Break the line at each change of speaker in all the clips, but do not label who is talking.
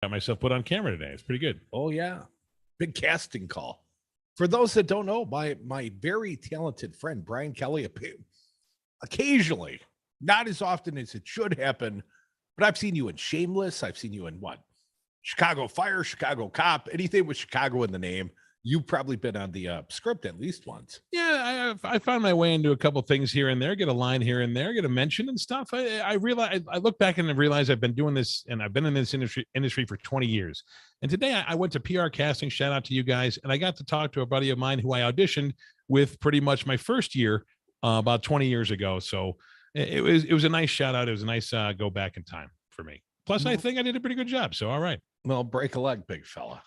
Got myself put on camera today. It's pretty good.
Oh, yeah. Big casting call. For those that don't know, my very talented friend, Brian Kelly, occasionally, not as often as it should happen, but I've seen you in Shameless. I've seen you in what? Chicago Fire, Chicago Cop, anything with Chicago in the name. You've probably been on the script at least once.
Yeah, I found my way into a couple things here and there, get a line here and there, get a mention and stuff. I realize I look back and realize I've been doing this, and I've been in this industry for 20 years. And today I went to PR casting. Shout out to you guys, and I got to talk to a buddy of mine who I auditioned with pretty much my first year about 20 years ago. So it was a nice shout out. It was a nice go back in time for me. Plus, I think I did a pretty good job. So all right.
Well, break a leg, big fella.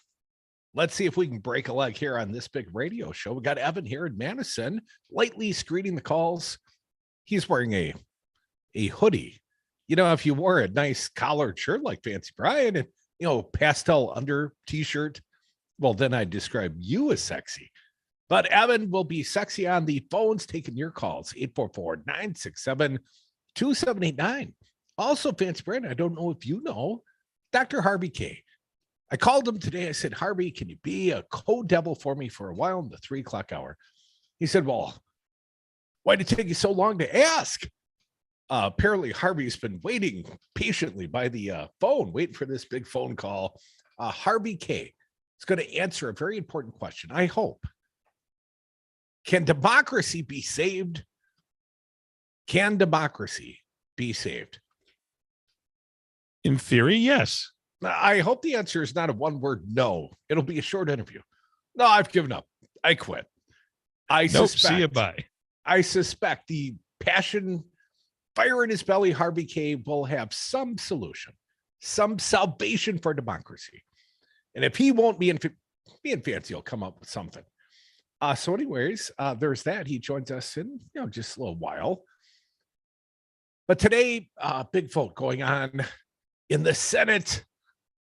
Let's see if we can break a leg here on this big radio show. We got Evan here in Madison, lightly screening the calls. He's wearing a hoodie. You know, if you wore a nice collared shirt like Fancy Brian and, pastel under t-shirt, well, then I'd describe you as sexy. But Evan will be sexy on the phones, taking your calls, 844-967-2789. Also, Fancy Brian, I don't know if you know, Dr. Harvey Kaye. I called him today. I said, Harvey, can you be a co-devil for me for a while in the 3 o'clock hour? He said, well, why did it take you so long to ask? Apparently, Harvey's been waiting patiently by the phone, waiting for this big phone call. Harvey Kaye is going to answer a very important question, I hope. Can democracy be saved? Can democracy be saved?
In theory, yes.
I hope the answer is not a one-word no. It'll be a short interview. No, I've given up. I quit.
See you, bye.
I suspect the passion, fire in his belly, Harvey Kaye will have some solution, some salvation for democracy. And if he won't, me and Fancy will come up with something. So anyways, there's that. He joins us in, just a little while. But today, big vote going on in the Senate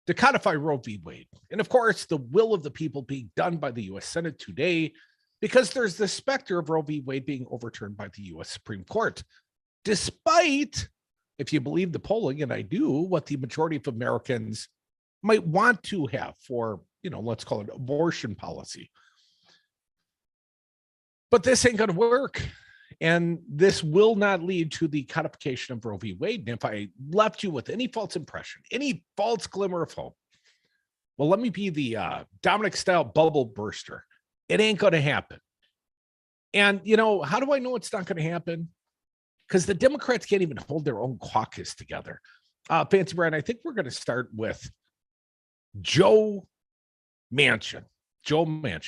to codify Roe v. Wade. And of course, the will of the people being done by the U.S. Senate today, because there's the specter of Roe v. Wade being overturned by the U.S. Supreme Court, despite, if you believe the polling, and I do, what the majority of Americans might want to have for, let's call it abortion policy. But this ain't going to work. And this will not lead to the codification of Roe v. Wade. And if I left you with any false impression, any false glimmer of hope, well, let me be the Dominic-style bubble burster. It ain't going to happen. And, how do I know it's not going to happen? Because the Democrats can't even hold their own caucus together. Fancy Brian, I think we're going to start with Joe Manchin,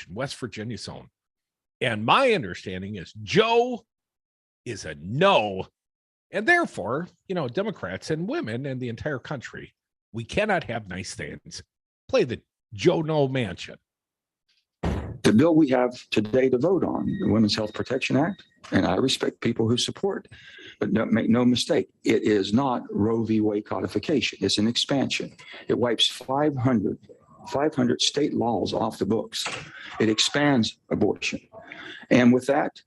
West Virginia's own. And my understanding is Joe is a no. And therefore, Democrats and women and the entire country, we cannot have nice things. Play the Joe No Manchin.
The bill we have today to vote on, the Women's Health Protection Act, and I respect people who support, but make no mistake, it is not Roe v. Wade codification. It's an expansion. It wipes 500 state laws off the books. It expands abortion. And with that,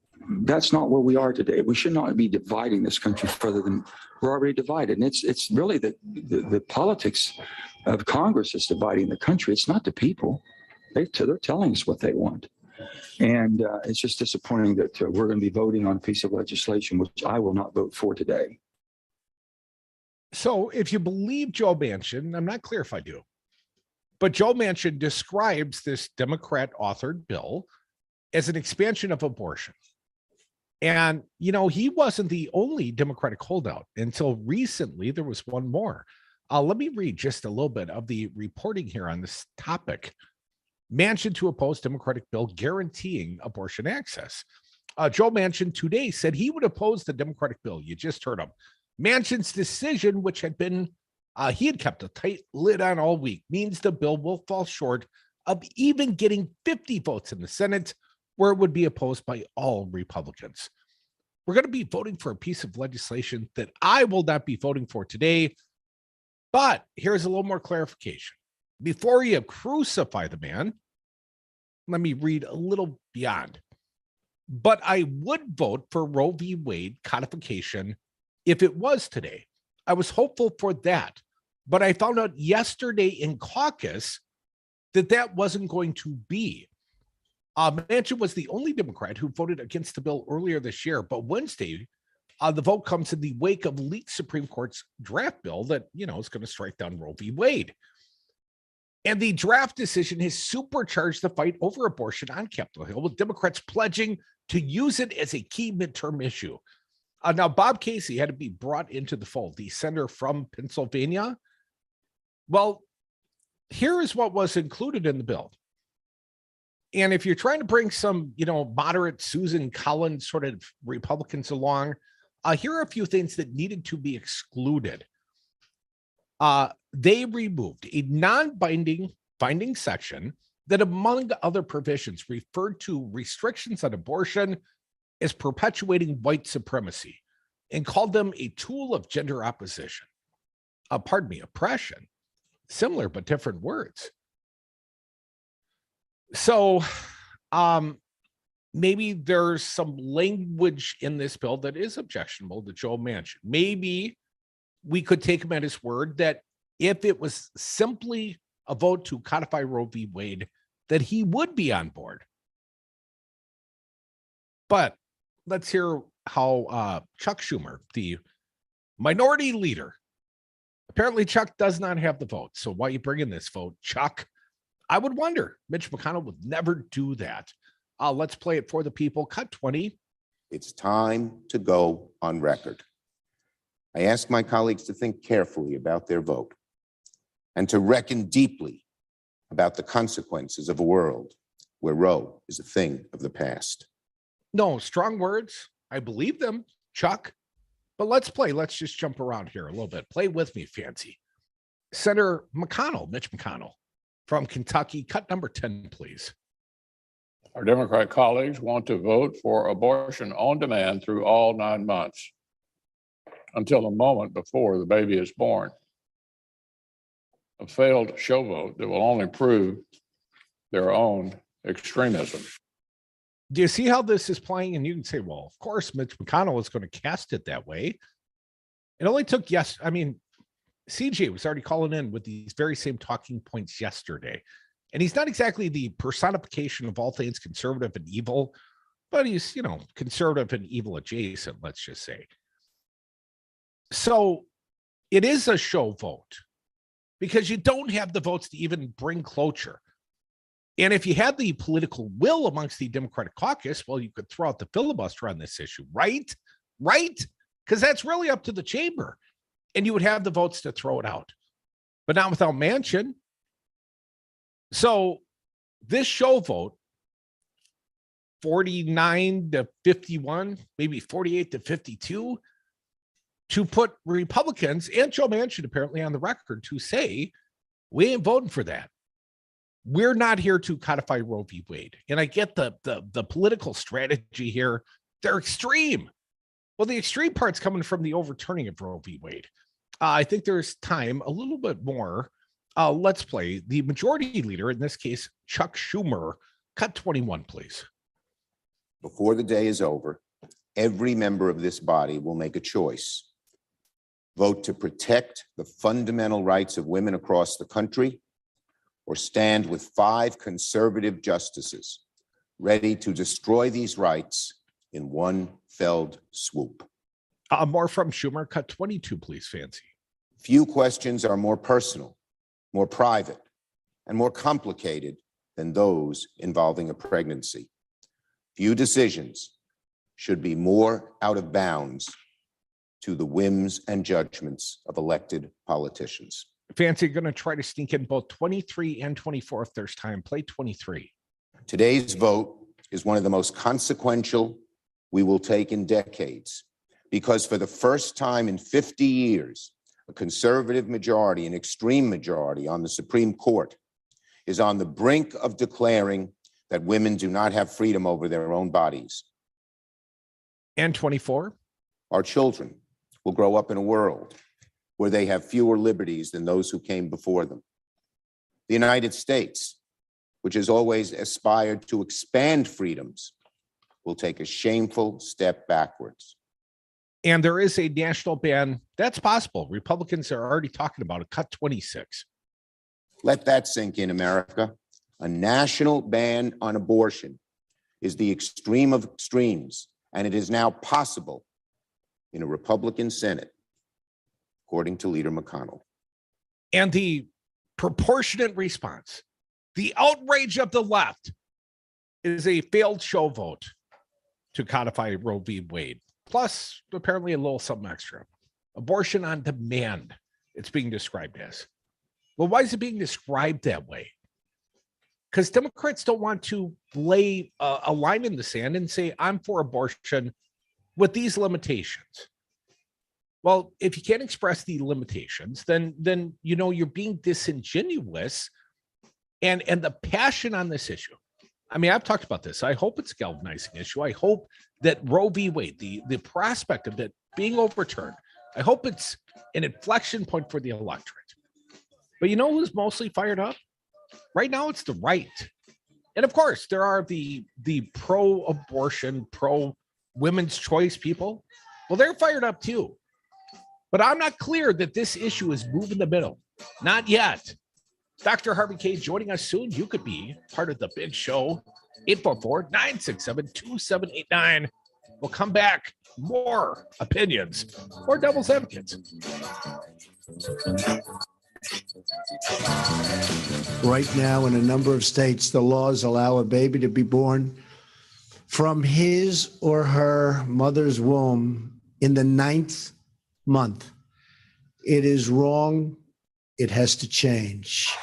that's not where we are today. We should not be dividing this country further than we're already divided. And it's really the politics of Congress is dividing the country. It's not the people. They're telling us what they want. And it's just disappointing that we're going to be voting on a piece of legislation, which I will not vote for today.
So if you believe Joe Manchin, I'm not clear if I do, but Joe Manchin describes this Democrat-authored bill as an expansion of abortion. And, he wasn't the only Democratic holdout. Until recently, there was one more. Let me read just a little bit of the reporting here on this topic. Manchin to oppose Democratic bill guaranteeing abortion access. Joe Manchin today said he would oppose the Democratic bill. You just heard him. Manchin's decision, which had been, he had kept a tight lid on all week, means the bill will fall short of even getting 50 votes in the Senate, where it would be opposed by all Republicans. We're going to be voting for a piece of legislation that I will not be voting for today. But here's a little more clarification. Before you crucify the man, let me read a little beyond. But I would vote for Roe v. Wade codification if it was today. I was hopeful for that. But I found out yesterday in caucus that that wasn't going to be. Manchin was the only Democrat who voted against the bill earlier this year, but Wednesday, the vote comes in the wake of leaked Supreme Court's draft bill that, is going to strike down Roe v. Wade. And the draft decision has supercharged the fight over abortion on Capitol Hill, with Democrats pledging to use it as a key midterm issue. Now, Bob Casey had to be brought into the fold, the senator from Pennsylvania. Well, here is what was included in the bill. And if you're trying to bring some, moderate Susan Collins sort of Republicans along, here are a few things that needed to be excluded. They removed a non-binding section that, among other provisions, referred to restrictions on abortion as perpetuating white supremacy and called them a tool of gender opposition. Oppression. Similar but different words. So maybe there's some language in this bill that is objectionable to Joe Manchin. Maybe we could take him at his word that if it was simply a vote to codify Roe v. Wade, that he would be on board. But let's hear how Chuck Schumer, the minority leader, apparently Chuck does not have the vote. So why are you bringing this vote, Chuck? I would wonder. Mitch McConnell would never do that. Let's play it for the people. Cut 20.
It's time to go on record. I ask my colleagues to think carefully about their vote and to reckon deeply about the consequences of a world where Roe is a thing of the past.
No, strong words. I believe them, Chuck. But let's play. Let's just jump around here a little bit. Play with me, Fancy. Senator McConnell, Mitch McConnell from Kentucky. Cut number 10, please.
Our Democrat colleagues want to vote for abortion on demand through all 9 months until the moment before the baby is born. A failed show vote that will only prove their own extremism.
Do you see how this is playing? And you can say, well, of course, Mitch McConnell is going to cast it that way. It only took CJ was already calling in with these very same talking points yesterday. And he's not exactly the personification of all things conservative and evil, but he's, conservative and evil adjacent, let's just say. So it is a show vote because you don't have the votes to even bring cloture. And if you had the political will amongst the Democratic caucus, well, you could throw out the filibuster on this issue, right? Right? Because that's really up to the chamber. And you would have the votes to throw it out. But not without Manchin. So this show vote, 49 to 51, maybe 48 to 52, to put Republicans and Joe Manchin apparently on the record to say, we ain't voting for that. We're not here to codify Roe v. Wade. And I get the political strategy here. They're extreme. Well, the extreme part's coming from the overturning of Roe v. Wade. I think there's time, a little bit more. Let's play the majority leader, in this case, Chuck Schumer. Cut 21, please.
Before the day is over, every member of this body will make a choice. Vote to protect the fundamental rights of women across the country, or stand with 5 conservative justices ready to destroy these rights in one felled swoop.
More from Schumer. Cut 22, please, Fancy.
Few questions are more personal, more private, and more complicated than those involving a pregnancy. Few decisions should be more out of bounds to the whims and judgments of elected politicians.
Fancy going to try to sneak in both 23 and 24 if there's time. Play 23.
Today's vote is one of the most consequential we will take in decades, because for the first time in 50 years, a conservative majority, an extreme majority on the Supreme Court is on the brink of declaring that women do not have freedom over their own bodies.
And 24.
Our children will grow up in a world where they have fewer liberties than those who came before them. The United States, which has always aspired to expand freedoms, will take a shameful step backwards.
And there is a national ban. That's possible. Republicans are already talking about it. Cut 26.
Let that sink in, America. A national ban on abortion is the extreme of extremes, and it is now possible in a Republican Senate, according to Leader McConnell.
And the proportionate response, the outrage of the left, is a failed show vote to codify Roe v. Wade, plus apparently a little something extra. Abortion on demand, it's being described as. Well, why is it being described that way? Because Democrats don't want to lay a line in the sand and say, I'm for abortion with these limitations. Well, if you can't express the limitations, then you know you're being disingenuous, and the passion on this issue. I mean, I've talked about this. I hope it's a galvanizing issue. I hope that Roe v. Wade, the prospect of that being overturned, I hope it's an inflection point for the electorate. But you know who's mostly fired up? Right now, it's the right. And of course, there are the pro-abortion, pro-women's choice people. Well, they're fired up too. But I'm not clear that this issue is moving the middle. Not yet. Dr. Harvey Kaye joining us soon. You could be part of the big show. 844-967-2789. We'll come back. More opinions. More devil's advocates.
Right now, in a number of states, the laws allow a baby to be born from his or her mother's womb in the 9th month. It is wrong. It has to change.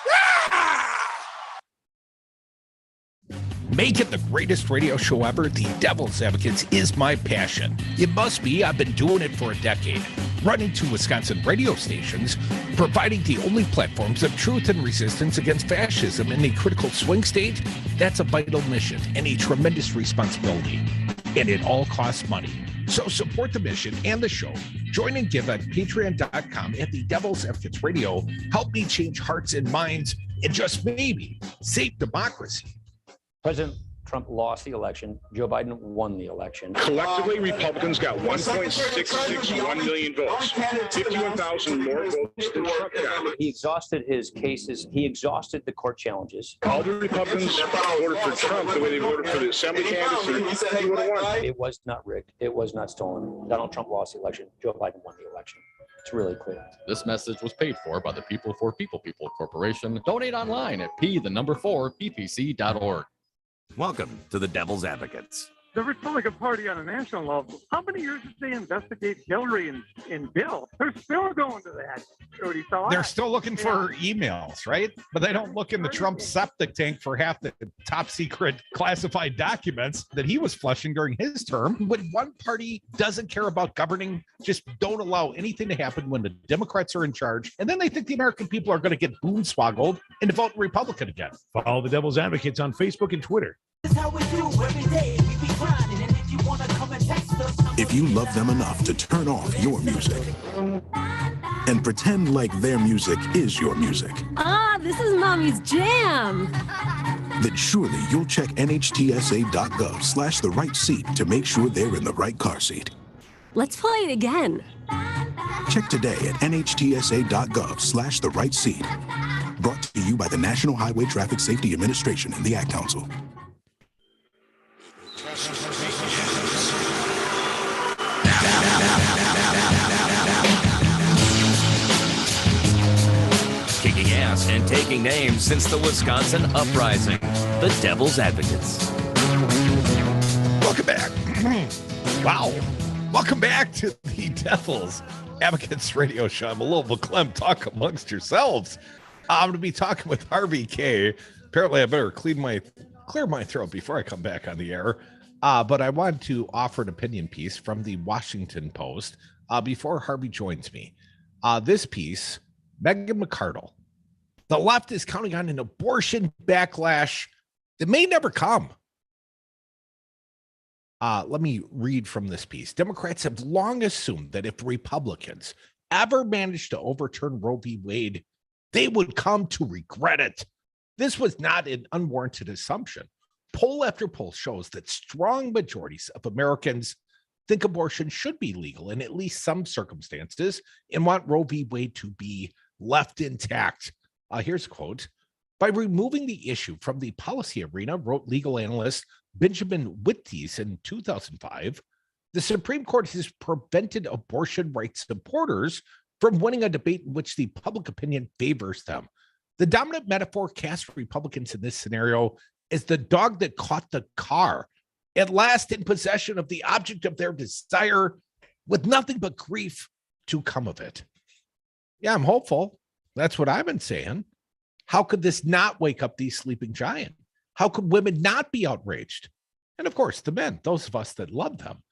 Make it the greatest radio show ever. The Devil's Advocates is my passion. It must be. I've been doing it for a decade. Running 2 Wisconsin radio stations, providing the only platforms of truth and resistance against fascism in a critical swing state. That's a vital mission and a tremendous responsibility. And it all costs money. So support the mission and the show. Join and give at patreon.com at the Devil's Advocates Radio. Help me change hearts and minds and just maybe save democracy.
President Trump lost the election. Joe Biden won the election.
Collectively, Republicans got 1.661 million votes, 51,000 more votes than Trump got.
He exhausted his cases. He exhausted the court challenges.
All the Republicans voted for Trump the way they voted for the assembly candidates, and he would have won.
It was not rigged. It was not stolen. Donald Trump lost the election. Joe Biden won the election. It's really clear.
This message was paid for by the People for People Corporation. Donate online at p4ppc.org.
Welcome to the Devil's Advocates.
The Republican Party on a national level, how many years did they investigate Hillary and Bill? They're still going to that.
They're still looking for emails, right? But they don't look in the Trump septic tank for half the top secret classified documents that he was flushing during his term. When one party doesn't care about governing, just don't allow anything to happen when the Democrats are in charge. And then they think the American people are going to get boonswoggled and vote Republican again.
Follow the Devil's Advocates on Facebook and Twitter.
This is how we do every day. We be grinding, and if you want to come and text us,
if you love them enough to turn off your music and pretend like their music is your music.
This is Mommy's jam.
Then surely you'll check nhtsa.gov/the right seat to make sure they're in the right car seat.
Let's play it again.
Check today at nhtsa.gov/the right seat. Brought to you by the National Highway Traffic Safety Administration and the Ad Council.
Kicking ass and taking names since the Wisconsin uprising. The Devil's Advocates.
Welcome back. Wow. Welcome back to the Devil's Advocates Radio Show. I'm a little verklempt. Talk amongst yourselves. I'm going to be talking with Harvey Kaye. Apparently, I better clear my throat before I come back on the air. But I want to offer an opinion piece from the Washington Post before Harvey joins me. This piece, Megan McArdle. The left is counting on an abortion backlash that may never come. Let me read from this piece. Democrats have long assumed that if Republicans ever managed to overturn Roe v. Wade, they would come to regret it. This was not an unwarranted assumption. Poll after poll shows that strong majorities of Americans think abortion should be legal in at least some circumstances and want Roe v. Wade to be left intact. Here's a quote. By removing the issue from the policy arena, wrote legal analyst Benjamin Wittes in 2005, the Supreme Court has prevented abortion rights supporters from winning a debate in which the public opinion favors them. The dominant metaphor casts Republicans in this scenario as the dog that caught the car, at last in possession of the object of their desire, with nothing but grief to come of it. Yeah, I'm hopeful. That's what I've been saying. How could this not wake up the sleeping giant? How could women not be outraged? And of course, the men, those of us that love them.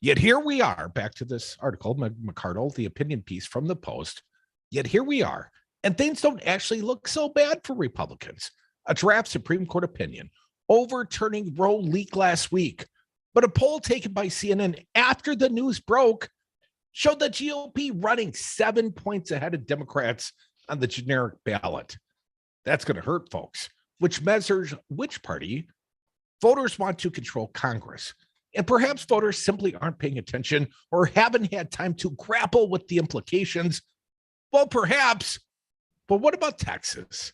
Yet here we are, back to this article, McCardle, the opinion piece from the Post. Yet here we are, and things don't actually look so bad for Republicans. A draft Supreme Court opinion overturning Roe leaked last week, but a poll taken by CNN after the news broke showed the GOP running 7 points ahead of Democrats on the generic ballot. That's going to hurt folks, which measures which party voters want to control Congress. And perhaps voters simply aren't paying attention or haven't had time to grapple with the implications. Well, perhaps, but what about Texas?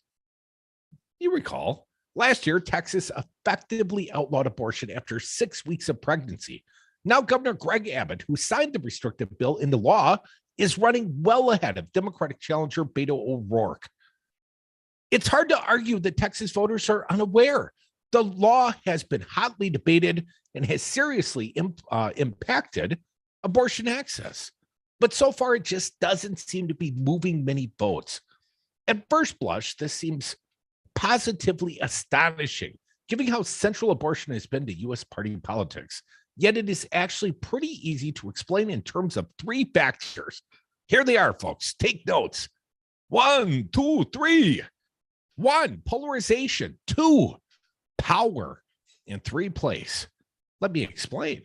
You recall, last year, Texas effectively outlawed abortion after 6 weeks of pregnancy. Now, Governor Greg Abbott, who signed the restrictive bill into law, is running well ahead of Democratic challenger Beto O'Rourke. It's hard to argue that Texas voters are unaware. The law has been hotly debated and has seriously impacted abortion access. But so far, it just doesn't seem to be moving many votes. At first blush, this seems positively astonishing, given how central abortion has been to U.S. party politics. Yet it is actually pretty easy to explain in terms of 3 factors. Here they are, folks. Take notes. 1, 2, 3. 1, polarization. 2, power. And 3, place. Let me explain.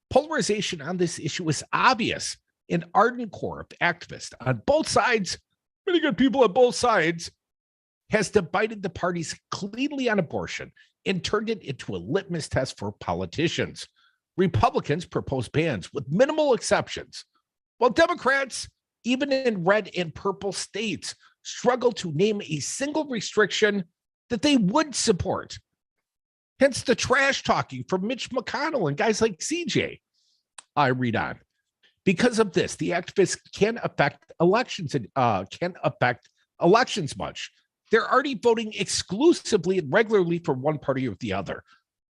Polarization on this issue is obvious. An ardent core of activists on both sides, many good people on both sides, has divided the parties cleanly on abortion and turned it into a litmus test for politicians. Republicans propose bans with minimal exceptions, while Democrats, even in red and purple states, struggle to name a single restriction that they would support. Hence the trash talking from Mitch McConnell and guys like CJ. I read on. Because of this, the activists can affect elections much. They're already voting exclusively and regularly for one party or the other.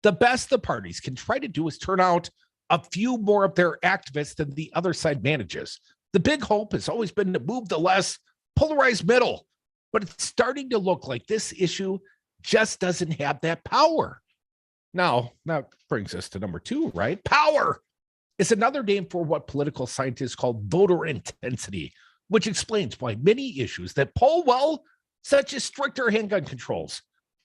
The best the parties can try to do is turn out a few more of their activists than the other side manages. The big hope has always been to move the less polarized middle, but it's starting to look like this issue just doesn't have that power. Now that brings us to number 2, right? Power is another name for what political scientists call voter intensity, which explains why many issues that poll well, such as stricter handgun controls,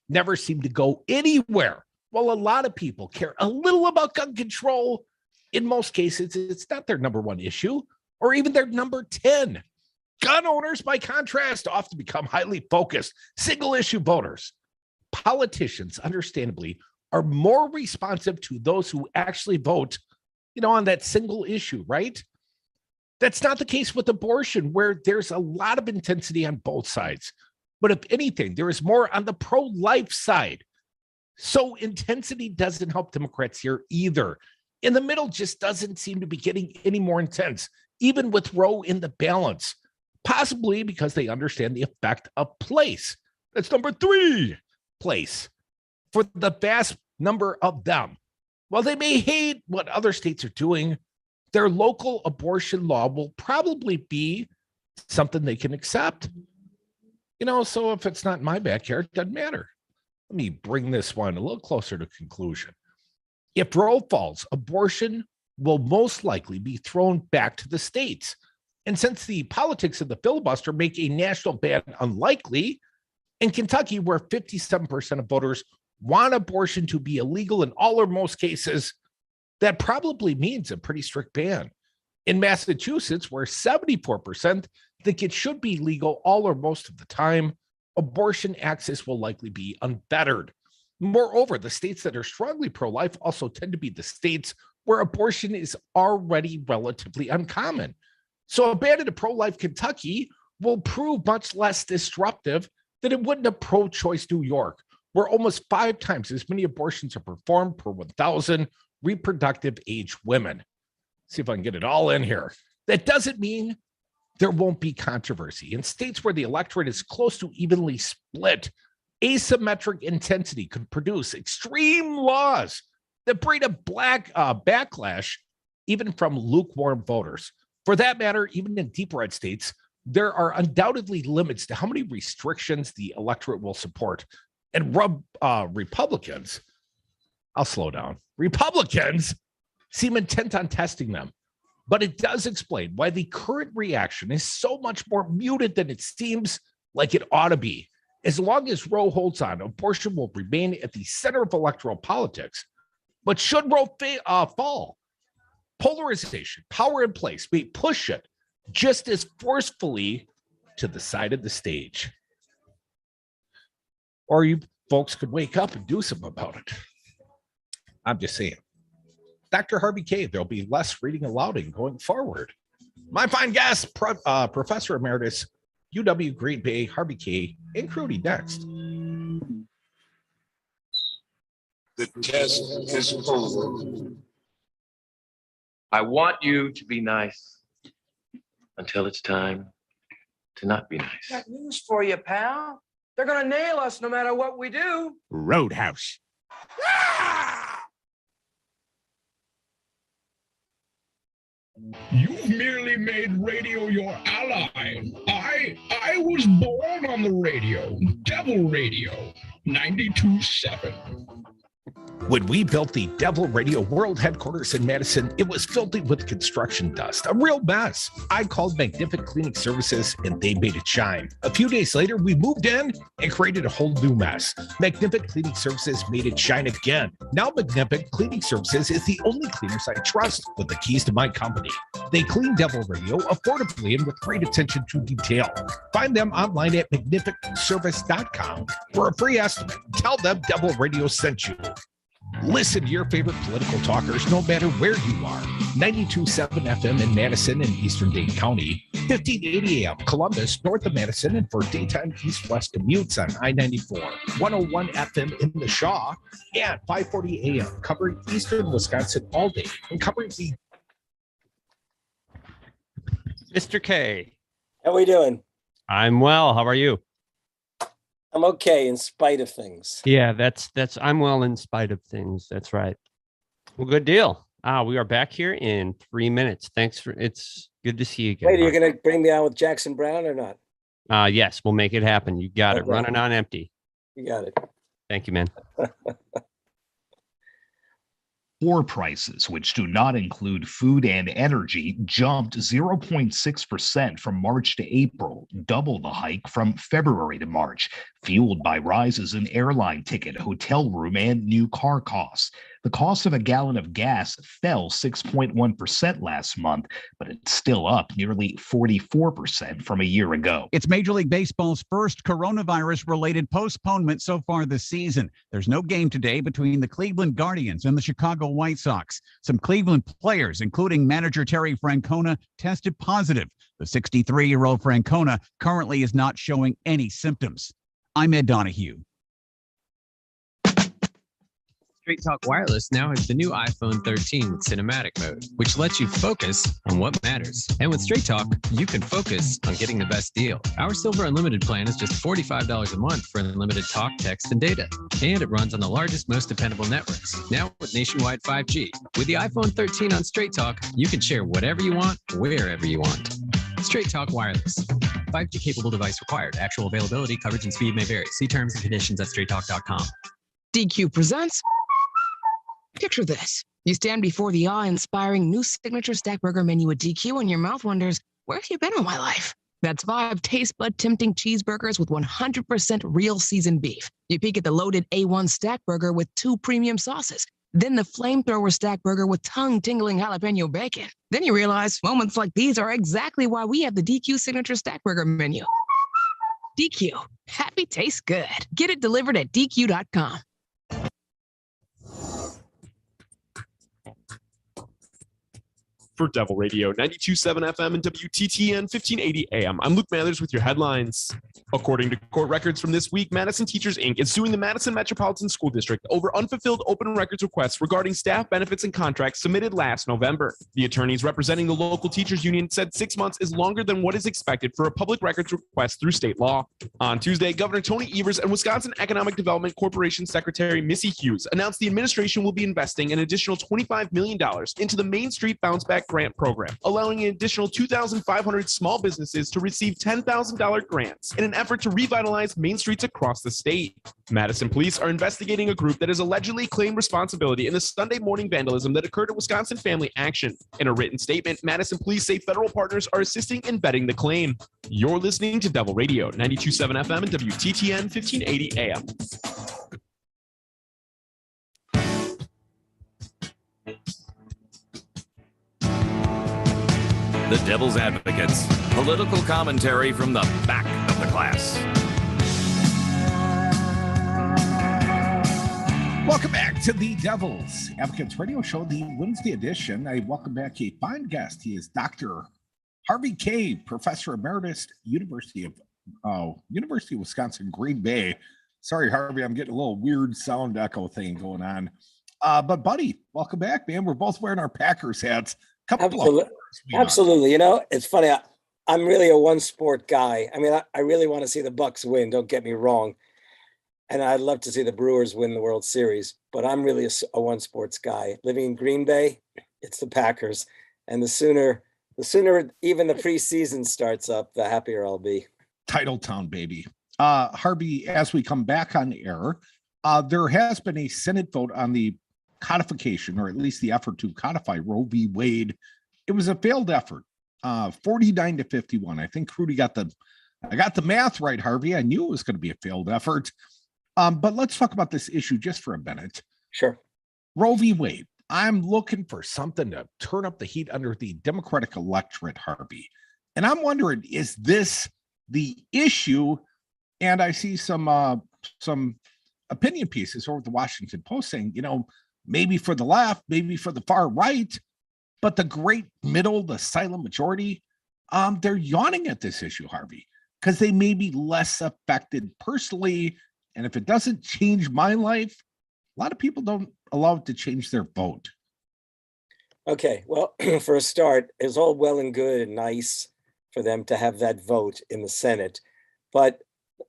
never seem to go anywhere. While a lot of people care a little about gun control, in most cases, it's not their number 1 issue or even their number 10. Gun owners, by contrast, often become highly focused, single issue voters. Politicians, understandably, are more responsive to those who actually vote, on that single issue, right? That's not the case with abortion, where there's a lot of intensity on both sides. But if anything, there is more on the pro-life side. So intensity doesn't help Democrats here either. In the middle just doesn't seem to be getting any more intense, even with Roe in the balance, possibly because they understand the effect of place. That's number 3, place. For the vast number of them, while they may hate what other states are doing, their local abortion law will probably be something they can accept. So if it's not in my backyard, it doesn't matter. Let me bring this one a little closer to conclusion. If Roe falls, abortion will most likely be thrown back to the states. And since the politics of the filibuster make a national ban unlikely, in Kentucky, where 57% of voters want abortion to be illegal in all or most cases, that probably means a pretty strict ban. In Massachusetts, where 74% think it should be legal all or most of the time, abortion access will likely be unfettered. Moreover, the states that are strongly pro-life also tend to be the states where abortion is already relatively uncommon. So a ban in pro-life Kentucky will prove much less disruptive than it would in a pro-choice New York, where almost 5 times as many abortions are performed per 1,000 reproductive age women. See if I can get it all in here. That doesn't mean there won't be controversy. In states where the electorate is close to evenly split, asymmetric intensity could produce extreme laws that bring a backlash even from lukewarm voters. For that matter, even in deep red states, there are undoubtedly limits to how many restrictions the electorate will support. And Republicans, I'll slow down. Republicans seem intent on testing them. But it does explain why the current reaction is so much more muted than it seems like it ought to be. As long as Roe holds on, abortion will remain at the center of electoral politics. But should Roe fall, polarization, power in place may push it just as forcefully to the side of the stage. Or you folks could wake up and do something about it. I'm just saying. Dr. Harvey Kaye, there'll be less reading and lauding going forward. My fine guest, Professor Emeritus, UW Green Bay, Harvey Kaye, and Crudy next.
The test is over.
I want you to be nice until it's time to not be nice.
Got news for you, pal. They're gonna nail us no matter what we do.
Roadhouse. You've merely made radio your ally. I was born on the radio. Devil Radio 92.7.
When we built the Devil Radio World Headquarters in Madison, it was filled with construction dust, a real mess. I called Magnific Cleaning Services and they made it shine. A few days later, we moved in and created a whole new mess. Magnific Cleaning Services made it shine again. Now Magnific Cleaning Services is the only cleaners I trust with the keys to my company. They clean Devil Radio affordably and with great attention to detail. Find them online at magnificservice.com for a free estimate. Tell them Devil Radio sent you. Listen to your favorite political talkers no matter where you are. 92.7 FM in Madison and Eastern Dane County, 1580 AM Columbus, north of Madison, and for daytime east-west commutes on I-94, 101 FM in the Shaw, and 540 AM covering eastern Wisconsin all day and covering the...
Mr. K.
How are we doing?
I'm well. How are you?
I'm okay in spite of things.
Yeah, that's I'm well in spite of things. That's right. Well, good deal. We are back here in 3 minutes. Thanks for it's good to see you again.
Wait, are you going to bring me on with Jackson Brown or not?
Yes, we'll make it happen. You got it. Running on empty.
You got it.
Thank you, man.
Core prices, which do not include food and energy, jumped 0.6% from March to April, double the hike from February to March, fueled by rises in airline ticket, hotel room, and new car costs. The cost of a gallon of gas fell 6.1% last month, but it's still up nearly 44% from a year ago.
It's Major League Baseball's first coronavirus-related postponement so far this season. There's no game today between the Cleveland Guardians and the Chicago White Sox. Some Cleveland players, including manager Terry Francona, tested positive. The 63-year-old Francona currently is not showing any symptoms. I'm Ed Donahue.
Straight Talk Wireless now has the new iPhone 13 with cinematic mode, which lets you focus on what matters. And with Straight Talk, you can focus on getting the best deal. Our Silver Unlimited plan is just $45 a month for unlimited talk, text, and data. And it runs on the largest, most dependable networks, now with nationwide 5G. With the iPhone 13 on Straight Talk, you can share whatever you want, wherever you want. Straight Talk Wireless. 5G capable device required. Actual availability, coverage, and speed may vary. See terms and conditions at straighttalk.com.
DQ presents. Picture this. You stand before the awe-inspiring new signature stack burger menu at DQ and your mouth wonders, where have you been all my life? That's 5 taste bud tempting cheeseburgers with 100% real seasoned beef. You peek at the loaded A1 stack burger with 2 premium sauces. Then the flamethrower stack burger with tongue-tingling jalapeno bacon. Then you realize moments like these are exactly why we have the DQ signature stack burger menu. DQ. Happy tastes good. Get it delivered at DQ.com.
For Devil Radio 92.7 FM and WTTN 1580 AM, I'm Luke Mathers with your headlines. According to court records from this week, Madison Teachers Inc. is suing the Madison Metropolitan School District over unfulfilled open records requests regarding staff benefits and contracts submitted last November. The attorneys representing the local teachers union said 6 months is longer than what is expected for a public records request through state law. On Tuesday, Governor Tony Evers and Wisconsin Economic Development Corporation Secretary Missy Hughes announced the administration will be investing an additional $25 million into the Main Street Bounce Back Grant Program, allowing an additional 2,500 small businesses to receive $10,000 grants in an effort to revitalize main streets across the state. Madison police are investigating a group that has allegedly claimed responsibility in the Sunday morning vandalism that occurred at Wisconsin Family Action. In a written statement, Madison police say federal partners are assisting in vetting the claim. You're listening to Devil Radio 92.7 FM and WTTN 1580 AM.
The Devil's Advocates, political commentary from the back of the class.
Welcome back to the Devil's Advocates Radio Show, the Wednesday edition. I welcome back a fine guest. He is Dr. Harvey Kaye, Professor Emeritus, University of Wisconsin, Green Bay. Sorry, Harvey, I'm getting a little weird sound echo thing going on. But buddy, welcome back, man. We're both wearing our Packers hats.
Absolutely. You know, it's funny. I'm really a one sport guy. I mean, I really want to see the Bucks win. Don't get me wrong. And I'd love to see the Brewers win the World Series, but I'm really a one sports guy. Living in Green Bay, it's the Packers. And the sooner even the preseason starts up, the happier I'll be.
Titletown, baby. Harvey, as we come back on air, there has been a Senate vote on the codification, or at least the effort to codify Roe v. Wade. It was a failed effort, 49 to 51. I think Rudy got the math right, Harvey. I knew it was going to be a failed effort. But let's talk about this issue just for a minute.
Sure.
Roe v. Wade. I'm looking for something to turn up the heat under the Democratic electorate, Harvey. And I'm wondering, is this the issue? And I see some opinion pieces over the Washington Post saying, you know, maybe for the left, maybe for the far right, but the great middle, the silent majority, they're yawning at this issue, Harvey, because they may be less affected personally. And if it doesn't change my life, a lot of people don't allow it to change their vote.
Okay, well, for a start, it's all well and good and nice for them to have that vote in the Senate. But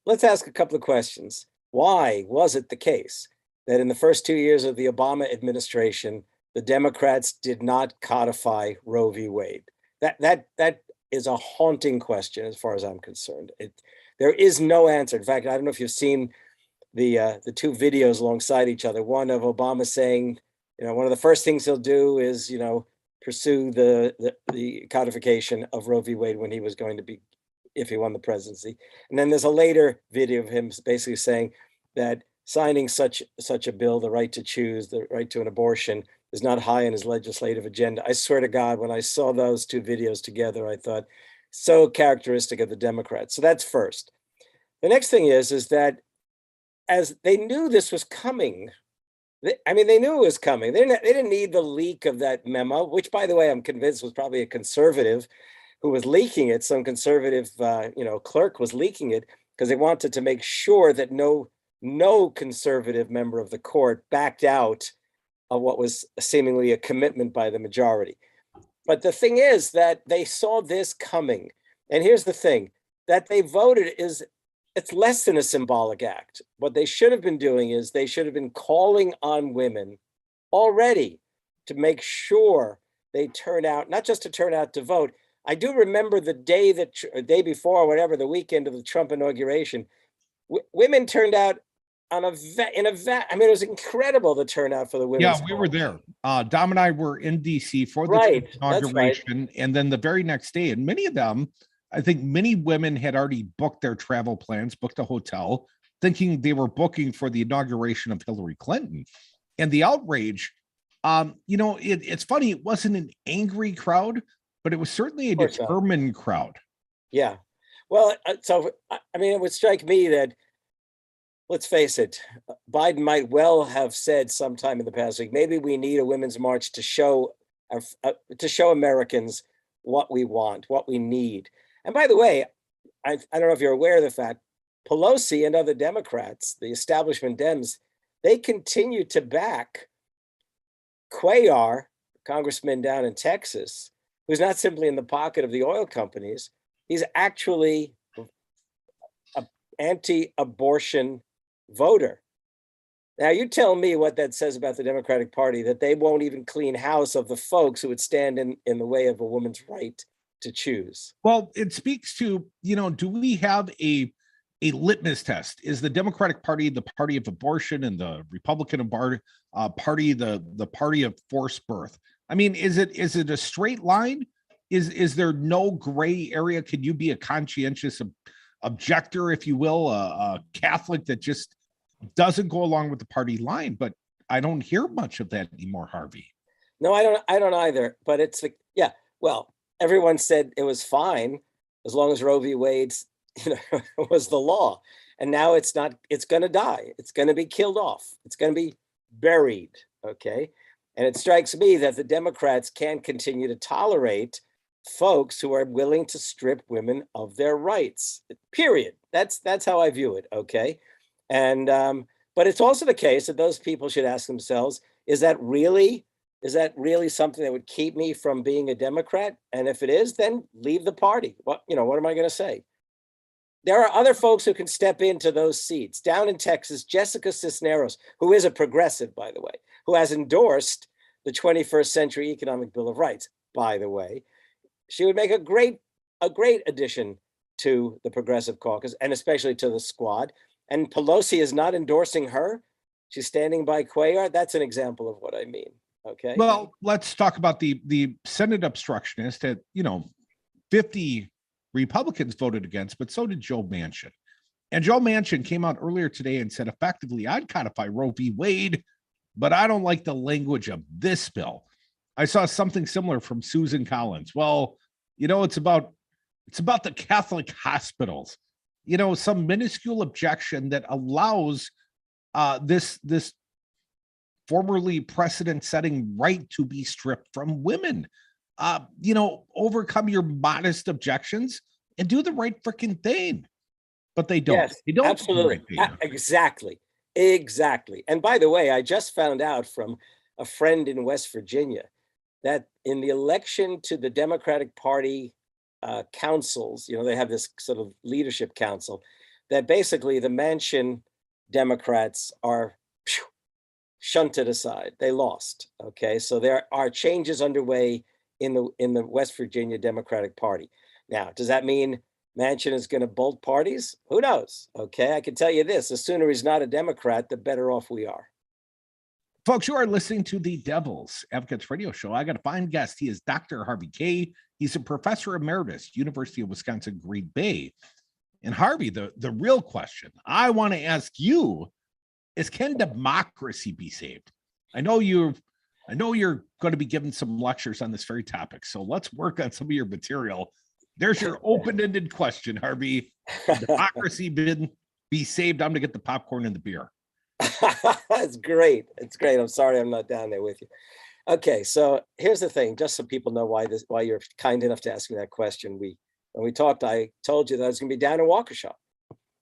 let's ask a couple of questions. Why was it the case that in the first 2 years of the Obama administration, the Democrats did not codify Roe v. Wade? That is a haunting question as far as I'm concerned. There is no answer. In fact, I don't know if you've seen the two videos alongside each other. One of Obama saying, you know, one of the first things he'll do is, you know, pursue the codification of Roe v. Wade when he was going to be, if he won the presidency. And then there's a later video of him basically saying that signing such a bill, the right to choose, the right to an abortion, is not high on his legislative agenda. I swear to God, when I saw those two videos together, I thought, so characteristic of the Democrats. So that's first. The next thing is that as they knew this was coming, they knew it was coming. They didn't need the leak of that memo, which, by the way, I'm convinced was probably a conservative who was leaking it. Some conservative, clerk was leaking it because they wanted to make sure that no conservative member of the court backed out of what was seemingly a commitment by the majority. But the thing is that they saw this coming. And here's the thing, that they voted it's less than a symbolic act. What they should have been doing is they should have been calling on women already to make sure they turn out, not just to turn out to vote. I do remember the day before, whatever, the weekend of the Trump inauguration, women turned out it was incredible, the turnout for the women.
Yeah, we were there. Dom and I were in DC for the inauguration. Right. And then the very next day, and many of them, I think many women had already booked their travel plans, booked a hotel, thinking they were booking for the inauguration of Hillary Clinton. And the outrage, it's funny, it wasn't an angry crowd, but it was certainly a determined crowd.
Yeah. Well, so, it would strike me that, let's face it, Biden might well have said sometime in the past week, maybe we need a women's march to show to show Americans what we want, what we need. And by the way, I don't know if you're aware of the fact, Pelosi and other Democrats, the establishment Dems, they continue to back Cuellar, congressman down in Texas, who's not simply in the pocket of the oil companies. He's actually an anti-abortion voter. Now, you tell me what that says about the Democratic Party, that they won't even clean house of the folks who would stand in the way of a woman's right to choose.
Well, it speaks to, do we have a litmus test? Is the Democratic Party the party of abortion and the Republican Party the party of forced birth? I mean, is it a straight line? Is there no gray area? Can you be a conscientious objector, if you will, a Catholic that just doesn't go along with the party line? But I don't hear much of that anymore, Harvey.
No, I don't either. But it's like, yeah, well, everyone said it was fine as long as Roe v. Wade, was the law. And now it's not, it's going to die. It's going to be killed off. It's going to be buried. Okay. And it strikes me that the Democrats can't continue to tolerate folks who are willing to strip women of their rights, period. That's how I view it. Okay. And, but it's also the case that those people should ask themselves, is that really something that would keep me from being a Democrat? And if it is, then leave the party. What am I going to say? There are other folks who can step into those seats. Down in Texas, Jessica Cisneros, who is a progressive, by the way, who has endorsed the 21st Century Economic Bill of Rights, by the way, she would make a great addition to the Progressive Caucus, and especially to the squad. And Pelosi is not endorsing her. She's standing by Cuellar. That's an example of what I mean. Okay.
Well, let's talk about the Senate obstructionist that, 50 Republicans voted against, but so did Joe Manchin. And Joe Manchin came out earlier today and said, effectively, I'd codify Roe v. Wade, but I don't like the language of this bill. I saw something similar from Susan Collins. Well, it's about the Catholic hospitals, some minuscule objection that allows this formerly precedent-setting right to be stripped from women. Overcome your modest objections and do the right freaking thing. But they don't.
Yes,
they don't.
Absolutely. Exactly. And by the way, I just found out from a friend in West Virginia that in the election to the Democratic Party councils, they have this sort of leadership council, that basically the Manchin Democrats are shunted aside. They lost. Okay, so there are changes underway in the West Virginia Democratic Party. Now, does that mean Manchin is going to bolt parties? Who knows? Okay, I can tell you this: the sooner he's not a Democrat, the better off we are.
Folks, you are listening to the Devil's Advocates Radio Show. I got a fine guest. He is Dr. Harvey Kaye. He's a professor emeritus, University of Wisconsin, Green Bay. And Harvey, the real question I want to ask you is, can democracy be saved? I know you're going to be giving some lectures on this very topic, so let's work on some of your material. There's your open-ended question, Harvey. Democracy be saved? I'm going to get the popcorn and the beer.
That's great. It's great. I'm sorry I'm not down there with you. Okay, so here's the thing, just so people know why you're kind enough to ask me that question. When we talked, I told you that I was going to be down in Waukesha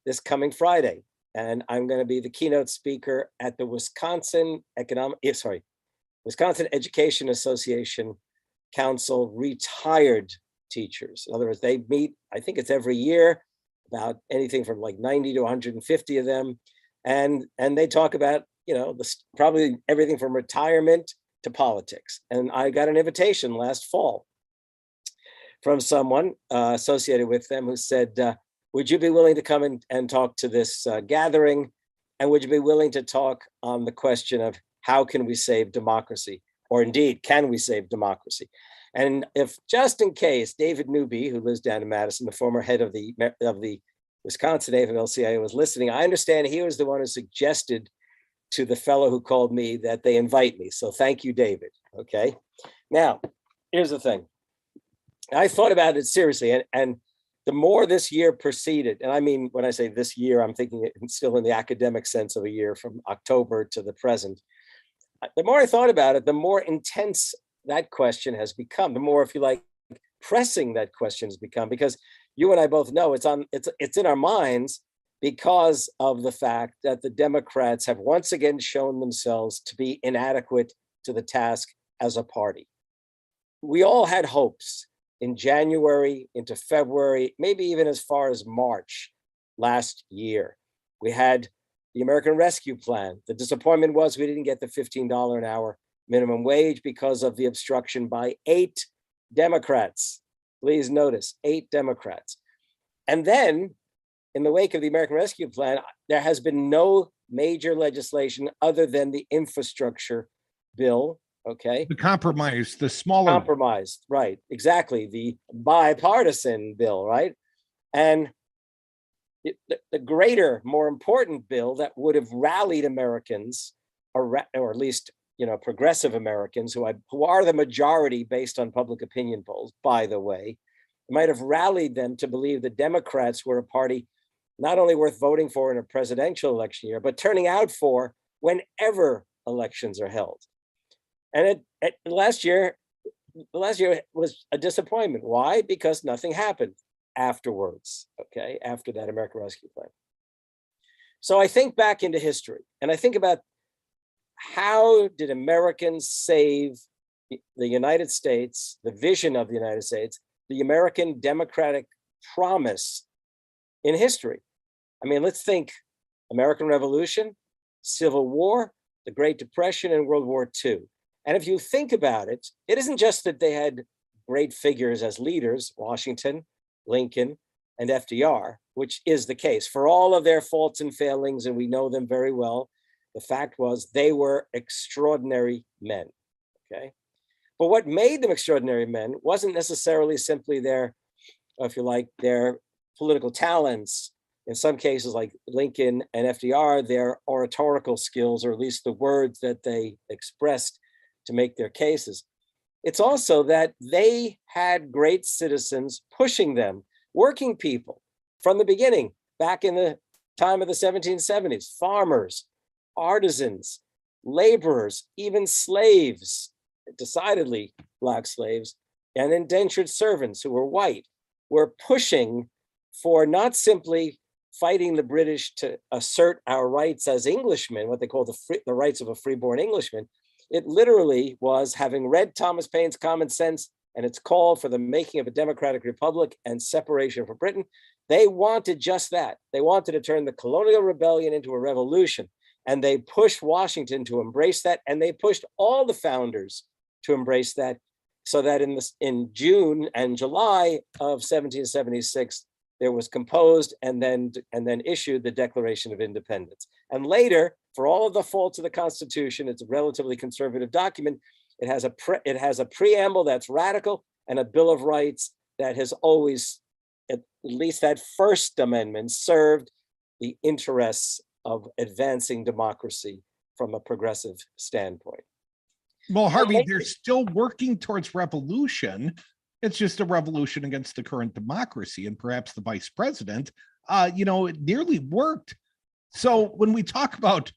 this coming Friday, and I'm going to be the keynote speaker at the Wisconsin Education Association Council retired teachers. In other words, they meet, I think it's every year, about anything from like 90 to 150 of them. And they talk about, probably everything from retirement to politics. And I got an invitation last fall from someone associated with them who said, would you be willing to come and talk to this gathering? And would you be willing to talk on the question of how can we save democracy? Or indeed, can we save democracy? And if, just in case, David Newby, who lives down in Madison, the former head of the Wisconsin AFL-CIO, was listening, I understand he was the one who suggested to the fellow who called me that they invite me. So thank you, David. Okay. Now, here's the thing. I thought about it seriously, and the more this year proceeded, and I mean, when I say this year, I'm thinking it still in the academic sense of a year from October to the present. The more I thought about it, the more intense that question has become, the more, if you like, pressing that question has become, because you and I both know it's in our minds because of the fact that the Democrats have once again shown themselves to be inadequate to the task as a party. We all had hopes in January into February, maybe even as far as March last year. We had the American Rescue Plan. The disappointment was we didn't get the $15 an hour minimum wage because of the obstruction by 8 Democrats. Please notice, 8 Democrats. And then in the wake of the American Rescue Plan, there has been no major legislation other than the infrastructure bill. Okay.
The compromise, the smaller
compromise, right? Exactly. The bipartisan bill, right? And the greater, more important bill that would have rallied Americans, or at least, progressive Americans who are the majority based on public opinion polls, by the way, might have rallied them to believe the Democrats were a party not only worth voting for in a presidential election year, but turning out for whenever elections are held. And last year was a disappointment. Why? Because nothing happened afterwards, okay, after that American Rescue Plan. So I think back into history and I think about how did Americans save the United States, the vision of the United States, the American democratic promise in history. I mean, let's think American Revolution, Civil War, the Great Depression, and World War II. And if you think about it, it isn't just that they had great figures as leaders, Washington, Lincoln, and FDR, which is the case. For all of their faults and failings, and we know them very well, the fact was they were extraordinary men, okay? But what made them extraordinary men wasn't necessarily simply their, if you like, their political talents. In some cases, like Lincoln and FDR, their oratorical skills, or at least the words that they expressed to make their cases. It's also that they had great citizens pushing them, working people from the beginning, back in the time of the 1770s, farmers, artisans, laborers, even slaves, decidedly Black slaves, and indentured servants who were white, were pushing for not simply fighting the British to assert our rights as Englishmen, what they call the rights of a freeborn Englishman. It literally was, having read Thomas Paine's Common Sense and its call for the making of a democratic republic and separation from Britain, they wanted just that. They wanted to turn the colonial rebellion into a revolution. And they pushed Washington to embrace that. And they pushed all the founders to embrace that, so that in June and July of 1776, there was composed and then issued the Declaration of Independence. And later, for all of the faults of the Constitution, it's a relatively conservative document. It has a preamble that's radical and a Bill of Rights that has always, at least that First Amendment, served the interests of advancing democracy from a progressive standpoint.
Well, Harvey, they're still working towards revolution. It's just a revolution against the current democracy, and perhaps the vice president, it nearly worked. So when we talk about,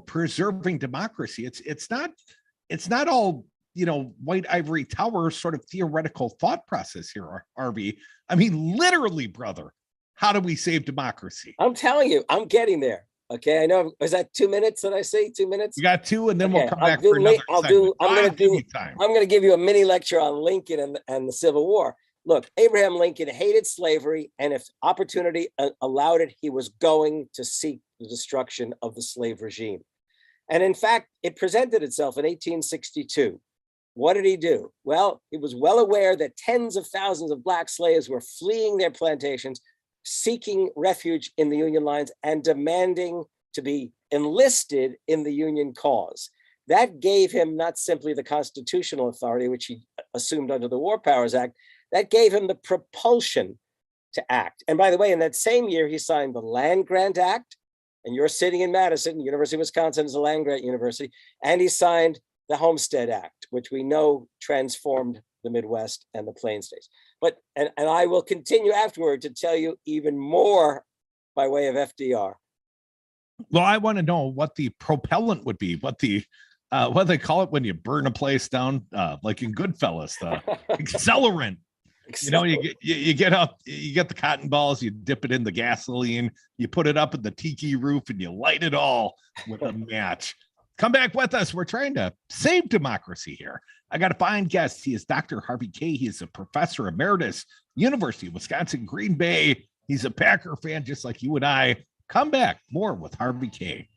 preserving democracy, it's not all, white ivory tower sort of theoretical thought process here, Harvey. I mean, literally, brother, how do we save democracy?
I'm telling you, I'm getting there. Okay, I know. Was that 2 minutes? Did I say 2 minutes?
We got 2, and then we'll come back for another segment.
I'm going to give you a mini lecture on Lincoln and the Civil War. Look, Abraham Lincoln hated slavery, and if opportunity allowed it, he was going to seek the destruction of the slave regime. And in fact, it presented itself in 1862. What did he do? Well, he was well aware that tens of thousands of Black slaves were fleeing their plantations, seeking refuge in the Union lines and demanding to be enlisted in the Union cause. That gave him not simply the constitutional authority, which he assumed under the War Powers Act, that gave him the propulsion to act. And by the way, in that same year, he signed the Land Grant Act, and you're sitting in Madison, University of Wisconsin is a land grant university, and he signed the Homestead Act, which we know transformed the Midwest and the Plain States. But, and I will continue afterward to tell you even more by way of FDR.
Well, I want to know what the propellant would be, what the what do they call it when you burn a place down, like in Goodfellas, the accelerant. You know, you get up, you get the cotton balls, you dip it in the gasoline, you put it up in the tiki roof, and you light it all with a match. Come back with us. We're trying to save democracy here. I got a fine guest. He is Dr. Harvey Kaye. He is a professor emeritus, University of Wisconsin, Green Bay. He's a Packer fan just like you and I. Come back. More with Harvey Kaye.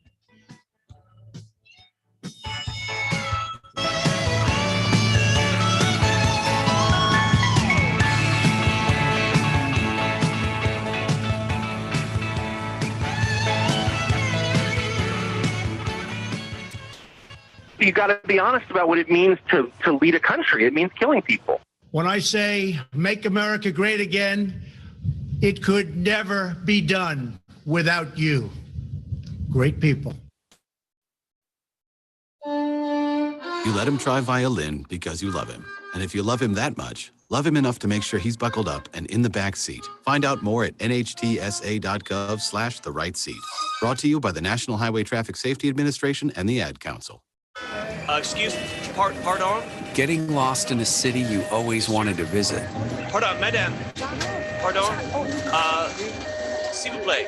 You got to be honest about what it means to lead a country. It means killing people.
When I say make America great again, it could never be done without you. Great people.
You let him try violin because you love him. And if you love him that much, love him enough to make sure he's buckled up and in the back seat. Find out more at nhtsa.gov/the right seat. Brought to you by the National Highway Traffic Safety Administration and the Ad Council.
Pardon?
Getting lost in a city you always wanted to visit.
Pardon, madame. Pardon? S'il vous plaît.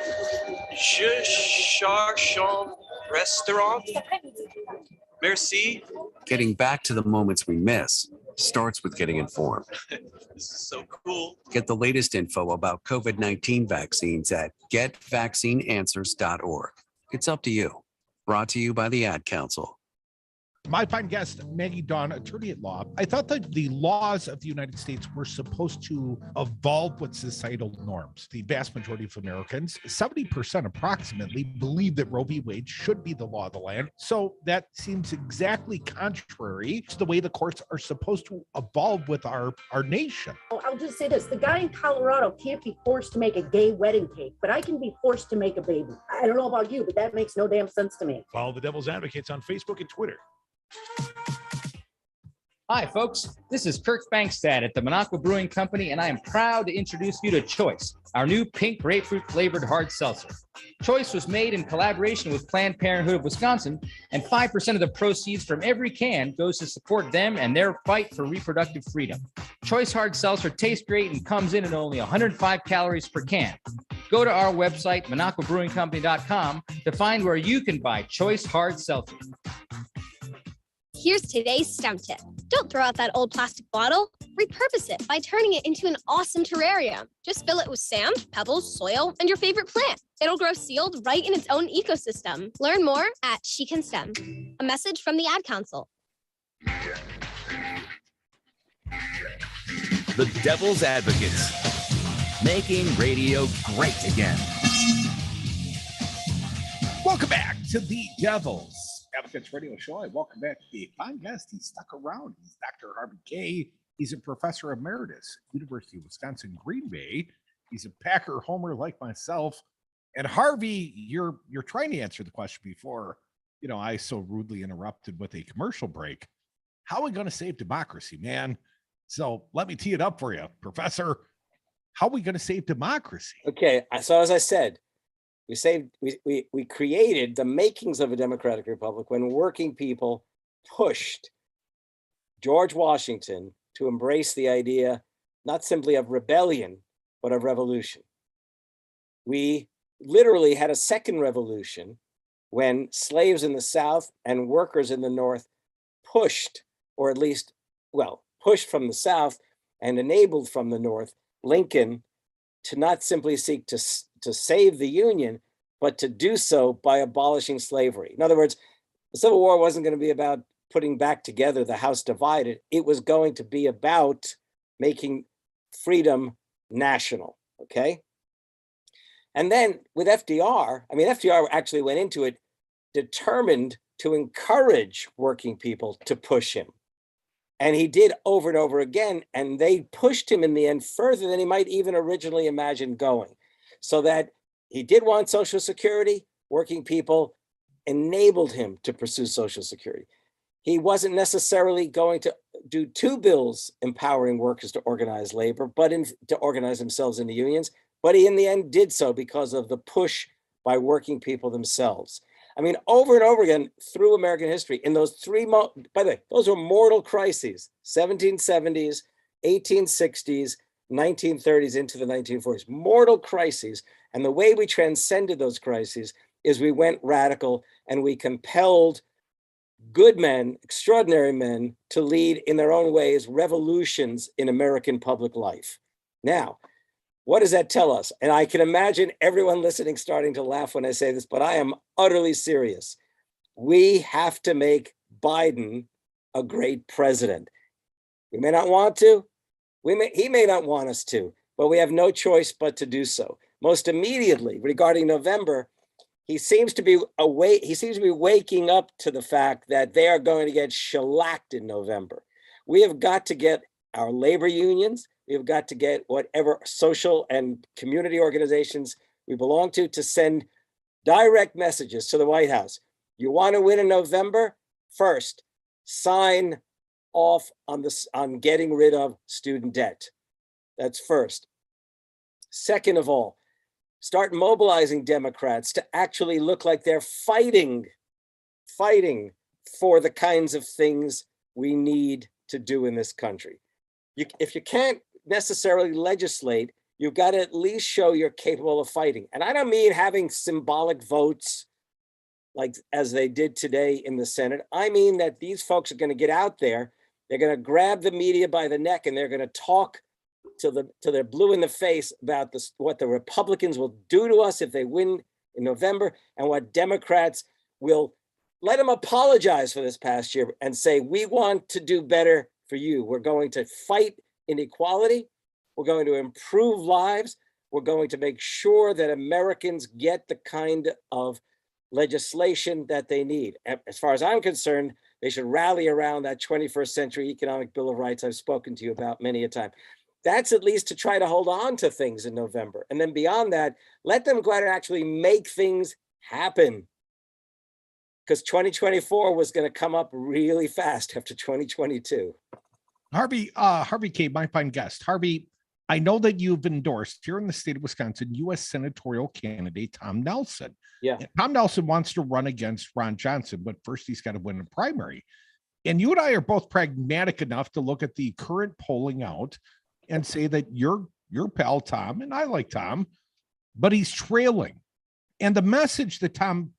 Je cherche un restaurant. Merci.
Getting back to the moments we miss starts with getting informed.
This is so cool.
Get the latest info about COVID-19 vaccines at getvaccineanswers.org. It's up to you. Brought to you by the Ad Council.
My fine guest, Maggie Dawn, attorney at law. I thought that the laws of the United States were supposed to evolve with societal norms. The vast majority of Americans, 70% approximately, believe that Roe v. Wade should be the law of the land. So that seems exactly contrary to the way the courts are supposed to evolve with our nation.
I'll just say this. The guy in Colorado can't be forced to make a gay wedding cake, but I can be forced to make a baby. I don't know about you, but that makes no damn sense to me.
Follow the Devil's Advocates on Facebook and Twitter.
Hi, folks. This is Kirk Bankstad at the Minocqua Brewing Company, and I am proud to introduce you to Choice, our new pink grapefruit flavored hard seltzer. Choice was made in collaboration with Planned Parenthood of Wisconsin, and 5% of the proceeds from every can goes to support them and their fight for reproductive freedom. Choice hard seltzer tastes great and comes in at only 105 calories per can. Go to our website, minocquabrewingcompany.com, to find where you can buy Choice hard seltzer.
Here's today's STEM tip. Don't throw out that old plastic bottle. Repurpose it by turning it into an awesome terrarium. Just fill it with sand, pebbles, soil, and your favorite plant. It'll grow sealed right in its own ecosystem. Learn more at She Can STEM. A message from the Ad Council.
The Devil's Advocates, making radio great again.
Welcome back to the Devil's Advocates Radio Show. I welcome back the fine guest. He's stuck around. He's Dr. Harvey Kaye. He's a professor emeritus, University of Wisconsin, Green Bay. He's a Packer homer like myself. And Harvey, you're trying to answer the question before, I so rudely interrupted with a commercial break. How are we going to save democracy, man? So let me tee it up for you, Professor. How are we going to save democracy?
Okay, so as I said, we created the makings of a democratic republic when working people pushed George Washington to embrace the idea not simply of rebellion, but of revolution. We literally had a second revolution when slaves in the South and workers in the North pushed, or at least, pushed from the South and enabled from the North, Lincoln to not simply seek to save the Union, but to do so by abolishing slavery. In other words, the Civil War wasn't going to be about putting back together the house divided. It was going to be about making freedom national, okay? And then with FDR, FDR actually went into it determined to encourage working people to push him. And he did over and over again, and they pushed him in the end further than he might even originally imagine going. So that he did want Social Security, working people enabled him to pursue Social Security. He wasn't necessarily going to do two bills empowering workers to organize labor, but to organize themselves into unions. But he in the end did so because of the push by working people themselves. I mean, over and over again through American history, in those by the way, those were mortal crises, 1770s, 1860s, 1930s into the 1940s, mortal crises. And the way we transcended those crises is we went radical and we compelled good men, extraordinary men, to lead in their own ways revolutions in American public life. Now, what does that tell us? And I can imagine everyone listening starting to laugh when I say this, but I am utterly serious. We have to make Biden a great president. We may not want to, he may not want us to, but we have no choice but to do so. Most immediately, regarding November, he seems to be waking up to the fact that they are going to get shellacked in November. We have got to get our labor unions, we have got to get whatever social and community organizations we belong to send direct messages to the White House. You want to win in November? First, sign off on getting rid of student debt. That's first. Second of all, start mobilizing Democrats to actually look like they're fighting for the kinds of things we need to do in this country. If you can't necessarily legislate, you've got to at least show you're capable of fighting. And I don't mean having symbolic votes like as they did today in the Senate. I mean that these folks are going to get out there, they're going to grab the media by the neck, and they're going to talk till they're blue in the face about what the Republicans will do to us if they win in November, and what Democrats will let them apologize for this past year and say, we want to do better for you. We're going to fight inequality. We're going to improve lives. We're going to make sure that Americans get the kind of legislation that they need. As far as I'm concerned, they should rally around that 21st century economic Bill of Rights I've spoken to you about many a time. That's at least to try to hold on to things in November. And then beyond that, let them go out and actually make things happen. Because 2024 was going to come up really fast after 2022.
Harvey Kaye, my fine guest. Harvey, I know that you've endorsed here in the state of Wisconsin, U.S. senatorial candidate Tom Nelson.
Yeah.
And Tom Nelson wants to run against Ron Johnson, but first he's got to win a primary. And you and I are both pragmatic enough to look at the current polling out and say that your pal Tom, and I like Tom, but he's trailing. And the message that Tom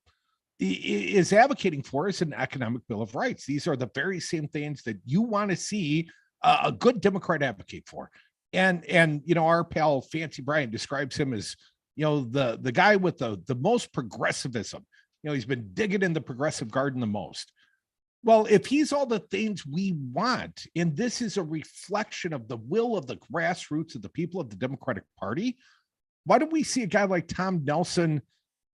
is advocating for is an economic Bill of Rights. These are the very same things that you want to see a good Democrat advocate for. And you know, our pal Fancy Brian describes him as, you know, the guy with the most progressivism. You know, he's been digging in the progressive garden the most. Well, if he's all the things we want, and this is a reflection of the will of the grassroots of the people of the Democratic Party, why don't we see a guy like Tom Nelson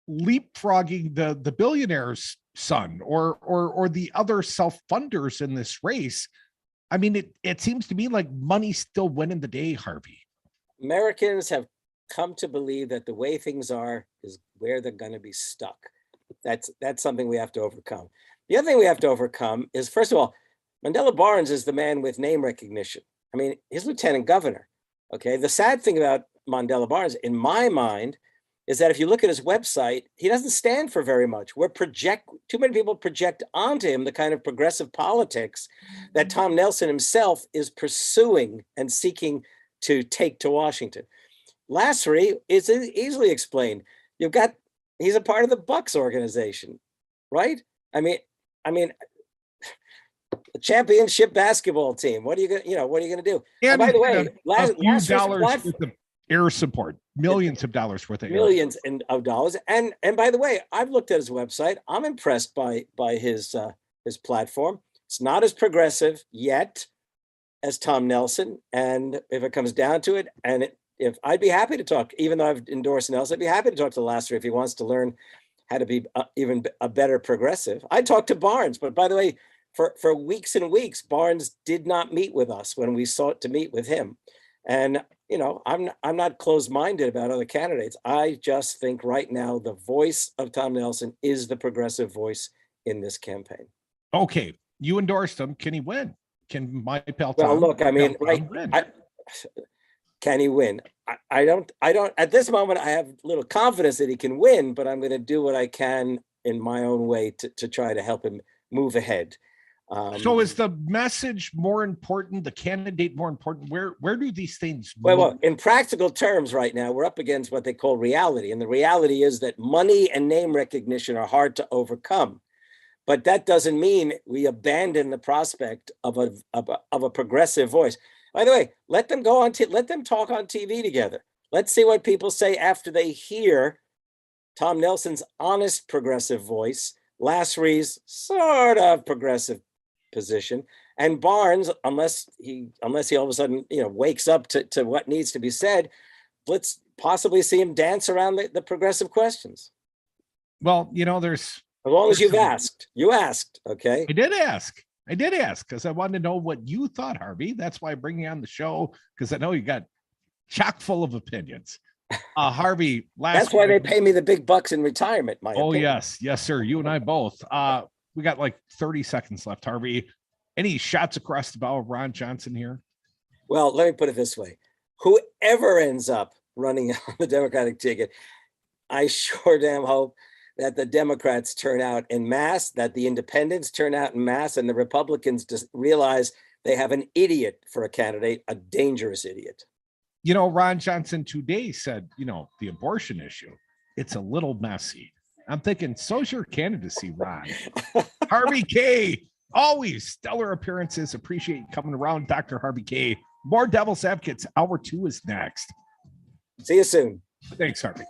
leapfrogging the billionaire's son or the other self-funders in this race? I mean, it seems to me like money's still winning the day, Harvey.
Americans have come to believe that the way things are is where they're going to be stuck. That's something we have to overcome. The other thing we have to overcome is, first of all, Mandela Barnes is the man with name recognition. I mean, he's lieutenant governor. Okay. The sad thing about Mandela Barnes, in my mind, is that if you look at his website, he doesn't stand for very much. Too many people project onto him the kind of progressive politics that Tom Nelson himself is pursuing and seeking to take to Washington. Lassery is easily explained. He's a part of the Bucks organization, right? I mean, the championship basketball team. What are you gonna do? And by the way,
$1,000 worth of air support, millions of dollars worth of
millions of dollars. And by the way, I've looked at his website. I'm impressed by his platform. It's not as progressive yet as Tom Nelson. And if it comes down to it, if I'd be happy to talk, even though I've endorsed Nelson, I'd be happy to talk to Lassery if he wants to learn how to be even a better progressive. I talked to Barnes, but by the way, for weeks and weeks, Barnes did not meet with us when we sought to meet with him. And, you know, I'm not closed-minded about other candidates. I just think right now the voice of Tom Nelson is the progressive voice in this campaign.
Okay, you endorsed him. Can he win? Can my pal Tom?
Well, look, I mean, can he win? I don't. At this moment, I have little confidence that he can win, but I'm going to do what I can in my own way to try to help him move ahead.
So is the message more important, the candidate more important? Where do these things
well, in practical terms right now, we're up against what they call reality. And the reality is that money and name recognition are hard to overcome. But that doesn't mean we abandon the prospect of a progressive voice. By the way, let them go on, let them talk on TV together. Let's see what people say after they hear Tom Nelson's honest progressive voice, Lasry's sort of progressive position, and Barnes, unless he all of a sudden wakes up to what needs to be said, let's possibly see him dance around the progressive questions.
Well, there's
as long as you asked, okay?
I did ask because I wanted to know what you thought, Harvey. That's why I bring you on the show, because I know you got chock full of opinions. Harvey,
that's why they pay me the big bucks in retirement. Opinion.
Yes, sir. You and I both. We got like 30 seconds left, Harvey. Any shots across the bow of Ron Johnson here?
Well, let me put it this way. Whoever ends up running on the Democratic ticket, I sure damn hope that the Democrats turn out en masse, that the independents turn out en masse, and the Republicans just realize they have an idiot for a candidate, a dangerous idiot.
Ron Johnson today said, the abortion issue, it's a little messy. I'm thinking, so's your candidacy, Ron. Harvey Kaye, always stellar appearances. Appreciate you coming around, Dr. Harvey Kaye. More Devil's Advocates. Hour 2 is next.
See you soon.
Thanks, Harvey.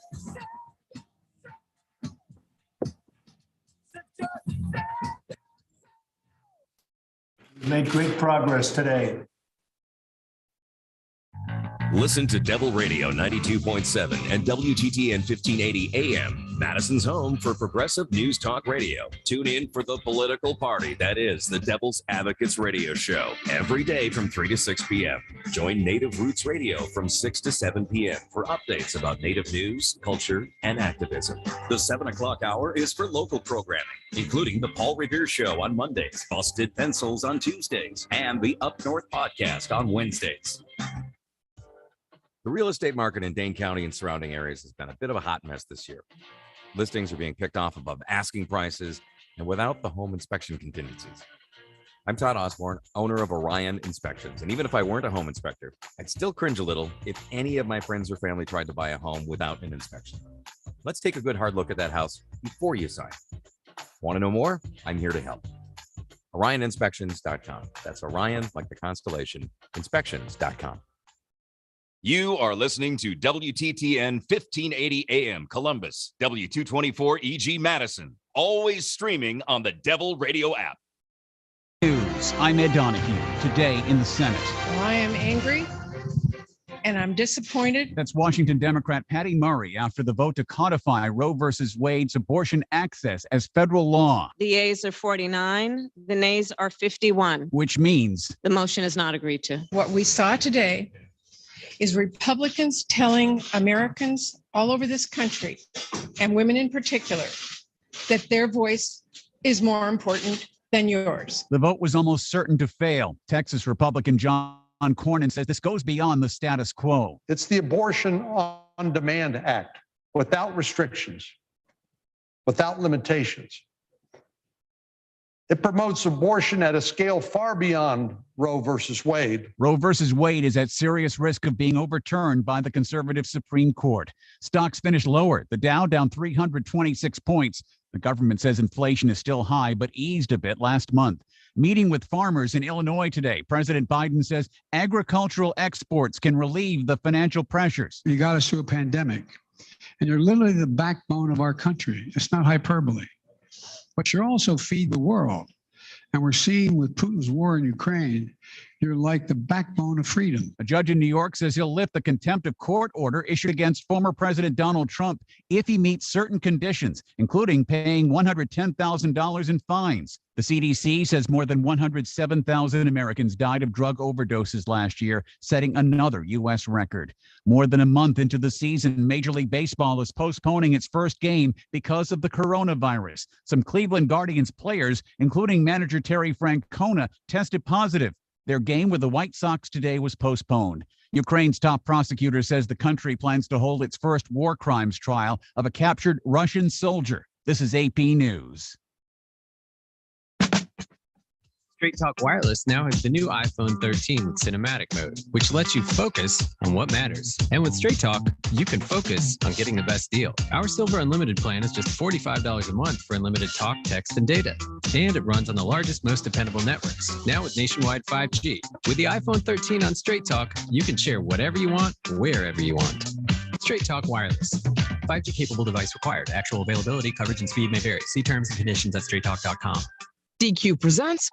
We made great progress today.
Listen to Devil Radio 92.7 and WTTN 1580 AM, Madison's home for progressive news talk radio. Tune in for the political party that is the Devil's Advocates radio show every day from 3 to 6 p.m. Join Native Roots Radio from 6 to 7 p.m. for updates about Native news, culture, and activism. The 7 o'clock hour is for local programming, including the Paul Revere Show on Mondays, Busted Pencils on Tuesdays, and the Up North podcast on Wednesdays. The real estate market in Dane County and surrounding areas has been a bit of a hot mess this year. Listings are being picked off above asking prices and without the home inspection contingencies. I'm Todd Osborne, owner of Orion Inspections, and even if I weren't a home inspector, I'd still cringe a little if any of my friends or family tried to buy a home without an inspection. Let's take a good hard look at that house before you sign. Want to know more? I'm here to help. OrionInspections.com. That's Orion, like the constellation, inspections.com. You are listening to WTTN 1580 AM Columbus, W224 EG Madison, always streaming on the Devil Radio app.
News. I'm Ed Donahue. Today in the Senate.
Well, I am angry and I'm disappointed.
That's Washington Democrat Patty Murray after the vote to codify Roe versus Wade's abortion access as federal law.
The yeas are 49, the nays are 51.
Which means
the motion is not agreed to.
What we saw today is Republicans telling Americans all over this country, and women in particular, that their voice is more important than yours.
The vote was almost certain to fail. Texas Republican John Cornyn says this goes beyond the status quo.
It's the Abortion on Demand Act, without restrictions, without limitations. It promotes abortion at a scale far beyond Roe versus Wade.
Roe versus Wade is at serious risk of being overturned by the conservative Supreme Court. Stocks finished lower. The Dow down 326 points. The government says inflation is still high, but eased a bit last month. Meeting with farmers in Illinois today, President Biden says agricultural exports can relieve the financial pressures.
You got us through a pandemic, and you're literally the backbone of our country. It's not hyperbole. But you also feed the world. And we're seeing with Putin's war in Ukraine, you're like the backbone of freedom.
A judge in New York says he'll lift the contempt of court order issued against former President Donald Trump if he meets certain conditions, including paying $110,000 in fines. The CDC says more than 107,000 Americans died of drug overdoses last year, setting another U.S. record. More than a month into the season, Major League Baseball is postponing its first game because of the coronavirus. Some Cleveland Guardians players, including manager Terry Francona, tested positive. Their game with the White Sox today was postponed. Ukraine's top prosecutor says the country plans to hold its first war crimes trial of a captured Russian soldier. This is AP News.
Straight Talk Wireless now has the new iPhone 13 with cinematic mode, which lets you focus on what matters. And with Straight Talk, you can focus on getting the best deal. Our Silver Unlimited plan is just $45 a month for unlimited talk, text, and data. And it runs on the largest, most dependable networks, now with nationwide 5G. With the iPhone 13 on Straight Talk, you can share whatever you want, wherever you want. Straight Talk Wireless. 5G capable device required. Actual availability, coverage, and speed may vary. See terms and conditions at straighttalk.com.
DQ presents.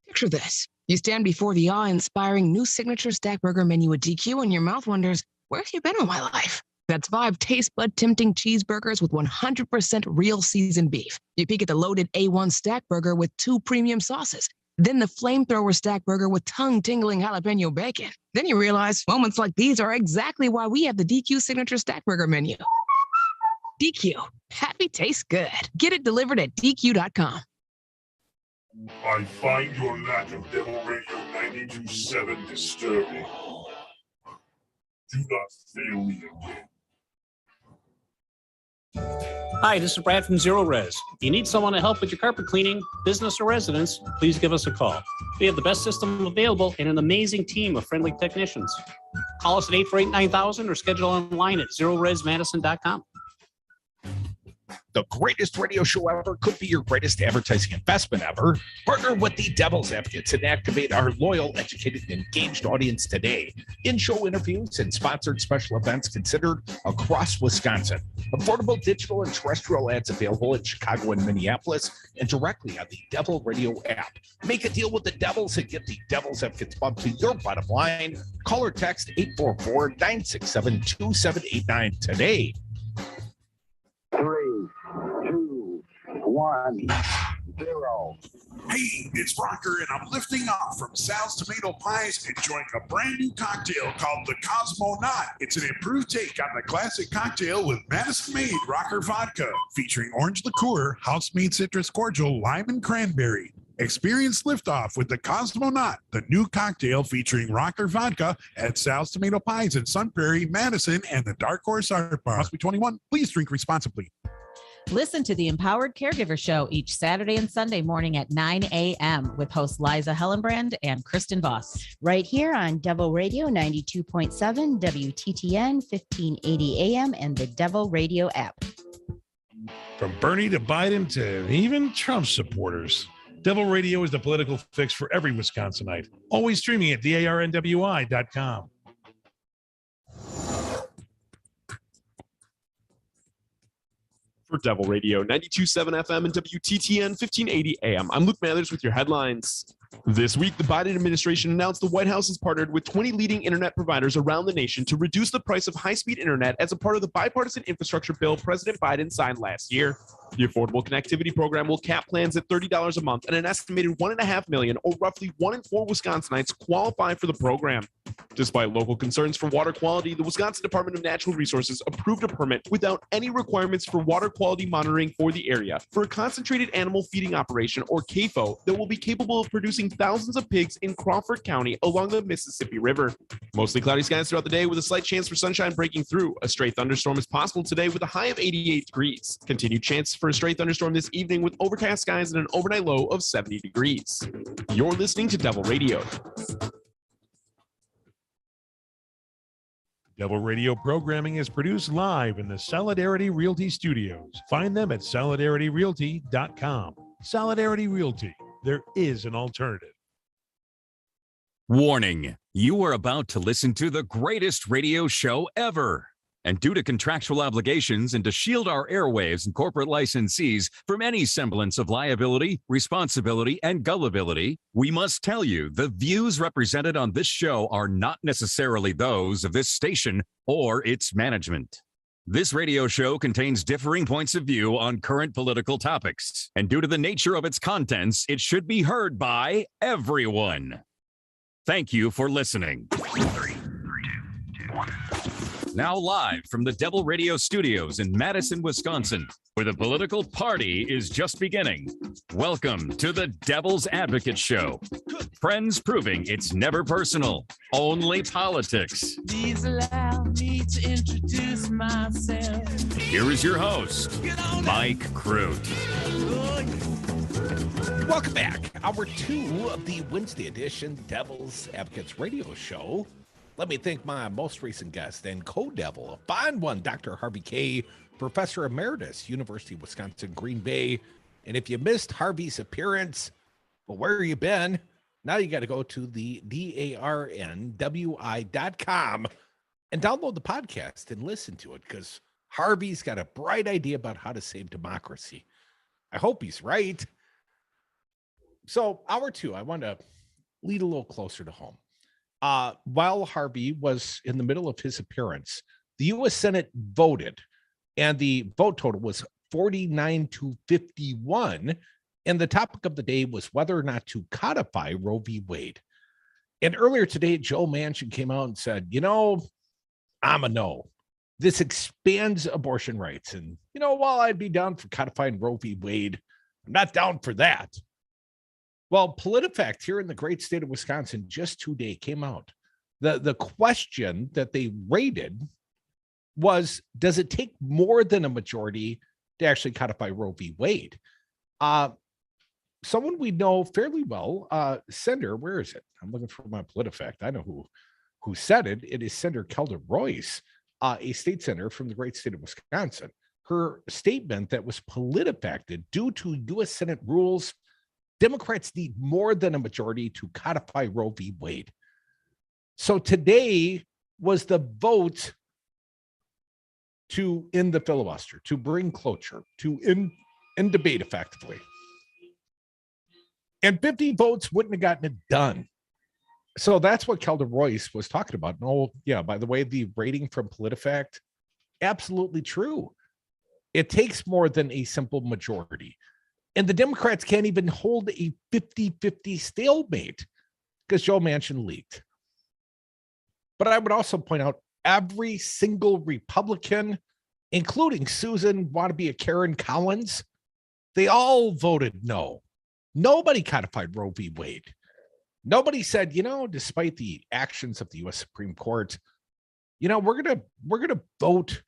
Picture this. You stand before the awe-inspiring new signature stack burger menu at DQ and your mouth wonders, where have you been all my life? That's 5 taste bud tempting cheeseburgers with 100% real seasoned beef. You peek at the loaded A1 stack burger with 2 premium sauces. Then the flamethrower stack burger with tongue-tingling jalapeno bacon. Then you realize moments like these are exactly why we have the DQ signature stack burger menu. DQ. Happy tastes good. Get it delivered at DQ.com.
I find your lack of Devil Radio 92.7 disturbing. Do not fail me again.
Hi, this is Brad from Zero Res. If you need someone to help with your carpet cleaning, business or residence, please give us a call. We have the best system available and an amazing team of friendly technicians. Call us at 848-9000 or schedule online at zeroresmadison.com.
The greatest radio show ever could be your greatest advertising investment ever. Partner with the Devil's Advocates and activate our loyal, educated, and engaged audience today. In-show interviews and sponsored special events considered across Wisconsin. Affordable digital and terrestrial ads available in Chicago and Minneapolis and directly on the Devil Radio app. Make a deal with the Devils and get the Devil's Advocates bump to your bottom line. Call or text 844-967-2789 today.
3, 2, 1, 0.
Hey, it's Rocker, and I'm lifting off from Sal's Tomato Pies, enjoying a brand new cocktail called the Cosmonaut. It's an improved take on the classic cocktail with Madison-made Rocker vodka, featuring orange liqueur, house-made citrus cordial, lime, and cranberry. Experience liftoff with the Cosmonaut, the new cocktail featuring Rocker vodka at Sal's Tomato Pies in Sun Prairie, Madison, and the Dark Horse Art Bar. Must be 21. Please drink responsibly.
Listen to the Empowered Caregiver Show each Saturday and Sunday morning at 9 a.m. with hosts Liza Hellenbrand and Kristen Voss.
Right here on Devil Radio 92.7, WTTN 1580 AM, and the Devil Radio app.
From Bernie to Biden to even Trump supporters, Devil Radio is the political fix for every Wisconsinite. Always streaming at DARNWI.com.
For Devil Radio 92.7 FM and WTTN 1580 AM, I'm Luke Mathers with your headlines. This week, the Biden administration announced the White House has partnered with 20 leading internet providers around the nation to reduce the price of high-speed internet as a part of the bipartisan infrastructure bill President Biden signed last year. The Affordable Connectivity Program will cap plans at $30 a month, and an estimated 1.5 million, or roughly 1 in 4 Wisconsinites, qualify for the program. Despite local concerns for water quality, the Wisconsin Department of Natural Resources approved a permit without any requirements for water quality monitoring for the area for a concentrated animal feeding operation, or CAFO, that will be capable of producing thousands of pigs in Crawford County along the Mississippi River. Mostly cloudy skies throughout the day with a slight chance for sunshine breaking through. A stray thunderstorm is possible today with a high of 88 degrees. Continued chance for a stray thunderstorm this evening with overcast skies and an overnight low of 70 degrees. You're listening to Devil Radio.
Devil Radio programming is produced live in the Solidarity Realty Studios. Find them at solidarityrealty.com. Solidarity Realty. There is an alternative.
Warning, you are about to listen to the greatest radio show ever. And due to contractual obligations and to shield our airwaves and corporate licensees from any semblance of liability, responsibility, and gullibility, we must tell you the views represented on this show are not necessarily those of this station or its management. This radio show contains differing points of view on current political topics, and due to the nature of its contents, it should be heard by everyone. Thank you for listening. 3, 2, 1. Now live from the Devil Radio Studios in Madison, Wisconsin, where the political party is just beginning. Welcome to the Devil's Advocate Show. Friends proving it's never personal, only politics.
Please allow me to introduce myself.
Here is your host, Mike Crute.
Welcome back. Hour 2 of the Wednesday edition Devil's Advocates Radio Show. Let me thank my most recent guest and co-devil, a fine one, Dr. Harvey Kaye, Professor Emeritus, University of Wisconsin, Green Bay. And if you missed Harvey's appearance, well, where have you been? Now you got to go to the DARNWI.com and download the podcast and listen to it, because Harvey's got a bright idea about how to save democracy. I hope he's right. So hour 2, I want to lead a little closer to home. While Harvey was in the middle of his appearance, the U.S. Senate voted, and the vote total was 49-51. And the topic of the day was whether or not to codify Roe v. Wade. And earlier today, Joe Manchin came out and said, I'm a no. This expands abortion rights. And, while I'd be down for codifying Roe v. Wade, I'm not down for that. Well, PolitiFact here in the great state of Wisconsin just today came out. The question that they rated was, does it take more than a majority to actually codify Roe v. Wade? Someone we know fairly well, Senator, where is it? I'm looking for my PolitiFact. I know who said it. It is Senator Kelda Royce, a state senator from the great state of Wisconsin. Her statement that was PolitiFacted: due to U.S. Senate rules, Democrats need more than a majority to codify Roe v. Wade. So today was the vote to end the filibuster, to bring cloture, to end debate effectively. And 50 votes wouldn't have gotten it done. So that's what Kelda Royce was talking about. Oh, yeah, by the way, the rating from PolitiFact, absolutely true. It takes more than a simple majority. And the Democrats can't even hold a 50-50 stalemate because Joe Manchin leaked. But I would also point out every single Republican, including Susan wannabe Karen Collins, they all voted no. Nobody codified Roe v. Wade. Nobody said, despite the actions of the U.S. Supreme Court, we're gonna vote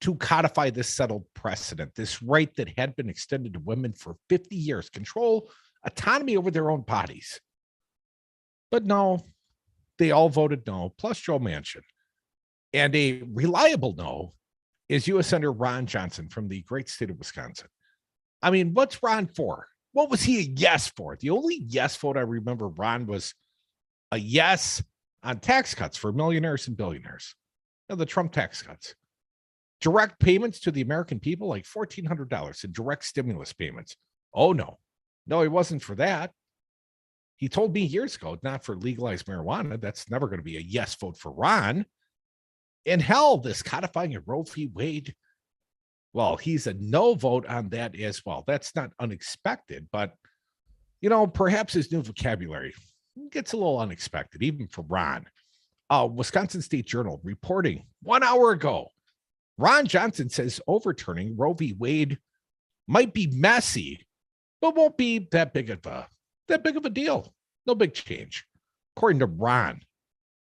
to codify this settled precedent, this right that had been extended to women for 50 years, control autonomy over their own bodies. But no, they all voted no, plus Joe Manchin. And a reliable no is U.S. Senator Ron Johnson from the great state of Wisconsin. I mean, what's Ron for? What was he a yes for? The only yes vote I remember Ron was a yes on tax cuts for millionaires and billionaires. The Trump tax cuts. Direct payments to the American people, like $1,400 in direct stimulus payments. Oh, no. No, he wasn't for that. He told me years ago, not for legalized marijuana. That's never going to be a yes vote for Ron. And hell, this codifying of Roe v. Wade, well, he's a no vote on that as well. That's not unexpected, but, perhaps his new vocabulary gets a little unexpected, even for Ron. Wisconsin State Journal reporting 1 hour ago, Ron Johnson says overturning Roe v. Wade might be messy, but won't be that big of a deal. No big change. According to Ron,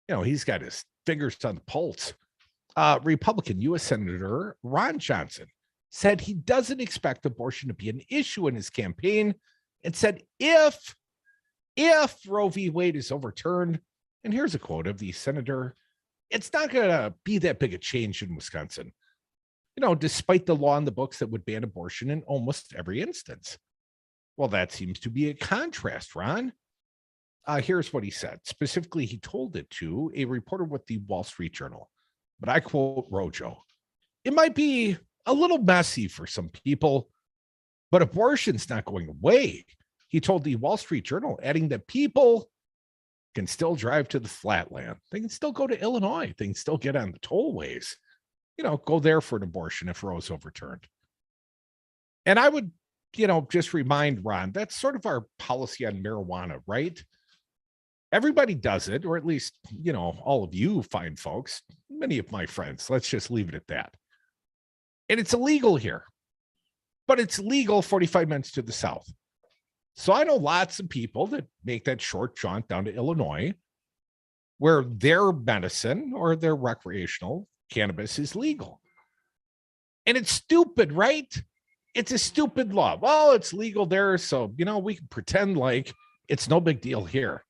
he's got his fingers on the pulse. Republican U.S. Senator Ron Johnson said he doesn't expect abortion to be an issue in his campaign, and said if Roe v. Wade is overturned, and here's a quote of the senator, it's not going to be that big a change in Wisconsin, despite the law in the books that would ban abortion in almost every instance. Well, that seems to be a contrast, Ron. Here's what he said. Specifically, he told it to a reporter with the Wall Street Journal. But I quote Rojo, "It might be a little messy for some people, but abortion's not going away," he told the Wall Street Journal, adding that people can still drive to the flatland. They can still go to Illinois. They can still get on the tollways, go there for an abortion if Roe's overturned. And I would, just remind Ron, that's sort of our policy on marijuana, right? Everybody does it, or at least, all of you fine folks, many of my friends, let's just leave it at that. And it's illegal here. but it's legal 45 minutes to the south. So I know lots of people that make that short jaunt down to Illinois where their medicine or their recreational cannabis is legal. And it's stupid, right? It's a stupid law. Well, it's legal there, so, we can pretend like it's no big deal here.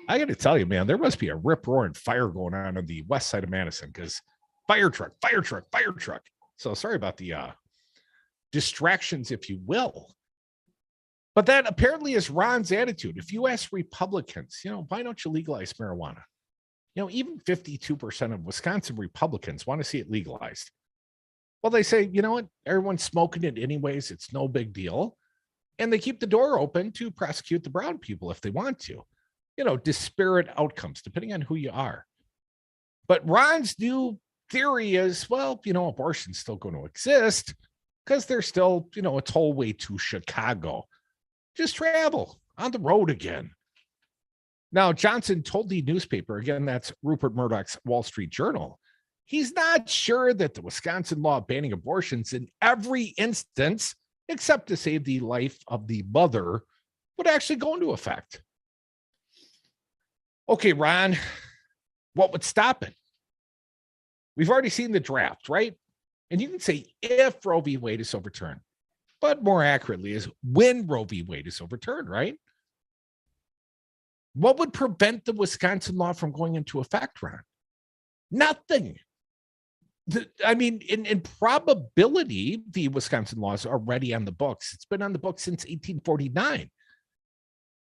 I got to tell you, man, there must be a rip-roaring fire going on the west side of Madison because fire truck. So sorry about the distractions, if you will. But that apparently is Ron's attitude. If you ask Republicans, why don't you legalize marijuana? Even 52% of Wisconsin Republicans want to see it legalized. Well, they say, you know what? Everyone's smoking it anyways. It's no big deal. And they keep the door open to prosecute the brown people if they want to. Disparate outcomes, depending on who you are. But Ron's new theory is, well, abortion's still going to exist because there's still, a tollway to Chicago. Just travel on the road again. Now, Johnson told the newspaper, again, that's Rupert Murdoch's Wall Street Journal, he's not sure that the Wisconsin law banning abortions in every instance, except to save the life of the mother, would actually go into effect. Okay, Ron, what would stop it? We've already seen the draft, right? And you can say if Roe v. Wade is overturned, but more accurately is when Roe v. Wade is overturned, right? What would prevent the Wisconsin law from going into effect, Ron? Nothing. In probability, the Wisconsin law is already on the books. It's been on the books since 1849.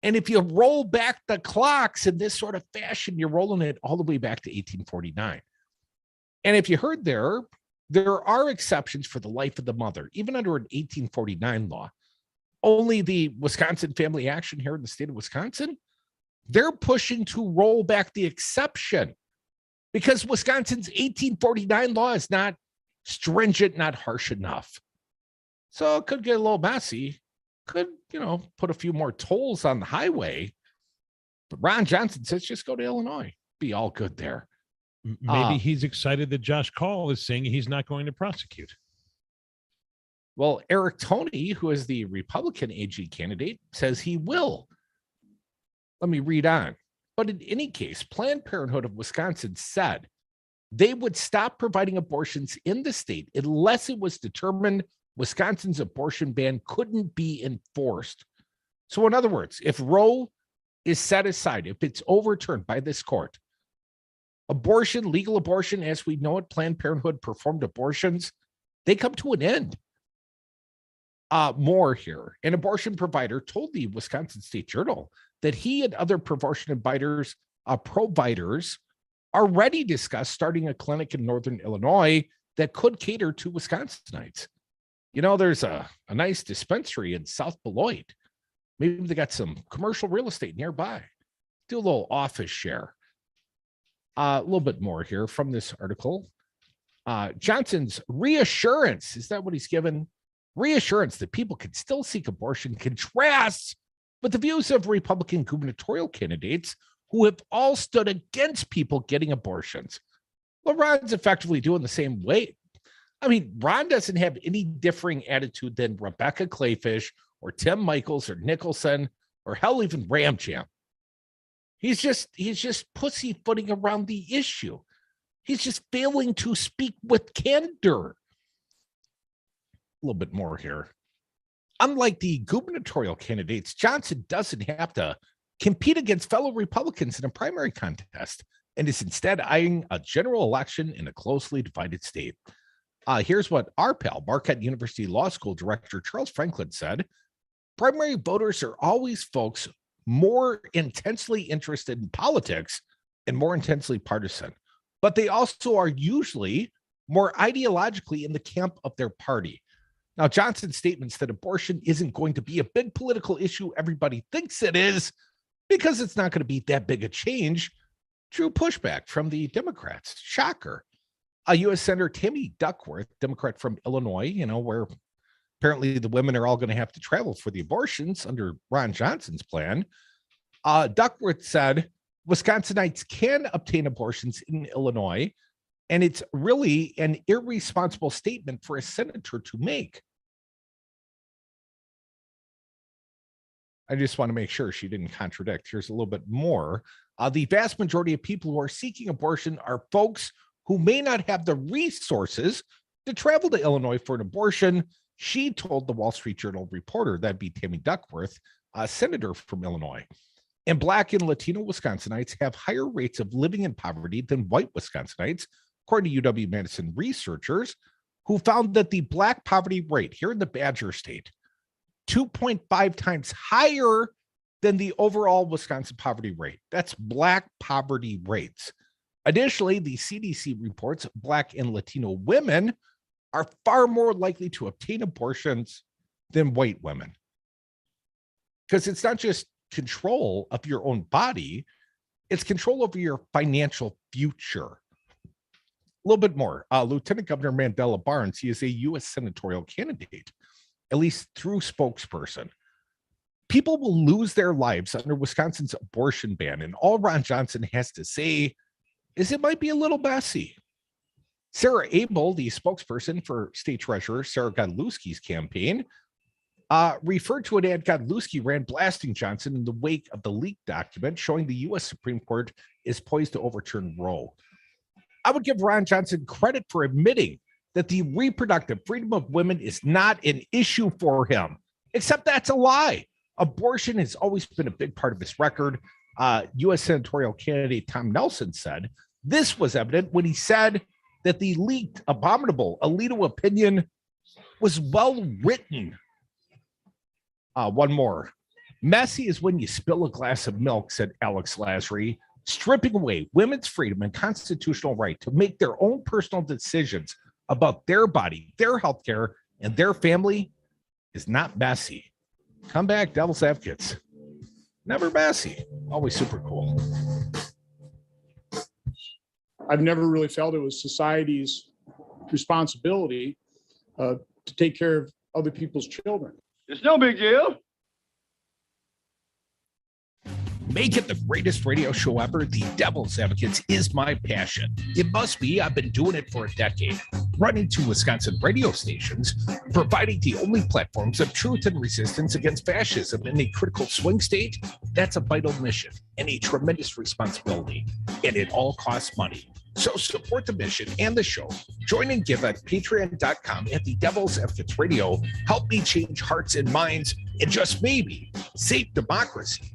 And if you roll back the clocks in this sort of fashion, you're rolling it all the way back to 1849. And if you heard there are exceptions for the life of the mother, even under an 1849 law. Only the Wisconsin Family Action here in the state of Wisconsin, they're pushing to roll back the exception because Wisconsin's 1849 law is not stringent, not harsh enough. So it could get a little messy. Could, put a few more tolls on the highway. But Ron Johnson says just go to Illinois. Be all good there.
Maybe he's excited that Josh Call is saying he's not going to prosecute.
Well, Eric Toney, who is the Republican AG candidate, says he will. Let me read on. But in any case, Planned Parenthood of Wisconsin said they would stop providing abortions in the state unless it was determined Wisconsin's abortion ban couldn't be enforced. So in other words, if Roe is set aside, if it's overturned by this court, abortion, legal abortion, as we know it, Planned Parenthood performed abortions, they come to an end. More here. An abortion provider told the Wisconsin State Journal that he and other abortion providers already discussed starting a clinic in Northern Illinois that could cater to Wisconsinites. There's a nice dispensary in South Beloit. Maybe they got some commercial real estate nearby. Do a little office share. A little bit more here from this article. Johnson's reassurance, is that what he's given? Reassurance that people can still seek abortion contrasts with the views of Republican gubernatorial candidates who have all stood against people getting abortions. Well, Ron's effectively doing the same way. Ron doesn't have any differing attitude than Rebecca Clayfish or Tim Michaels or Nicholson or hell, even Ramjam. He's just pussyfooting around the issue. He's just failing to speak with candor. A little bit more here. Unlike the gubernatorial candidates, Johnson doesn't have to compete against fellow Republicans in a primary contest and is instead eyeing a general election in a closely divided state. Here's what our pal, Marquette University Law School Director Charles Franklin said. Primary voters are always folks more intensely interested in politics and more intensely partisan, but they also are usually more ideologically in the camp of their party. Now, Johnson's statements that abortion isn't going to be a big political issue everybody thinks it is because it's not going to be that big a change drew pushback from the Democrats. Shocker. U.S. Senator Tammy Duckworth, Democrat from Illinois, where apparently the women are all going to have to travel for the abortions under Ron Johnson's plan. Duckworth said Wisconsinites can obtain abortions in Illinois, and it's really an irresponsible statement for a senator to make. I just want to make sure she didn't contradict. Here's a little bit more. The vast majority of people who are seeking abortion are folks who may not have the resources to travel to Illinois for an abortion. She told the Wall Street Journal reporter, that'd be Tammy Duckworth, a senator from Illinois. And Black and Latino Wisconsinites have higher rates of living in poverty than white Wisconsinites, according to UW-Madison researchers, who found that the Black poverty rate here in the Badger State, 2.5 times higher than the overall Wisconsin poverty rate. That's Black poverty rates. Additionally, the CDC reports Black and Latino women are far more likely to obtain abortions than white women. Because it's not just control of your own body, it's control over your financial future. A little bit more. Lieutenant Governor Mandela Barnes, he is a U.S. senatorial candidate, at least through spokesperson. People will lose their lives under Wisconsin's abortion ban, and all Ron Johnson has to say is it might be a little messy. Sarah Abel, the spokesperson for State Treasurer Sarah Godlewski's campaign, referred to an ad Godlewski ran blasting Johnson in the wake of the leaked document showing the U.S. Supreme Court is poised to overturn Roe. I would give Ron Johnson credit for admitting that the reproductive freedom of women is not an issue for him, except that's a lie. Abortion has always been a big part of his record. U.S. senatorial candidate Tom Nelson said this was evident when he said that the leaked, abominable Alito opinion was well written. One more. Messy is when you spill a glass of milk, said Alex Lasry. Stripping away women's freedom and constitutional right to make their own personal decisions about their body, their health care, and their family is not messy. Come back, Devil's Advocates. Never messy. Always super cool.
I've never really felt it was society's responsibility to take care of other people's children.
It's no big deal.
Make it the greatest radio show ever. The Devil's Advocates is my passion. It must be. I've been doing it for a decade, running two Wisconsin radio stations, providing the only platforms of truth and resistance against fascism in a critical swing state. That's a vital mission and a tremendous responsibility, and it all costs money. So support the mission and the show. Join and give at patreon.com at the Devil's Advocates Radio. Help me change hearts and minds, and just maybe save democracy.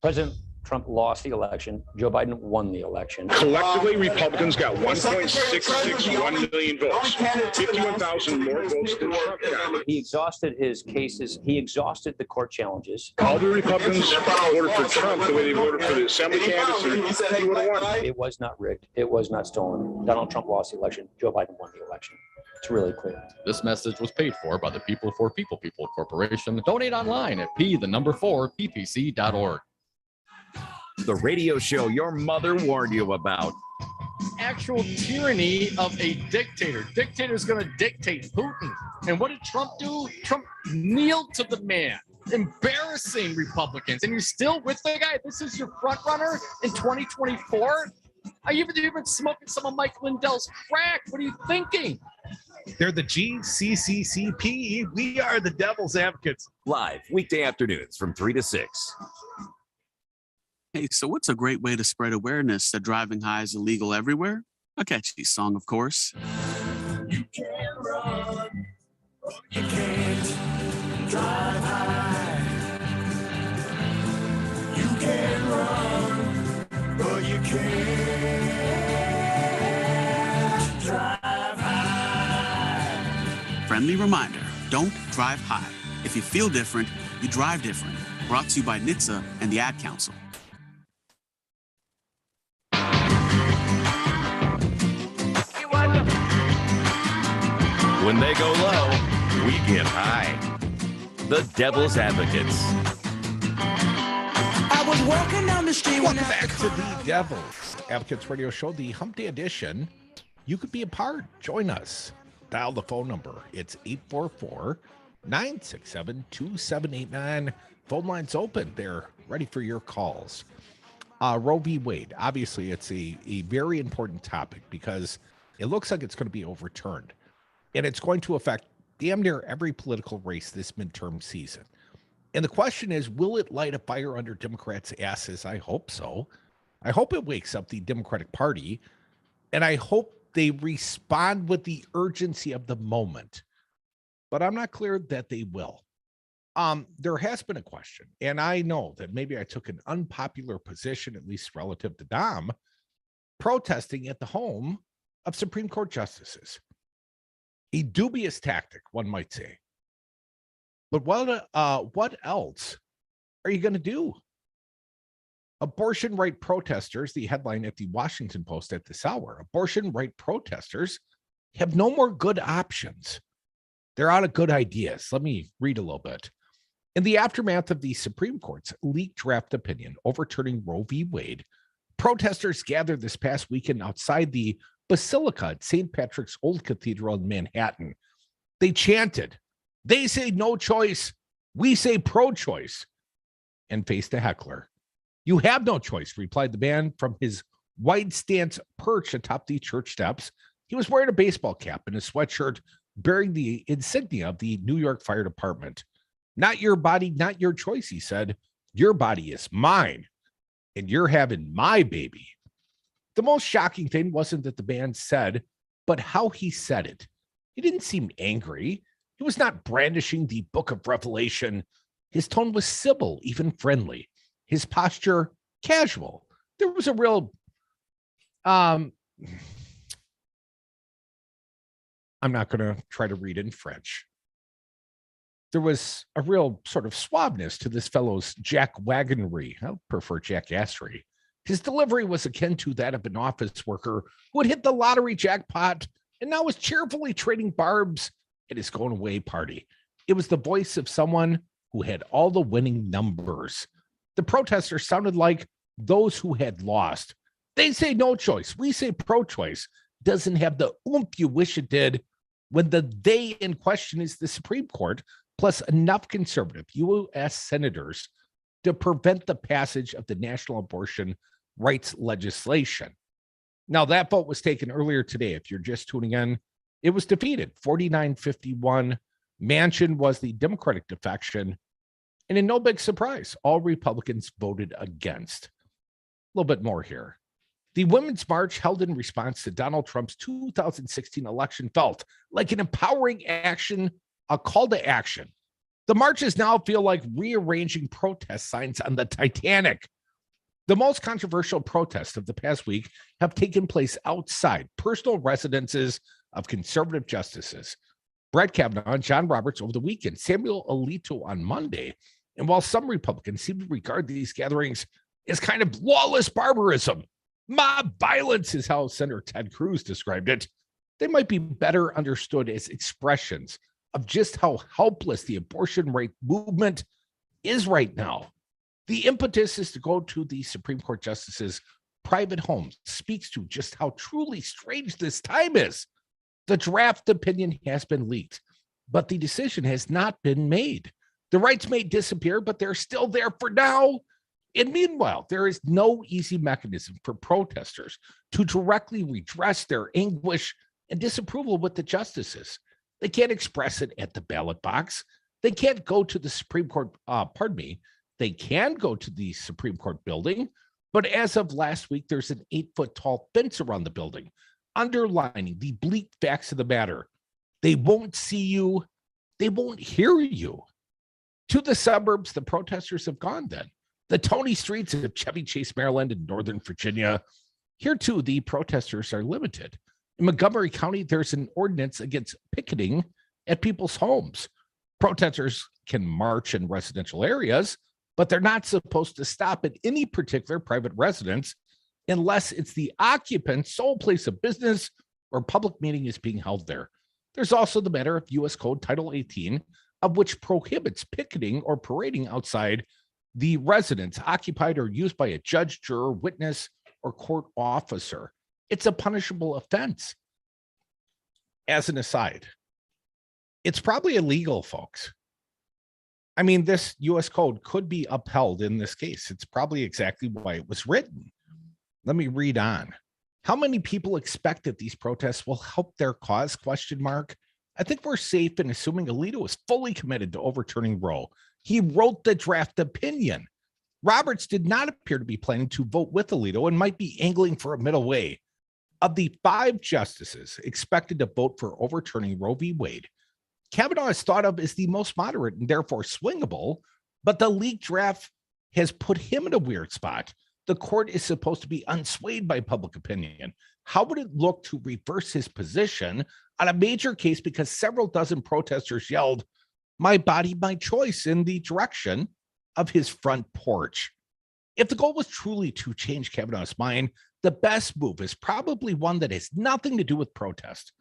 President Trump lost the election. Joe Biden won the election.
Collectively, Republicans got 1.661 million votes, 51,000 more votes than Trump got.
He exhausted his cases. He exhausted the court challenges.
All the Republicans voted for Trump the way they voted for the assembly candidates, and he would have won.
It was not rigged. It was not stolen. Donald Trump lost the election. Joe Biden won the election. It's really clear.
This message was paid for by the People for People Corporation. Donate online at p4ppc.org.
The radio show your mother warned you about.
Actual tyranny of a dictator. Dictator's going to dictate Putin. And what did Trump do? Trump kneeled to the man. Embarrassing Republicans. And you're still with the guy. This is your front runner in 2024. You've been smoking some of Mike Lindell's crack. What are you thinking?
They're the GCCCP. We are the Devil's Advocates.
Live weekday afternoons from 3 to 6.
Hey, so what's a great way to spread awareness that driving high is illegal everywhere? A catchy song, of course.
You can't run, but you can't drive high. You can run, but you can't drive high.
Friendly reminder, don't drive high. If you feel different, you drive different. Brought to you by NHTSA and the Ad Council.
When they go low, we get high. The Devil's Advocates.
I was walking down the street.
Welcome back to the Devil's Advocates Radio Show, the Hump Day edition. You could be a part. Join us. Dial the phone number. It's 844-967-2789. Phone lines open. They're ready for your calls. Roe v. Wade. Obviously, it's a very important topic because it looks like it's going to be overturned. And it's going to affect damn near every political race this midterm season. And the question is, will it light a fire under Democrats' asses? I hope so. I hope it wakes up the Democratic Party, and I hope they respond with the urgency of the moment. But I'm not clear that they will. There has been a question, and I know that maybe I took an unpopular position, at least relative to Dom, protesting at the home of Supreme Court justices. A dubious tactic, one might say. But what else are you going to do? Abortion right protesters, the headline at the Washington Post at this hour, abortion right protesters have no more good options. They're out of good ideas. Let me read a little bit. In the aftermath of the Supreme Court's leaked draft opinion overturning Roe v. Wade, protesters gathered this past weekend outside the Basilica at St. Patrick's Old Cathedral in Manhattan. They chanted, "They say no choice, we say pro-choice," and faced a heckler. "You have no choice," replied the man from his wide stance perch atop the church steps. He was wearing a baseball cap and a sweatshirt bearing the insignia of the New York Fire Department. "Not your body, not your choice," he said. "Your body is mine, and you're having my baby." The most shocking thing wasn't that the man said, but how he said it. He didn't seem angry. He was not brandishing the book of Revelation. His tone was civil, even friendly. His posture, casual. There was a real, I'm not going to try to read in French. There was a real sort of suaveness to this fellow's jackwagonry. I prefer jackassery. His delivery was akin to that of an office worker who had hit the lottery jackpot and now was cheerfully trading barbs at his going away party. It was the voice of someone who had all the winning numbers. The protesters sounded like those who had lost. They say no choice, we say pro-choice. Doesn't have the oomph you wish it did when the they in question is the Supreme Court, plus enough conservative U.S. senators to prevent the passage of the national abortion rights legislation. Now, that vote was taken earlier today. If you're just tuning in, it was defeated 49-51. Manchin was the Democratic defection. And in no big surprise, all Republicans voted against. A little bit more here. The Women's March held in response to Donald Trump's 2016 election felt like an empowering action, a call to action. The marches now feel like rearranging protest signs on the Titanic. The most controversial protests of the past week have taken place outside personal residences of conservative justices. Brett Kavanaugh and John Roberts over the weekend, Samuel Alito on Monday. And while some Republicans seem to regard these gatherings as kind of lawless barbarism, mob violence is how Senator Ted Cruz described it, they might be better understood as expressions of just how helpless the abortion right movement is right now. The impetus is to go to the Supreme Court justices' private homes, speaks to just how truly strange this time is. The draft opinion has been leaked, but the decision has not been made. The rights may disappear, but they're still there for now. And meanwhile, there is no easy mechanism for protesters to directly redress their anguish and disapproval with the justices. They can't express it at the ballot box. They can't go to the Supreme Court, they can go to the Supreme Court building, but as of last week, there's an 8-foot tall fence around the building, underlining the bleak facts of the matter. They won't see you. They won't hear you. To the suburbs, the protesters have gone then. The Tony streets of Chevy Chase, Maryland, and Northern Virginia. Here, too, the protesters are limited. In Montgomery County, there's an ordinance against picketing at people's homes. Protesters can march in residential areas, but they're not supposed to stop at any particular private residence unless it's the occupant's sole place of business or public meeting is being held there. There's also the matter of U.S. Code Title 18, of which prohibits picketing or parading outside the residence occupied or used by a judge, juror, witness, or court officer. It's a punishable offense. As an aside, it's probably illegal, folks. I mean, this U.S. code could be upheld in this case. It's probably exactly why it was written. Let me read on. How many people expect that these protests will help their cause? ? I think we're safe in assuming Alito is fully committed to overturning Roe. He wrote the draft opinion. Roberts did not appear to be planning to vote with Alito and might be angling for a middle way. Of the 5 justices expected to vote for overturning Roe v. Wade, Kavanaugh is thought of as the most moderate and therefore swingable, but the leaked draft has put him in a weird spot. The court is supposed to be unswayed by public opinion. How would it look to reverse his position on a major case because several dozen protesters yelled, "My body, my choice," in the direction of his front porch? If the goal was truly to change Kavanaugh's mind, the best move is probably one that has nothing to do with protest,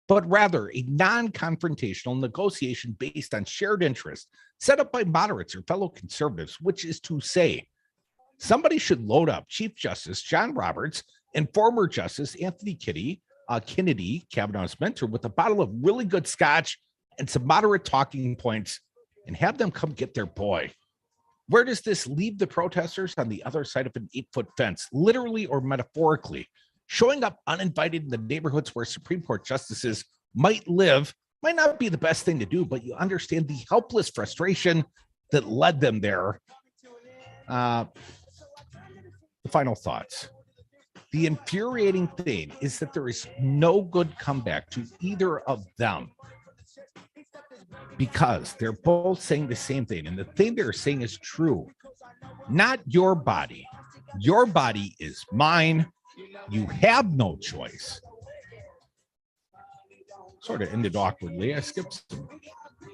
but rather a non-confrontational negotiation based on shared interest set up by moderates or fellow conservatives, which is to say, somebody should load up Chief Justice John Roberts and former Justice Anthony Kennedy, Kavanaugh's mentor, with a bottle of really good scotch and some moderate talking points and have them come get their boy. Where does this leave the protesters on the other side of an 8-foot fence, literally or metaphorically? Showing up uninvited in the neighborhoods where Supreme Court justices might live might not be the best thing to do, but you understand the helpless frustration that led them there. The final thoughts. The infuriating thing is that there is no good comeback to either of them because they're both saying the same thing. And the thing they're saying is true. Not your body. Your body is mine. You have no choice. Sort of ended awkwardly. I skipped some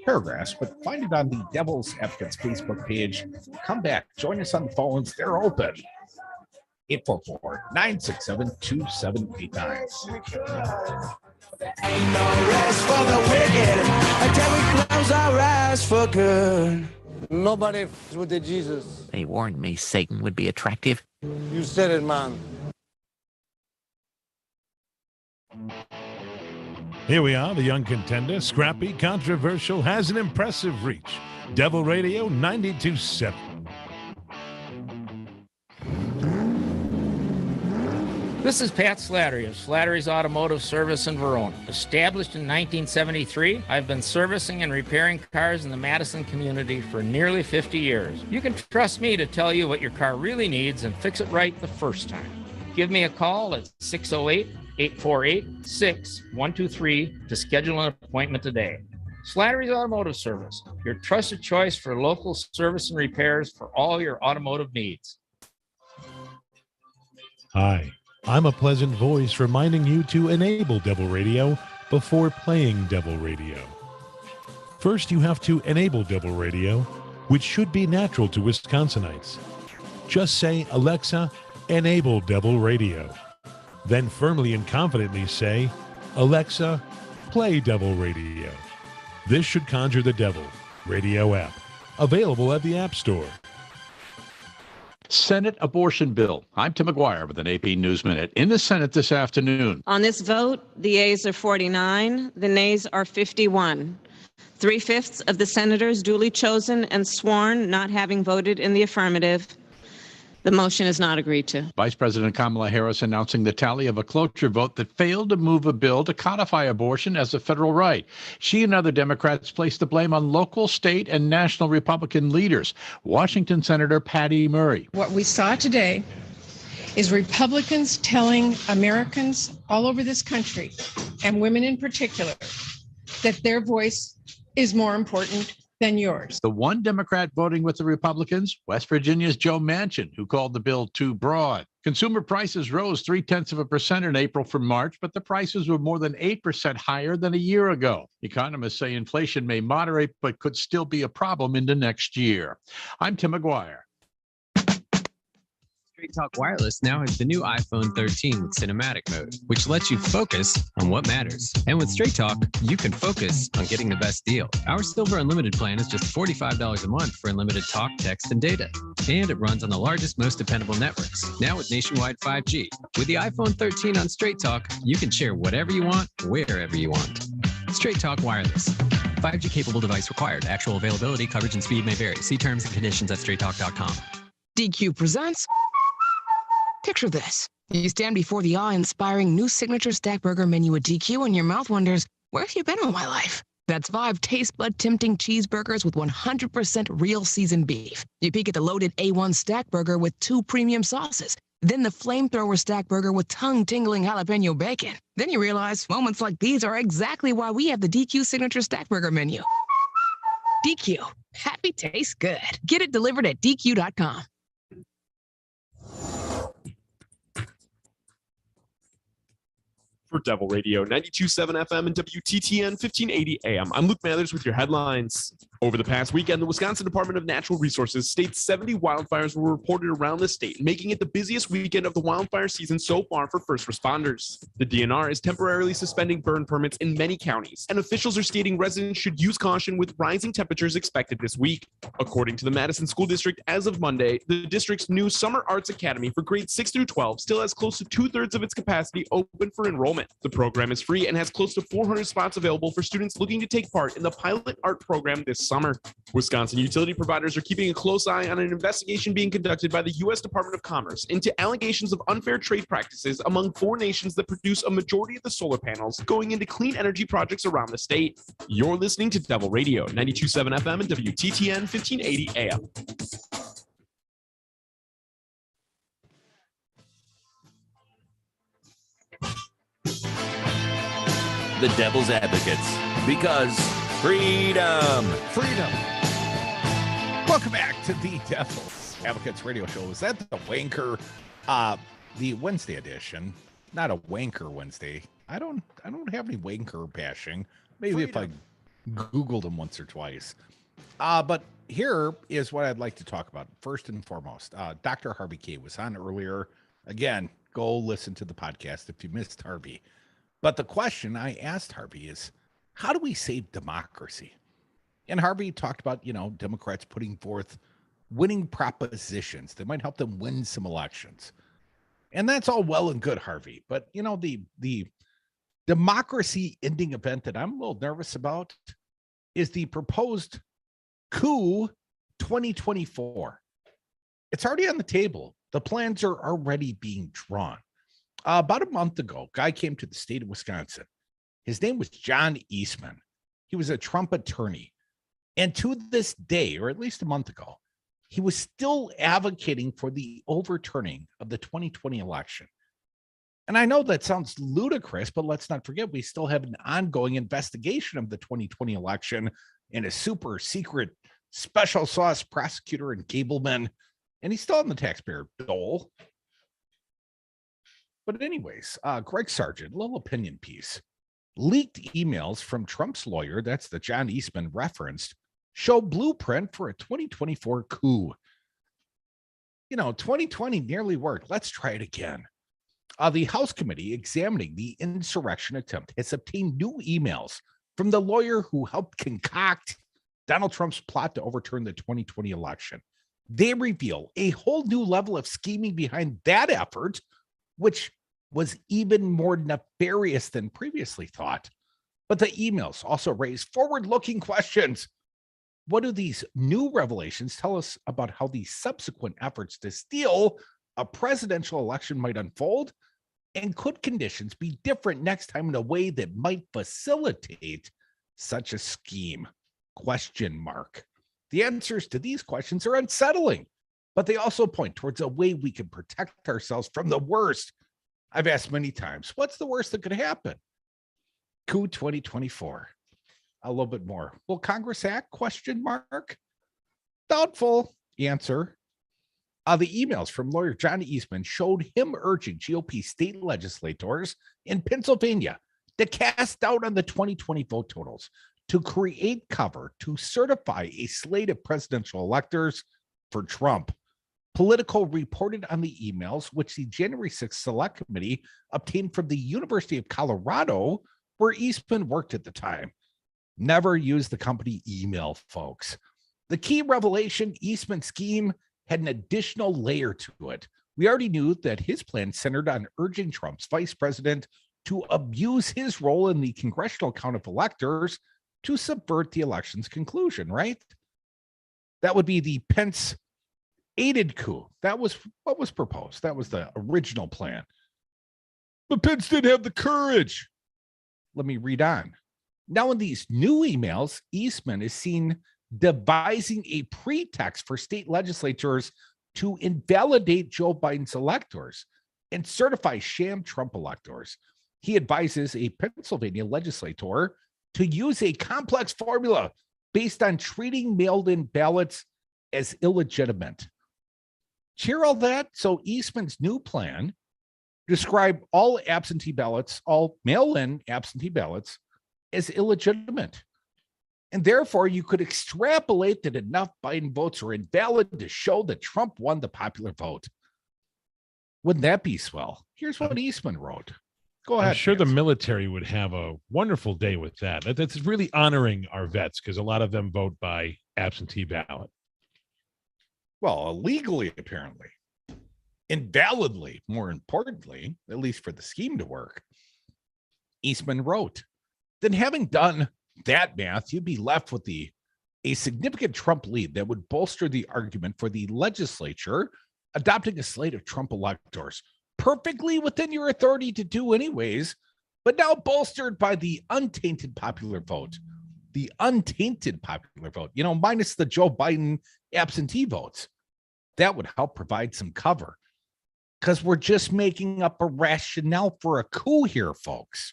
paragraphs, but find it on the Devil's Advocates Facebook page. Come back. Join us on the phones. They're open. 844-967-2789.
Ain't no rest for the wicked until we close our eyes for good.
Nobody with the Jesus.
They warned me Satan would be attractive.
You said it, man.
Here we are, the young contender, scrappy, controversial, has an impressive reach. Devil Radio 92.7.
This is Pat Slattery of Slattery's Automotive Service in Verona. Established in 1973, I've been servicing and repairing cars in the Madison community for nearly 50 years. You can trust me to tell you what your car really needs and fix it right the first time. Give me a call at 608-848-6123 to schedule an appointment today. Slattery's Automotive Service, your trusted choice for local service and repairs for all your automotive needs.
Hi, I'm a pleasant voice reminding you to enable Devil Radio before playing Devil Radio. First, you have to enable Devil Radio, which should be natural to Wisconsinites. Just say, "Alexa, enable Devil Radio." Then firmly and confidently say, "Alexa, play Devil Radio." This should conjure the Devil Radio app, available at the App Store.
Senate abortion bill. I'm Tim McGuire with an AP News Minute. In the Senate this afternoon.
On this vote, the yeas are 49, the nays are 51. 3/5 of the senators duly chosen and sworn not having voted in the affirmative. The motion is not agreed to.
Vice President Kamala Harris announcing the tally of a cloture vote that failed to move a bill to codify abortion as a federal right. She and other Democrats placed the blame on local, state, and national Republican leaders. Washington Senator Patty Murray.
What we saw today is Republicans telling Americans all over this country, and women in particular, that their voice is more important than yours.
The one Democrat voting with the Republicans, West Virginia's Joe Manchin, who called the bill too broad. Consumer prices rose 0.3% in April from March, but the prices were more than 8% higher than a year ago. Economists say inflation may moderate, but could still be a problem into next year. I'm Tim McGuire.
Straight Talk Wireless now has the new iPhone 13 with cinematic mode, which lets you focus on what matters. And with Straight Talk, you can focus on getting the best deal. Our Silver Unlimited plan is just $45 a month for unlimited talk, text, and data. And it runs on the largest, most dependable networks, now with nationwide 5G. With the iPhone 13 on Straight Talk, you can share whatever you want, wherever you want. Straight Talk Wireless. 5G capable device required. Actual availability, coverage, and speed may vary. See terms and conditions at straighttalk.com.
DQ presents. Picture this. You stand before the awe-inspiring new signature stack burger menu at DQ and your mouth wonders, where have you been all my life? That's 5 taste bud tempting cheeseburgers with 100% real seasoned beef. You peek at the loaded A1 stack burger with 2 premium sauces. Then the flamethrower stack burger with tongue-tingling jalapeno bacon. Then you realize moments like these are exactly why we have the DQ Signature Stack Burger menu. DQ. Happy tastes good. Get it delivered at DQ.com.
For Devil Radio 92.7 FM and WTTN 1580 AM, I'm Luke Mathers with your headlines. Over the past weekend, the Wisconsin Department of Natural Resources states 70 wildfires were reported around the state, making it the busiest weekend of the wildfire season so far for first responders. The DNR is temporarily suspending burn permits in many counties, and officials are stating residents should use caution with rising temperatures expected this week. According to the Madison School District, as of Monday, the district's new Summer Arts Academy for grades 6 through 12 still has close to 2/3 of its capacity open for enrollment. The program is free and has close to 400 spots available for students looking to take part in the pilot art program this summer. Wisconsin utility providers are keeping a close eye on an investigation being conducted by the U.S. Department of Commerce into allegations of unfair trade practices among 4 nations that produce a majority of the solar panels going into clean energy projects around the state. You're listening to Devil Radio 92.7 FM and WTTN 1580 AM.
The Devil's Advocates, because freedom.
Welcome back to the Devil's Advocates radio show. Is that the wanker, the Wednesday edition? Not a wanker Wednesday. I don't have any wanker bashing. Maybe if I Googled them once or twice. But here is what I'd like to talk about. First and foremost, Dr. Harvey Kaye was on earlier. Again, go listen to the podcast if you missed Harvey. But the question I asked Harvey is, how do we save democracy? And Harvey talked about, Democrats putting forth winning propositions that might help them win some elections. And that's all well and good, Harvey. But, the democracy ending event that I'm a little nervous about is the proposed coup 2024. It's already on the table. The plans are already being drawn. About a month ago, a guy came to the state of Wisconsin. His name was John Eastman. He was a Trump attorney. And to this day, or at least a month ago, he was still advocating for the overturning of the 2020 election. And I know that sounds ludicrous, but let's not forget, we still have an ongoing investigation of the 2020 election and a super secret special sauce prosecutor in Gableman. And he's still on the taxpayer dole. But anyways, Greg Sargent, a little opinion piece. Leaked emails from Trump's lawyer, that's the John Eastman referenced, show blueprint for a 2024 coup. 2020 nearly worked. Let's try it again. The House committee examining the insurrection attempt has obtained new emails from the lawyer who helped concoct Donald Trump's plot to overturn the 2020 election. They reveal a whole new level of scheming behind that effort, which was even more nefarious than previously thought. But the emails also raise forward-looking questions. What do these new revelations tell us about how the subsequent efforts to steal a presidential election might unfold? And could conditions be different next time in a way that might facilitate such a scheme? Question mark. The answers to these questions are unsettling, but they also point towards a way we can protect ourselves from the worst. I've asked many times, what's the worst that could happen? Coup 2024. A little bit more. Will Congress act? Question mark. Doubtful. Answer. The emails from lawyer John Eastman showed him urging GOP state legislators in Pennsylvania to cast doubt on the 2020 vote totals, to create cover, to certify a slate of presidential electors for Trump. Politico reported on the emails, which the January 6th Select Committee obtained from the University of Colorado, where Eastman worked at the time. Never use the company email, folks. The key revelation, Eastman's scheme had an additional layer to it. We already knew that his plan centered on urging Trump's vice president to abuse his role in the congressional count of electors to subvert the election's conclusion, right? That would be the Pence aided coup. That was what was proposed. That was the original plan. But Pence didn't have the courage. Let me read on. Now, in these new emails, Eastman is seen devising a pretext for state legislatures to invalidate Joe Biden's electors and certify sham Trump electors. He advises a Pennsylvania legislator to use a complex formula based on treating mailed-in ballots as illegitimate. Cheer all that? So Eastman's new plan described all absentee ballots, all mail-in absentee ballots, as illegitimate. And therefore, you could extrapolate that enough Biden votes are invalid to show that Trump won the popular vote. Wouldn't that be swell? Here's what Eastman wrote. Go ahead.
I'm sure the military would have a wonderful day with that. That's really honoring our vets because a lot of them vote by absentee ballot.
Well, illegally, apparently. Invalidly, more importantly, at least for the scheme to work. Eastman wrote, then having done that math, you'd be left with a significant Trump lead that would bolster the argument for the legislature adopting a slate of Trump electors, perfectly within your authority to do anyways, but now bolstered by the untainted popular vote. The untainted popular vote, minus the Joe Biden absentee votes. That would help provide some cover because we're just making up a rationale for a coup here, folks.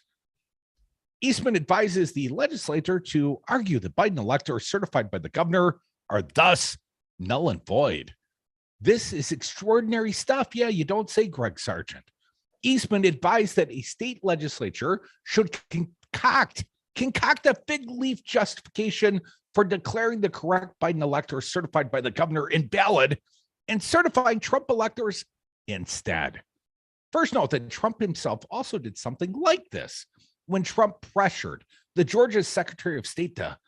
Eastman advises the legislature to argue that Biden electors certified by the governor are thus null and void. This is extraordinary stuff. Yeah, you don't say, Greg Sargent. Eastman advised that a state legislature should concoct a fig leaf justification for declaring the correct Biden electors certified by the governor invalid and certifying Trump electors instead. First, note that Trump himself also did something like this when Trump pressured the Georgia Secretary of State to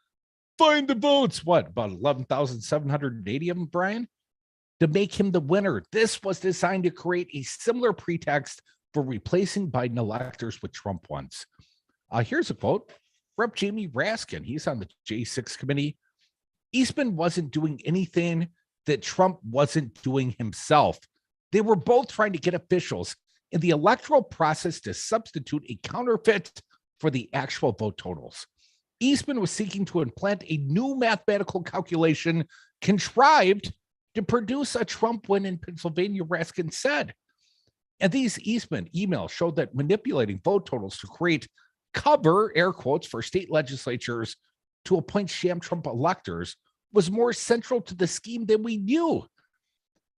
find the votes, about 11,780 of them, Brian, to make him the winner. This was designed to create a similar pretext for replacing Biden electors with Trump ones. Here's a quote. Rep. Jamie Raskin, he's on the J6 committee. Eastman wasn't doing anything that Trump wasn't doing himself. They were both trying to get officials in the electoral process to substitute a counterfeit for the actual vote totals. Eastman was seeking to implant a new mathematical calculation contrived to produce a Trump win in Pennsylvania, Raskin said. And these Eastman emails showed that manipulating vote totals to create cover, air quotes, for state legislatures to appoint sham Trump electors was more central to the scheme than we knew.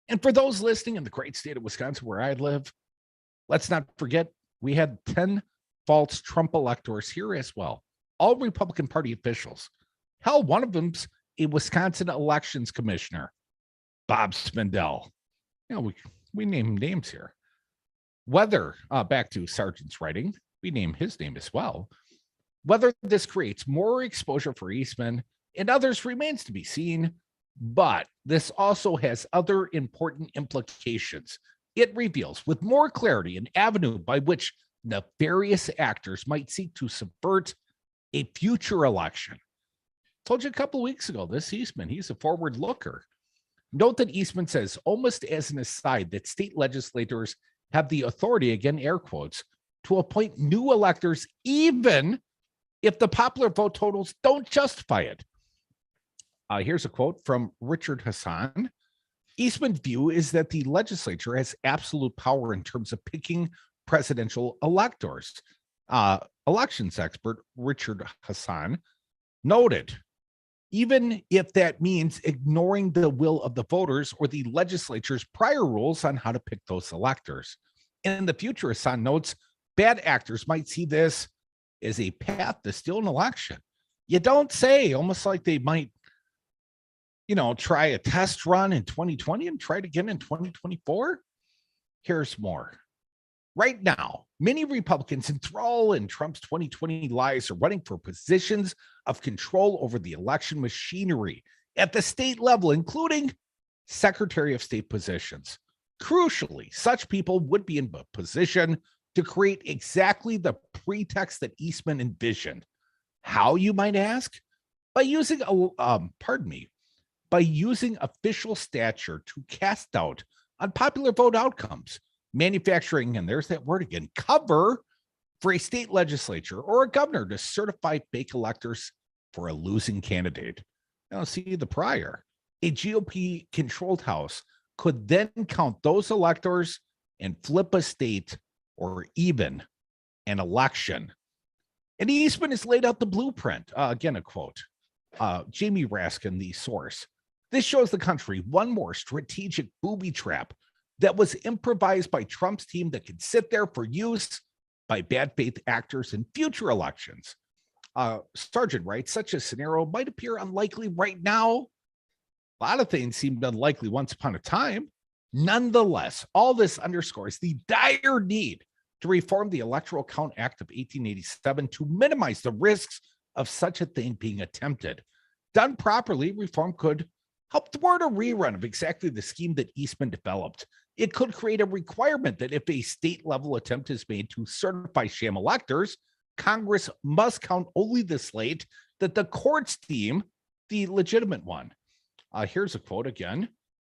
And for those listening in the great state of Wisconsin, where I live, let's not forget we had 10 false Trump electors here as well, all Republican Party officials. Hell, one of them's a Wisconsin elections commissioner, Bob Spindell. We name names here. Whether, back to Sargent's writing, we name his name as well. Whether this creates more exposure for Eastman and others remains to be seen, but this also has other important implications. It reveals with more clarity an avenue by which nefarious actors might seek to subvert a future election. Told you a couple of weeks ago, this Eastman, he's a forward looker. Note that Eastman says, almost as an aside, that state legislators have the authority, again, air quotes, to appoint new electors, even if the popular vote totals don't justify it. Here's a quote from Richard Hassan. Eastman's view is that the legislature has absolute power in terms of picking presidential electors. Elections expert Richard Hassan noted, even if that means ignoring the will of the voters or the legislature's prior rules on how to pick those electors. In the future, Hassan notes, bad actors might see this as a path to steal an election. You don't say, almost like they might, try a test run in 2020 and try it again in 2024. Here's more. Right now, many Republicans enthralled in Trump's 2020 lies are running for positions of control over the election machinery at the state level, including Secretary of State positions. Crucially, such people would be in a position to create exactly the pretext that Eastman envisioned. How, you might ask? By using official stature to cast doubt on popular vote outcomes, manufacturing, and there's that word again, cover for a state legislature or a governor to certify fake electors for a losing candidate. Now, see the prior. A GOP controlled House could then count those electors and flip a state or even an election. And Eastman has laid out the blueprint. Again, a quote. Jamie Raskin, the source. This shows the country one more strategic booby trap that was improvised by Trump's team that could sit there for use by bad faith actors in future elections. Sargent writes, such a scenario might appear unlikely right now. A lot of things seemed unlikely once upon a time. Nonetheless, all this underscores the dire need to reform the Electoral Count Act of 1887 to minimize the risks of such a thing being attempted. Done properly, reform could help thwart a rerun of exactly the scheme that Eastman developed. It could create a requirement that if a state-level attempt is made to certify sham electors, Congress must count only the slate that the courts deem the legitimate one. Here's a quote again.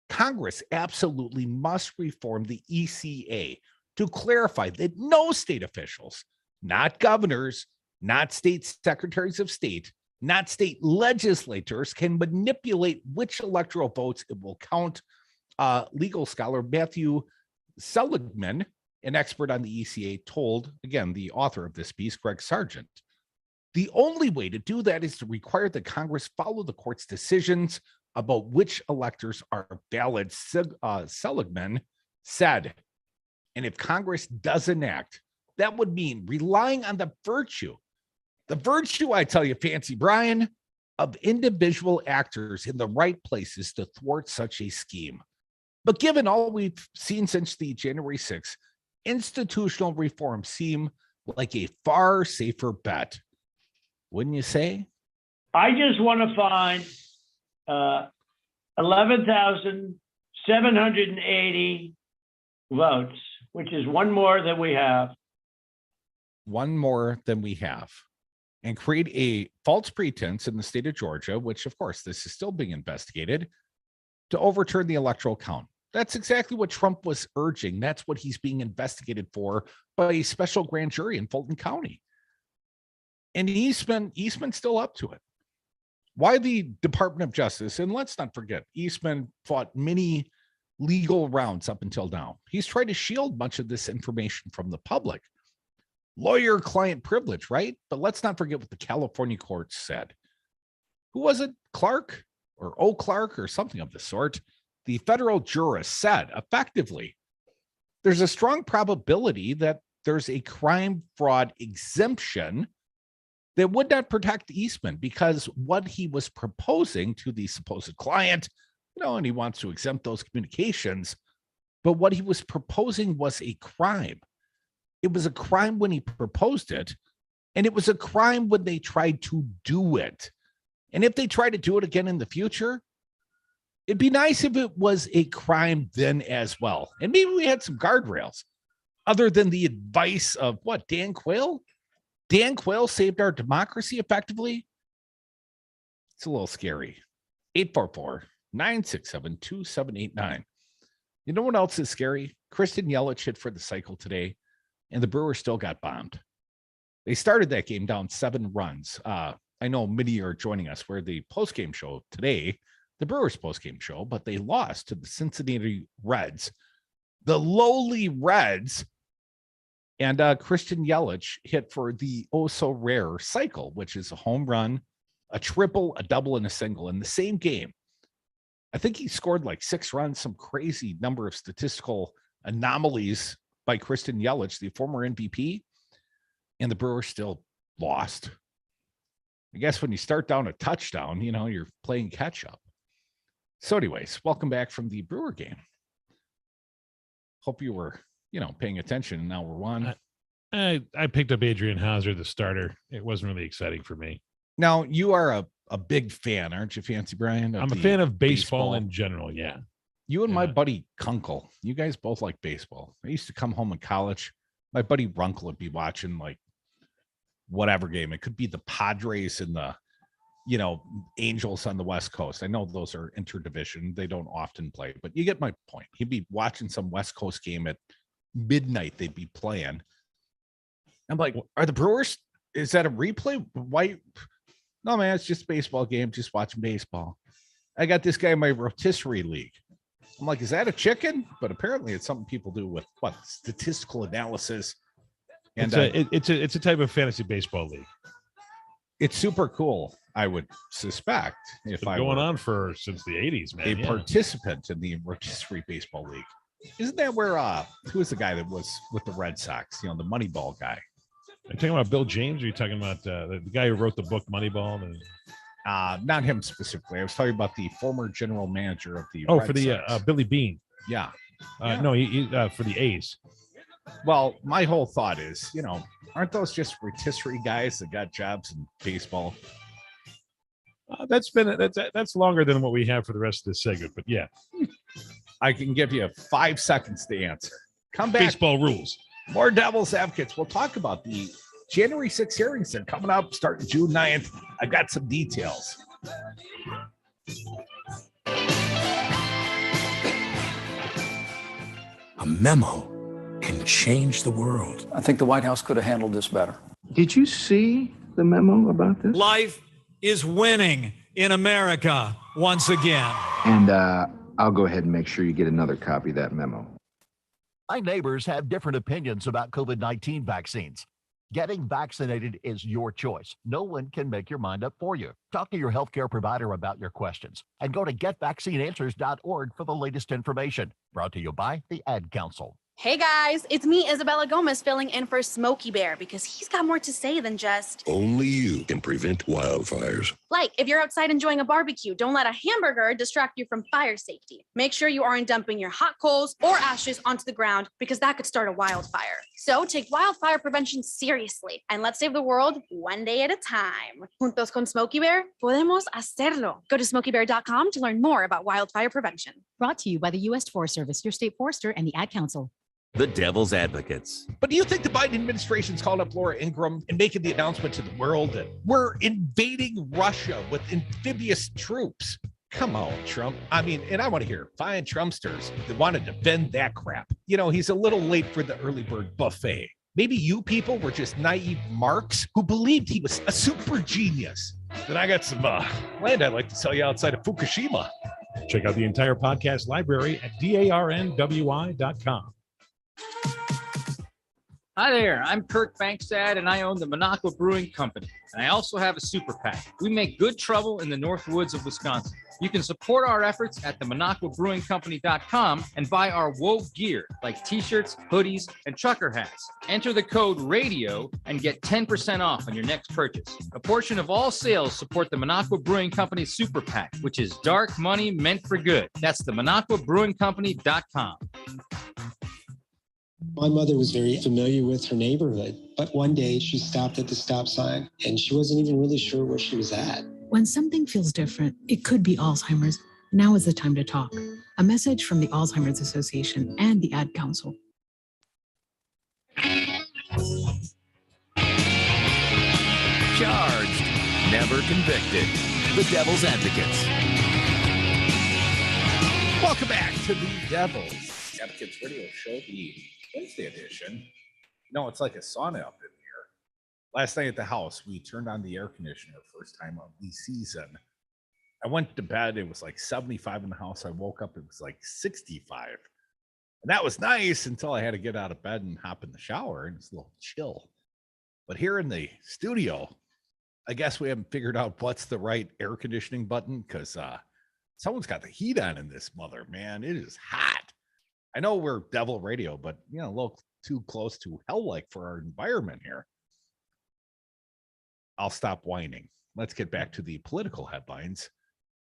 Congress absolutely must reform the ECA to clarify that no state officials, not governors, not state secretaries of state, not state legislators, can manipulate which electoral votes it will count. Legal scholar Matthew Seligman, an expert on the ECA, told, again, the author of this piece, Greg Sargent, the only way to do that is to require that Congress follow the court's decisions about which electors are valid, Seligman said. And if Congress doesn't act, that would mean relying on the virtue, I tell you, Fancy Brian, of individual actors in the right places to thwart such a scheme. But given all we've seen since the January 6th, institutional reforms seem like a far safer bet. Wouldn't you say?
I just want to find 11,780 votes, which is one more than we have.
One more than we have. And create a false pretense in the state of Georgia, which, of course, this is still being investigated, to overturn the electoral count. That's exactly what Trump was urging. That's what he's being investigated for by a special grand jury in Fulton County. And Eastman's still up to it. Why the Department of Justice? And let's not forget, Eastman fought many legal rounds up until now. He's tried to shield much of this information from the public. Lawyer-client privilege, right? But let's not forget what the California courts said. Who was it? Clark or Clark or something of the sort? The federal jurist said, effectively, there's a strong probability that there's a crime fraud exemption that would not protect Eastman because what he was proposing to the supposed client, and he wants to exempt those communications, but what he was proposing was a crime. It was a crime when he proposed it, and it was a crime when they tried to do it. And if they try to do it again in the future, it'd be nice if it was a crime then as well. And maybe we had some guardrails other than the advice of what, Dan Quayle? Dan Quayle saved our democracy effectively. It's a little scary. 844-967-2789. You know what else is scary? Kristen Yelich hit for the cycle today, and the Brewers still got bombed. They started that game down 7 runs. I know many are joining us where the postgame show today, the Brewers postgame show, but they lost to the Cincinnati Reds, the lowly Reds. And Christian Yelich hit for the oh-so-rare cycle, which is a home run, a triple, a double, and a single in the same game. I think he scored like 6 runs, some crazy number of statistical anomalies by Christian Yelich, the former MVP, and the Brewers still lost. I guess when you start down a touchdown, you're playing catch-up. So anyways, welcome back from the Brewer game. Hope you were paying attention. And now we're on.
I picked up Adrian Hauser, the starter. It wasn't really exciting for me.
Now, you are a big fan, aren't you, Fancy Brian?
I'm a fan of baseball in general, yeah.
You and my buddy Kunkel, you guys both like baseball. I used to come home in college. My buddy Runkle would be watching like whatever game. It could be the Padres and the, Angels on the West Coast. I know those are interdivision. They don't often play, but you get my point. He'd be watching some West Coast game at midnight. They'd be playing. I'm like, are the Brewers? Is that a replay? Why? No, man, it's just a baseball game. Just watching baseball. I got this guy in my rotisserie league. I'm like, is that a chicken? But apparently it's something people do with what statistical analysis. And
it's a type of fantasy baseball league.
It's super cool, I would suspect.
It's been going on since the 80s, man.
A participant in the rotisserie baseball league. Isn't that where who was the guy that was with the Red Sox? You know, the Moneyball guy.
Are you talking about Bill James? Or are you talking about the guy who wrote the book Moneyball?
Not him specifically. I was talking about the former general manager of the Red Sox.
Billy Bean.
Yeah.
No, he for the A's.
Well, my whole thought is, you know, aren't those just rotisserie guys that got jobs in baseball?
That's longer than what we have for the rest of this segment, but yeah.
I can give you 5 seconds to answer. Come back.
Baseball rules.
More Devil's Advocates. We'll talk about the January 6th hearings that are coming up starting June 9th. I've got some details.
A memo can change the world.
I think the White House could have handled this better.
Did you see the memo about this?
Life is winning in America once again.
And I'll go ahead and make sure you get another copy of that memo.
My neighbors have different opinions about COVID-19 vaccines. Getting vaccinated is your choice. No one can make your mind up for you. Talk to your healthcare provider about your questions and go to getvaccineanswers.org for the latest information. Brought to you by the Ad Council.
Hey guys, it's me, Isabella Gomez, filling in for Smokey Bear because he's got more to say than just...
Only you can prevent wildfires.
Like, if you're outside enjoying a barbecue, don't let a hamburger distract you from fire safety. Make sure you aren't dumping your hot coals or ashes onto the ground because that could start a wildfire. So take wildfire prevention seriously and let's save the world one day at a time. Juntos con Smokey Bear, podemos hacerlo. Go to smokeybear.com to learn more about wildfire prevention.
Brought to you by the U.S. Forest Service, your state forester, and the Ad Council.
The Devil's Advocates.
But do you think the Biden administration's calling up Laura Ingraham and making the announcement to the world that we're invading Russia with amphibious troops? Come on, Trump. I mean, and I want to hear fine Trumpsters that want to defend that crap. You know, he's a little late for the early bird buffet. Maybe you people were just naive marks who believed he was a super genius. Then I got some land I'd like to sell you outside of Fukushima.
Check out the entire podcast library at darnwi.com.
Hi there, I'm Kirk Bankstad and I own the Minocqua Brewing Company. And I also have a super PAC. We make good trouble in the North Woods of Wisconsin. You can support our efforts at the MinocquaBrewingCompany.com and buy our woke gear like t-shirts, hoodies, and trucker hats. Enter the code RADIO and get 10% off on your next purchase. A portion of all sales support the Minocqua Brewing Company Super PAC, which is dark money meant for good. That's the MinocquaBrewingCompany.com.
My mother was very familiar with her neighborhood, but one day she stopped at the stop sign and she wasn't even really sure where she was at.
When something feels different, it could be Alzheimer's. Now is the time to talk. A message from the Alzheimer's Association and the Ad Council.
Charged, never convicted. The Devil's Advocates.
Welcome back to the Devil's Advocates Radio Show, the Wednesday edition. No, it's like a sauna up in here. Last night at the house, we turned on the air conditioner first time of the season. I went to bed, it was like 75 in the house. I woke up, it was like 65. And that was nice until I had to get out of bed and hop in the shower, and it's a little chill. But here in the studio, I guess we haven't figured out what's the right air conditioning button because someone's got the heat on in this mother, man. It is hot. I know we're Devil Radio, but you know, a little too close to hell-like for our environment here. I'll stop whining. Let's get back to the political headlines.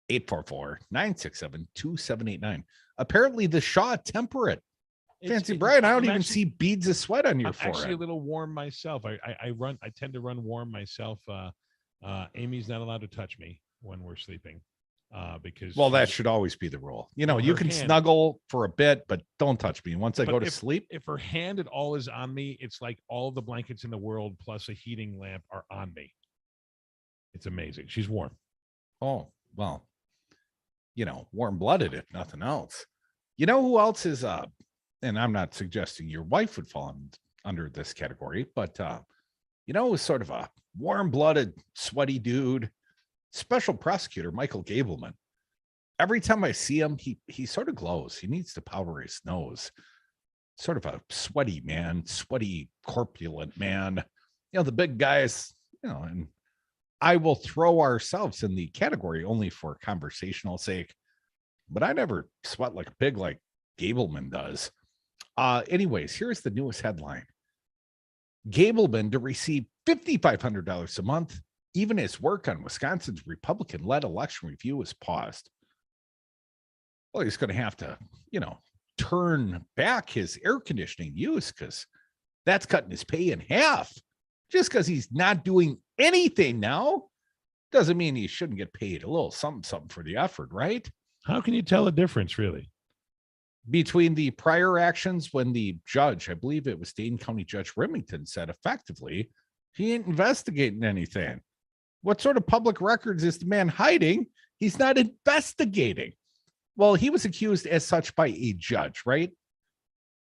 844-967-2789. Apparently the Shaw temperate. Fancy Brian, I don't even see beads of sweat on your forehead.
Actually a little warm myself. I tend to run warm myself. Amy's not allowed to touch me when we're sleeping. Because
that should always be the rule. You know, you can snuggle for a bit, but don't touch me. Once I go to sleep.
If her hand at all is on me, it's like all the blankets in the world plus a heating lamp are on me. It's amazing. She's warm.
Oh, well, you know, warm-blooded, if nothing else. You know who else is and I'm not suggesting your wife would fall under this category, but it was sort of a warm-blooded, sweaty dude. Special prosecutor Michael Gableman. Every time I see him, he sort of glows. He needs to powder his nose. Sort of a sweaty man, sweaty, corpulent man. The big guys, and I will throw ourselves in the category only for conversational sake, but I never sweat like a pig like Gableman does. Anyways, here's the newest headline. Gableman to receive $5,500 a month, even as work on Wisconsin's Republican-led election review is paused. Well, he's going to have to, turn back his air conditioning use because that's cutting his pay in half. Just because he's not doing anything now doesn't mean he shouldn't get paid a little something for the effort, right?
How can you tell a difference, really?
Between the prior actions when the judge, I believe it was Dane County Judge Remington, said effectively, he ain't investigating anything. What sort of public records is the man hiding? He's not investigating. Well, he was accused as such by a judge, right?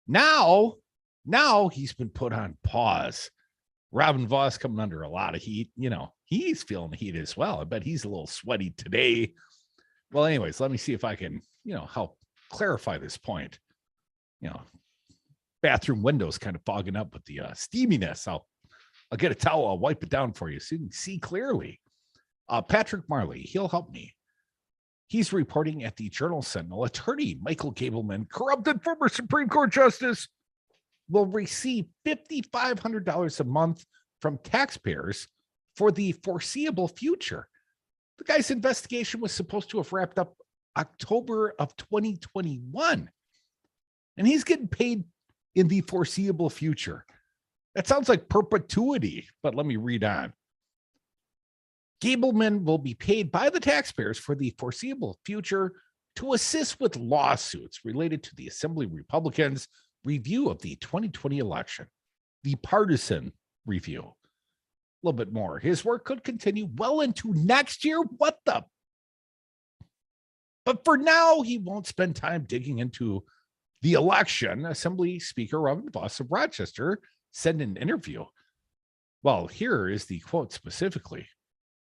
Now he's been put on pause. Robin Voss coming under a lot of heat. He's feeling the heat as well. I bet he's a little sweaty today. Well, anyways, let me see if I can, help clarify this point. Bathroom windows kind of fogging up with the steaminess. I'll get a towel. I'll wipe it down for you so you can see clearly. Patrick Marley, he'll help me. He's reporting at the Journal Sentinel. Attorney Michael Gableman, corrupted former Supreme Court Justice, will receive $5,500 a month from taxpayers for the foreseeable future. The guy's investigation was supposed to have wrapped up October of 2021, and he's getting paid in the foreseeable future. That sounds like perpetuity, but let me read on. Gableman will be paid by the taxpayers for the foreseeable future to assist with lawsuits related to the Assembly Republicans' review of the 2020 election, the partisan review. A little bit more. His work could continue well into next year. What the? But for now, he won't spend time digging into the election. Assembly Speaker Robin Voss of Rochester said in an interview. Well, here is the quote specifically.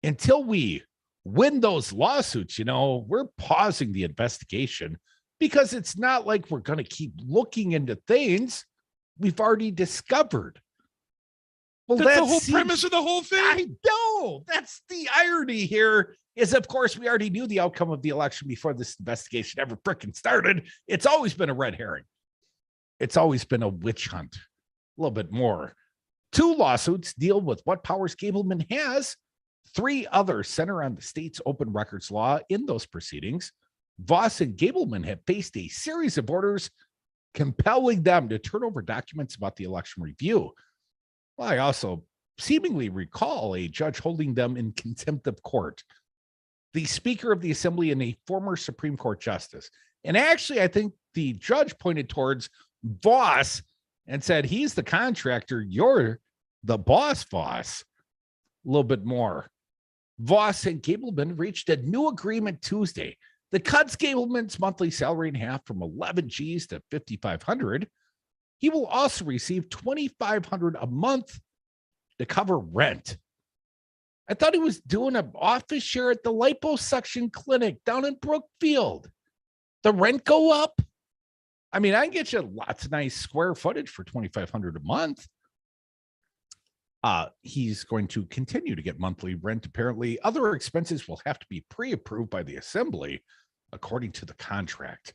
Until we win those lawsuits, we're pausing the investigation because it's not like we're going to keep looking into things we've already discovered. Well,
that's the whole premise of the whole thing.
I know. That's the irony here is, of course, we already knew the outcome of the election before this investigation ever frickin' started. It's always been a red herring. It's always been a witch hunt. A little bit more. 2 lawsuits deal with what powers Gableman has. 3 others center on the state's open records law. In those proceedings, Voss and Gableman have faced a series of orders compelling them to turn over documents about the election review. Well, I also seemingly recall a judge holding them in contempt of court. The Speaker of the Assembly and a former Supreme Court justice. And actually, I think the judge pointed towards Voss and said, he's the contractor. You're the boss, Voss. A little bit more. Voss and Gableman reached a new agreement Tuesday that cuts Gableman's monthly salary in half from 11 G's to 5,500. He will also receive $2,500 a month to cover rent. I thought he was doing an office share at the liposuction clinic down in Brookfield. The rent go up? I mean, I can get you lots of nice square footage for $2,500 a month. He's going to continue to get monthly rent. Apparently, other expenses will have to be pre-approved by the Assembly, according to the contract.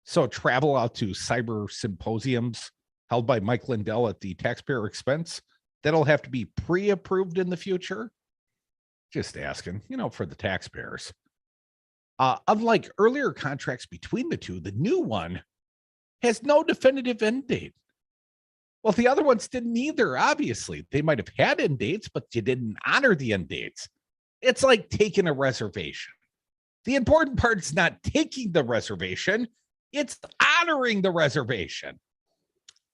So travel out to cyber symposiums held by Mike Lindell at the taxpayer expense, that'll have to be pre-approved in the future. Just asking, for the taxpayers. Unlike earlier contracts between the two, the new one has no definitive end date. Well, the other ones didn't either, obviously. They might have had end dates, but you didn't honor the end dates. It's like taking a reservation. The important part is not taking the reservation, it's honoring the reservation.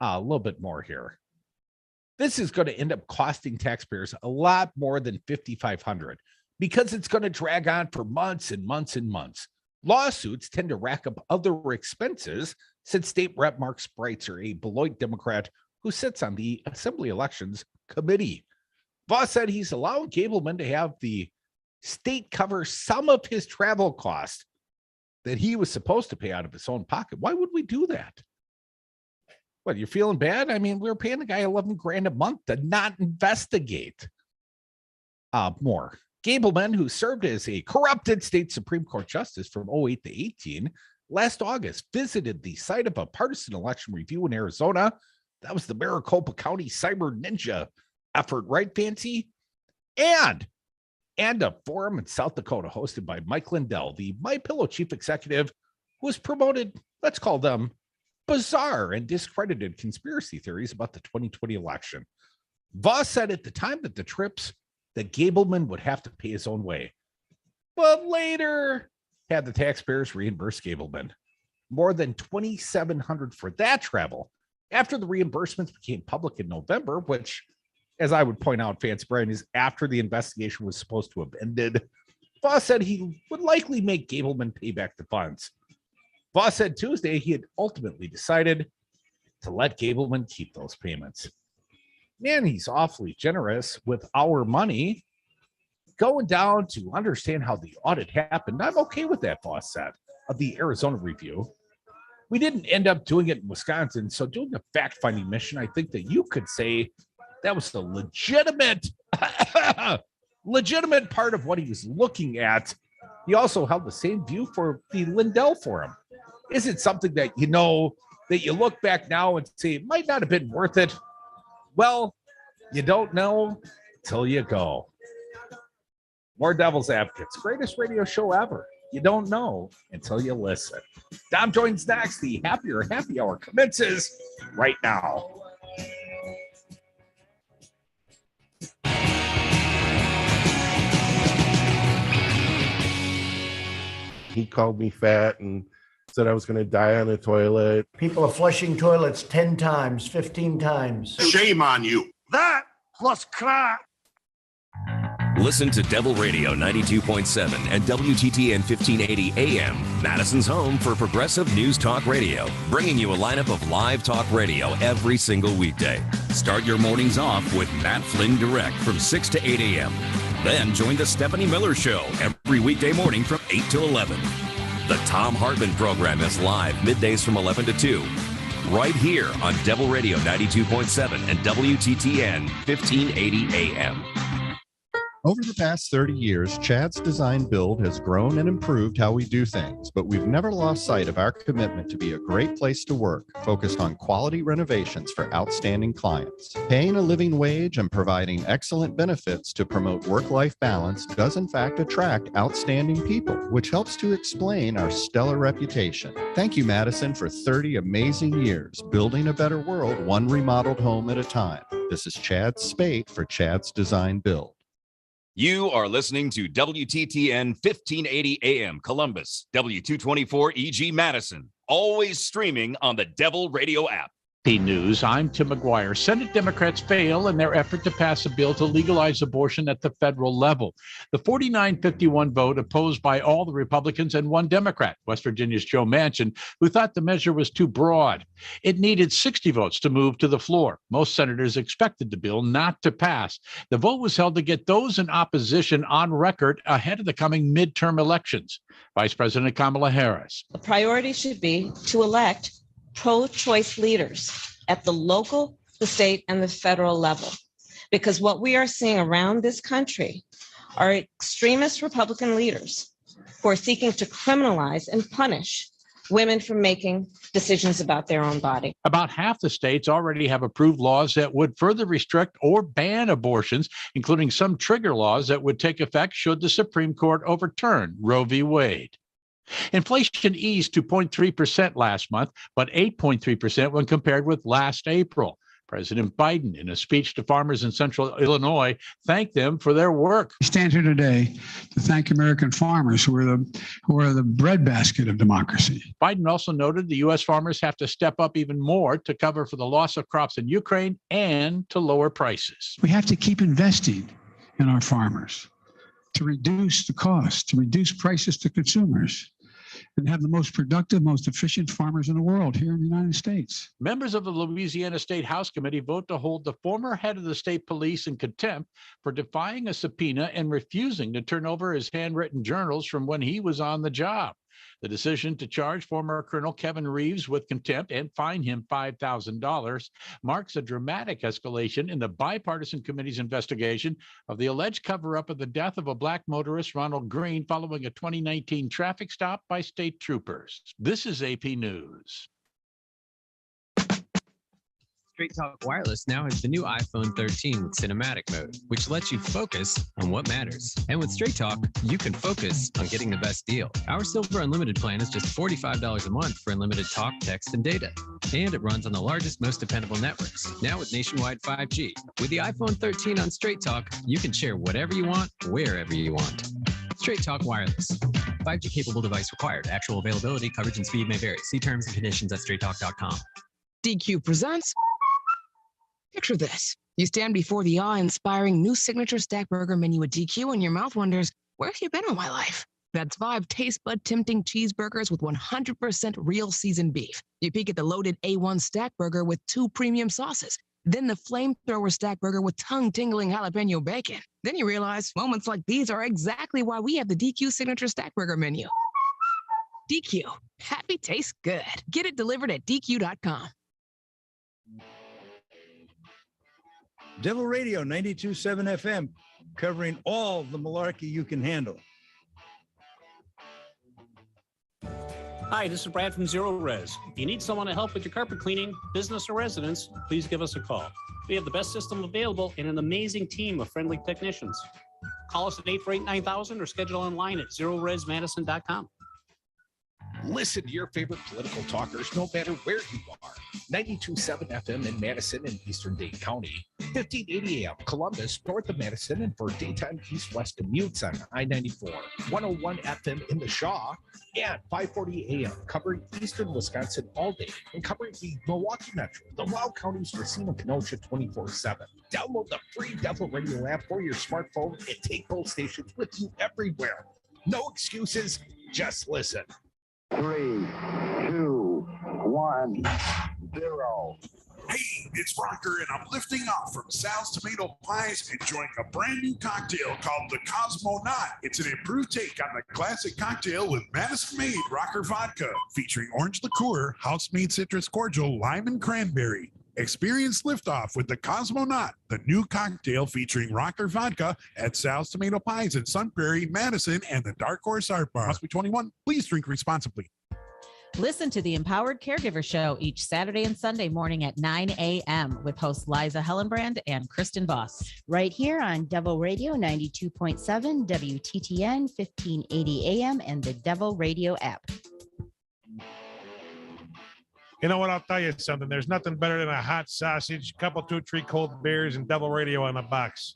A little bit more here. This is going to end up costing taxpayers a lot more than $5,500 because it's going to drag on for months and months and months. Lawsuits tend to rack up other expenses, said State Rep Mark Spreitzer, a Beloit Democrat who sits on the Assembly Elections Committee. Voss said he's allowing Gableman to have the state cover some of his travel costs that he was supposed to pay out of his own pocket. Why would we do that? What, you're feeling bad? I mean, we were paying the guy $11,000 a month to not investigate more. Gableman, who served as a corrupted state Supreme Court justice from 2008 to 18, last August visited the site of a partisan election review in Arizona. That was the Maricopa County Cyber Ninja effort, right, Fancy? And a forum in South Dakota hosted by Mike Lindell, the MyPillow chief executive, who has promoted, let's call them, bizarre and discredited conspiracy theories about the 2020 election. Voss said at the time that the trips that Gableman would have to pay his own way, but later had the taxpayers reimburse Gableman more than $2,700 for that travel after the reimbursements became public in November, which, as I would point out, Fancy Brian, is after the investigation was supposed to have ended. Voss said he would likely make Gableman pay back the funds. Voss said Tuesday he had ultimately decided to let Gableman keep those payments. Man, he's awfully generous with our money. Going down to understand how the audit happened, I'm okay with that, Voss said, of the Arizona review. We didn't end up doing it in Wisconsin, so doing a fact-finding mission, I think that you could say that was the legitimate part of what he was looking at. He also held the same view for the Lindell Forum. Is it something that you know that you look back now and say it might not have been worth it? Well, you don't know till you go. More Devil's Advocates, greatest radio show ever. You don't know until you listen. Dom joins next. The Happier Happy Hour commences right now.
He called me fat and said I was going to die on the toilet.
People are flushing toilets 10 times, 15 times.
Shame on you.
That plus crack.
Listen to Devil Radio 92.7 and WTTN 1580 AM, Madison's home for progressive news talk radio, bringing you a lineup of live talk radio every single weekday. Start your mornings off with Matt Flynn Direct from 6 to 8 a.m. Then join the Stephanie Miller Show every weekday morning from 8 to 11. The Tom Hartman program is live middays from 11 to 2, right here on Devil Radio 92.7 and WTTN 1580 AM.
Over the past 30 years, Chad's Design Build has grown and improved how we do things, but we've never lost sight of our commitment to be a great place to work, focused on quality renovations for outstanding clients. Paying a living wage and providing excellent benefits to promote work-life balance does in fact attract outstanding people, which helps to explain our stellar reputation. Thank you, Madison, for 30 amazing years, building a better world one remodeled home at a time. This is Chad Spate for Chad's Design Build.
You are listening to WTTN 1580 AM Columbus, W224 EG Madison, always streaming on the Devil Radio app.
News. I'm Tim McGuire. Senate Democrats fail in their effort to pass a bill to legalize abortion at the federal level. The 49-51 vote opposed by all the Republicans and one Democrat, West Virginia's Joe Manchin, who thought the measure was too broad. It needed 60 votes to move to the floor. Most senators expected the bill not to pass. The vote was held to get those in opposition on record ahead of the coming midterm elections. Vice President Kamala Harris.
The priority should be to elect pro-choice leaders at the local, the state, and the federal level. Because what we are seeing around this country are extremist Republican leaders who are seeking to criminalize and punish women for making decisions about their own body.
About half the states already have approved laws that would further restrict or ban abortions, including some trigger laws that would take effect should the Supreme Court overturn Roe v. Wade. Inflation eased to 0.3% last month, but 8.3% when compared with last April. President Biden, in a speech to farmers in central Illinois, thanked them for their work.
I stand here today to thank American farmers who are the breadbasket of democracy.
Biden also noted the U.S. farmers have to step up even more to cover for the loss of crops in Ukraine and to lower prices.
We have to keep investing in our farmers to reduce the cost, to reduce prices to consumers. and have the most productive, most efficient farmers in the world here in the United States.
Members of the Louisiana State House Committee vote to hold the former head of the state police in contempt for defying a subpoena and refusing to turn over his handwritten journals from when he was on the job. The decision to charge former Colonel Kevin Reeves with contempt and fine him $5,000 marks a dramatic escalation in the bipartisan committee's investigation of the alleged cover-up of the death of a black motorist, Ronald Green, following a 2019 traffic stop by state troopers. This is AP News.
Straight Talk Wireless now has the new iPhone 13 with cinematic mode, which lets you focus on what matters. And with Straight Talk, you can focus on getting the best deal. Our Silver Unlimited plan is just $45 a month for unlimited talk, text, and data. And it runs on the largest, most dependable networks, now with nationwide 5G. With the iPhone 13 on Straight Talk, you can share whatever you want, wherever you want. Straight Talk Wireless. 5G capable device required. Actual availability, coverage, and speed may vary. See terms and conditions at straighttalk.com.
DQ presents. Picture this. You stand before the awe-inspiring new signature stack burger menu at DQ and your mouth wonders, where have you been all my life? That's 5 taste bud tempting cheeseburgers with 100% real seasoned beef. You peek at the loaded A1 stack burger with 2 premium sauces. Then the flamethrower stack burger with tongue-tingling jalapeno bacon. Then you realize moments like these are exactly why we have the DQ signature stack burger menu. DQ. Happy tastes good. Get it delivered at DQ.com.
Devil Radio 92.7 FM, covering all the malarkey you can handle.
Hi, this is Brad from Zero Res. If you need someone to help with your carpet cleaning, business or residence, please give us a call. We have the best system available and an amazing team of friendly technicians. Call us at 848-9000 or schedule online at zeroresmadison.com.
Listen to your favorite political talkers no matter where you are. 92.7 FM in Madison and Eastern Dane County, 1580 AM Columbus, north of Madison, and for daytime east-west commutes on I-94, 101 FM in the Shaw, and 540 AM covering eastern Wisconsin all day and covering the Milwaukee Metro, the Wow Counties, Racine, and Kenosha 24/7. Download the free Devil Radio app for your smartphone and take both stations with you everywhere. No excuses, just listen.
3, 2, 1, 0.
Hey, it's Rocker, and I'm lifting off from Sal's Tomato Pies, enjoying a brand new cocktail called the Cosmonaut. It's an improved take on the classic cocktail with Madison-made Rocker vodka, featuring orange liqueur, house-made citrus cordial, lime, and cranberry. Experience liftoff with the Cosmonaut, the new cocktail featuring Rocker vodka at Sal's Tomato Pies in Sun Prairie, Madison, and the Dark Horse Art Bar. Must be 21. Please drink responsibly.
Listen to the Empowered Caregiver Show each Saturday and Sunday morning at 9 a.m. with hosts Liza Hellenbrand and Kristen Voss.
Right here on Devil Radio 92.7, WTTN 1580 AM, and the Devil Radio app.
You know what? I'll tell you something. There's nothing better than a hot sausage, couple 2-3 cold beers, and Devil Radio on a box.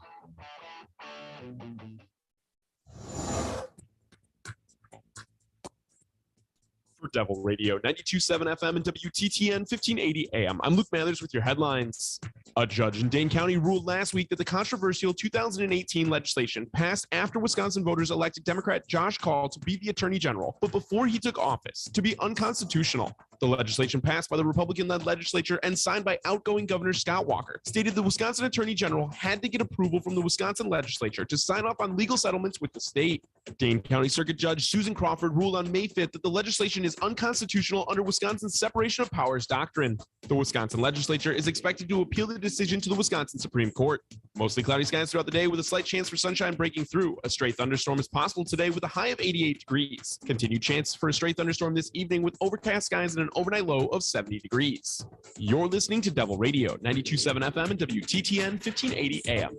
For Devil Radio 92.7 FM and WTTN 1580 AM, I'm Luke Mathers with your headlines. A judge in Dane County ruled last week that the controversial 2018 legislation passed after Wisconsin voters elected Democrat Josh Kaul to be the Attorney General, but before he took office, to be unconstitutional. The legislation passed by the Republican-led legislature and signed by outgoing Governor Scott Walker stated the Wisconsin Attorney General had to get approval from the Wisconsin legislature to sign off on legal settlements with the state. Dane County Circuit Judge Susan Crawford ruled on May 5th that the legislation is unconstitutional under Wisconsin's separation of powers doctrine. The Wisconsin legislature is expected to appeal the decision to the Wisconsin Supreme Court. Mostly cloudy skies throughout the day with a slight chance for sunshine breaking through. A stray thunderstorm is possible today with a high of 88 degrees. Continued chance for a stray thunderstorm this evening with overcast skies and an overnight low of 70 degrees. You're listening to Devil Radio 92.7 FM and WTTN 1580 AM.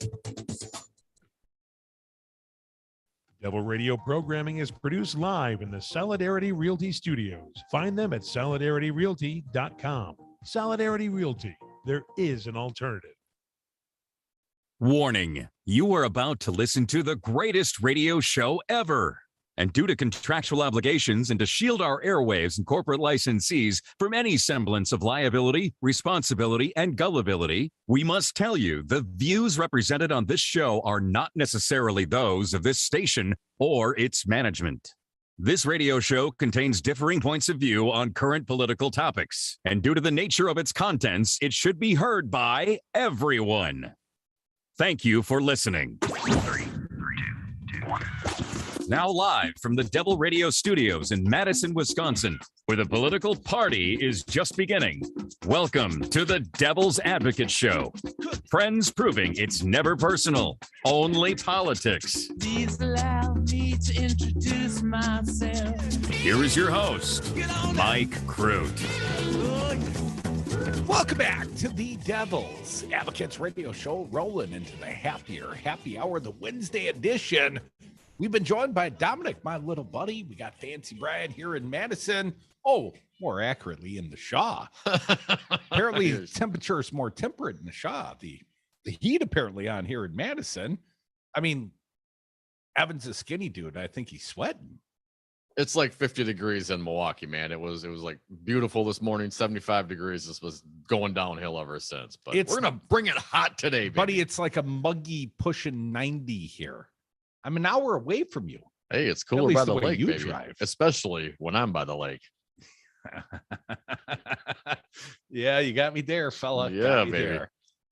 Devil Radio programming is produced live in the Solidarity Realty Studios. Find them at solidarityrealty.com. Solidarity Realty. There is an alternative.
Warning, you are about to listen to the greatest radio show ever. And due to contractual obligations and to shield our airwaves and corporate licensees from any semblance of liability, responsibility, and gullibility, we must tell you the views represented on this show are not necessarily those of this station or its management. This radio show contains differing points of view on current political topics, and due to the nature of its contents, it should be heard by everyone. Thank you for listening. 3, 2, 1. Now live from the Devil Radio Studios in Madison, Wisconsin, where the political party is just beginning. Welcome to the Devil's Advocate Show. Friends proving it's never personal, only politics.
Please allow me to introduce myself.
Here is your host, Mike Crute.
Welcome back to the Devil's Advocates Radio Show, rolling into the happy hour, the Wednesday edition. We've been joined by Dominic, my little buddy. We got Fancy Brian here in Madison. Oh, more accurately, in the Shaw. Apparently, temperature is more temperate in the Shaw. The heat apparently on here in Madison. I mean, Evan's a skinny dude. I think he's sweating.
It's like 50 degrees in Milwaukee, man. It was like beautiful this morning, 75 degrees. This was going downhill ever since. But we're going to bring it hot today, baby.
Buddy, it's like a muggy pushing 90 here. I'm an hour away from you.
Hey, it's cooler by the lake,
you
baby.
Drive.
Especially when I'm by the lake.
Yeah, you got me there, fella.
Yeah, baby.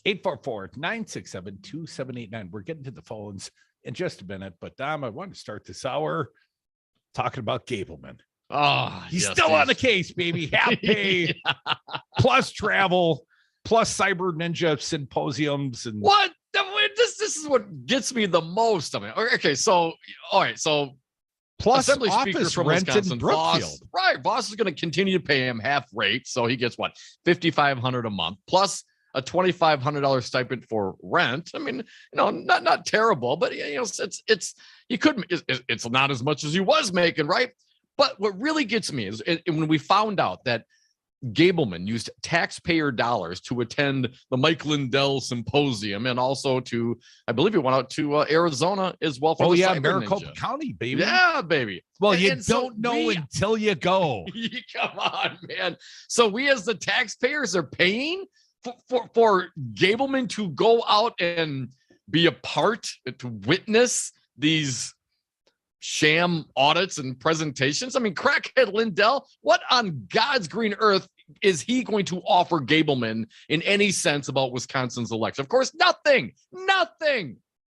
844-967-2789. We're getting to the phones in just a minute, but Dom, I want to start this hour talking about Gableman.
Oh,
he's still on the case, baby. Half pay, plus travel, plus Cyber Ninja symposiums, and
what? This is what gets me the most. I mean, okay, so all right, so
plus
Assembly Speaker from
rent
Wisconsin,
in Brookfield.
Voss is going to continue to pay him half rate, so he gets what, $5,500 a month plus a $2,500 stipend for rent. I mean, not terrible, but it's not as much as he was making, right? But what really gets me is when we found out that Gableman used taxpayer dollars to attend the Mike Lindell Symposium, and also to, I believe he went out to Arizona as well. For
Maricopa County, baby.
Yeah, baby.
Well, you don't know until you go.
Come on, man. So we as the taxpayers are paying for Gableman to go out and be a part, to witness these sham audits and presentations. I mean, crackhead Lindell, what on God's green earth is he going to offer Gableman in any sense about Wisconsin's election? Of course, nothing.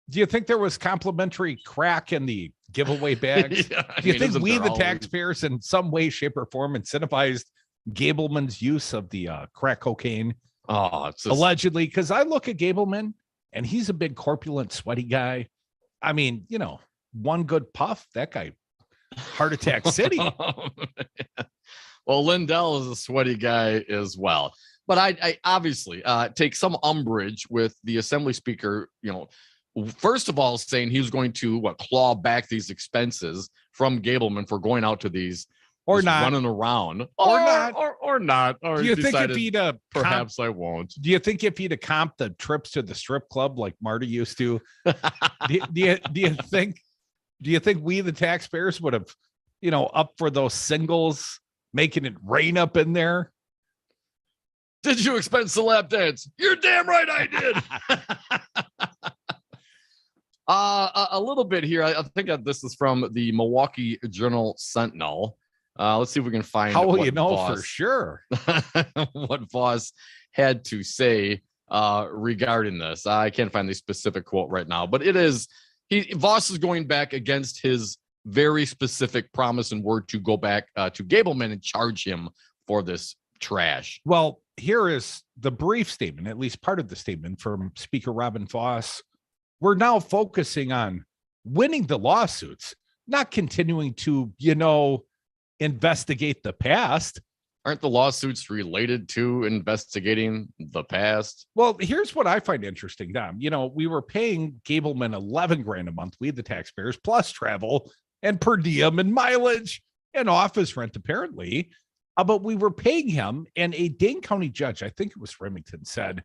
Do you think there was complimentary crack in the giveaway bags?
Yeah,
Do you think we, the taxpayers, in some way, shape, or form incentivized Gableman's use of the crack cocaine?
Oh,
allegedly, because I look at Gableman and he's a big, corpulent, sweaty guy. I mean, one good puff, that guy, heart attack city.
Well, Lindell is a sweaty guy as well. But I obviously take some umbrage with the Assembly Speaker, first of all, saying he was going to claw back these expenses from Gableman for going out to these,
or not
running around,
or
not. Or
do you think if he'd
perhaps I won't?
Do you think if he'd have comped the trips to the strip club like Marty used to? do you think we, the taxpayers, would have, up for those singles, making it rain up in there?
Did you expense the lap dance? You're damn right I did. A little bit here. I think that this is from the Milwaukee Journal Sentinel. Let's see if we can find.
How will you know for sure
what Voss had to say regarding this? I can't find the specific quote right now, but it is Voss is going back against his very specific promise and word to go back to Gableman and charge him for this trash.
Well, here is the brief statement, at least part of the statement from Speaker Robin Voss. We're now focusing on winning the lawsuits, not continuing to, investigate the past.
Aren't the lawsuits related to investigating the past?
Well, here's what I find interesting, Dom. We were paying Gableman $11,000 a month, we the taxpayers, plus travel and per diem and mileage and office rent, apparently. But we were paying him, and a Dane County judge, I think it was Remington, said,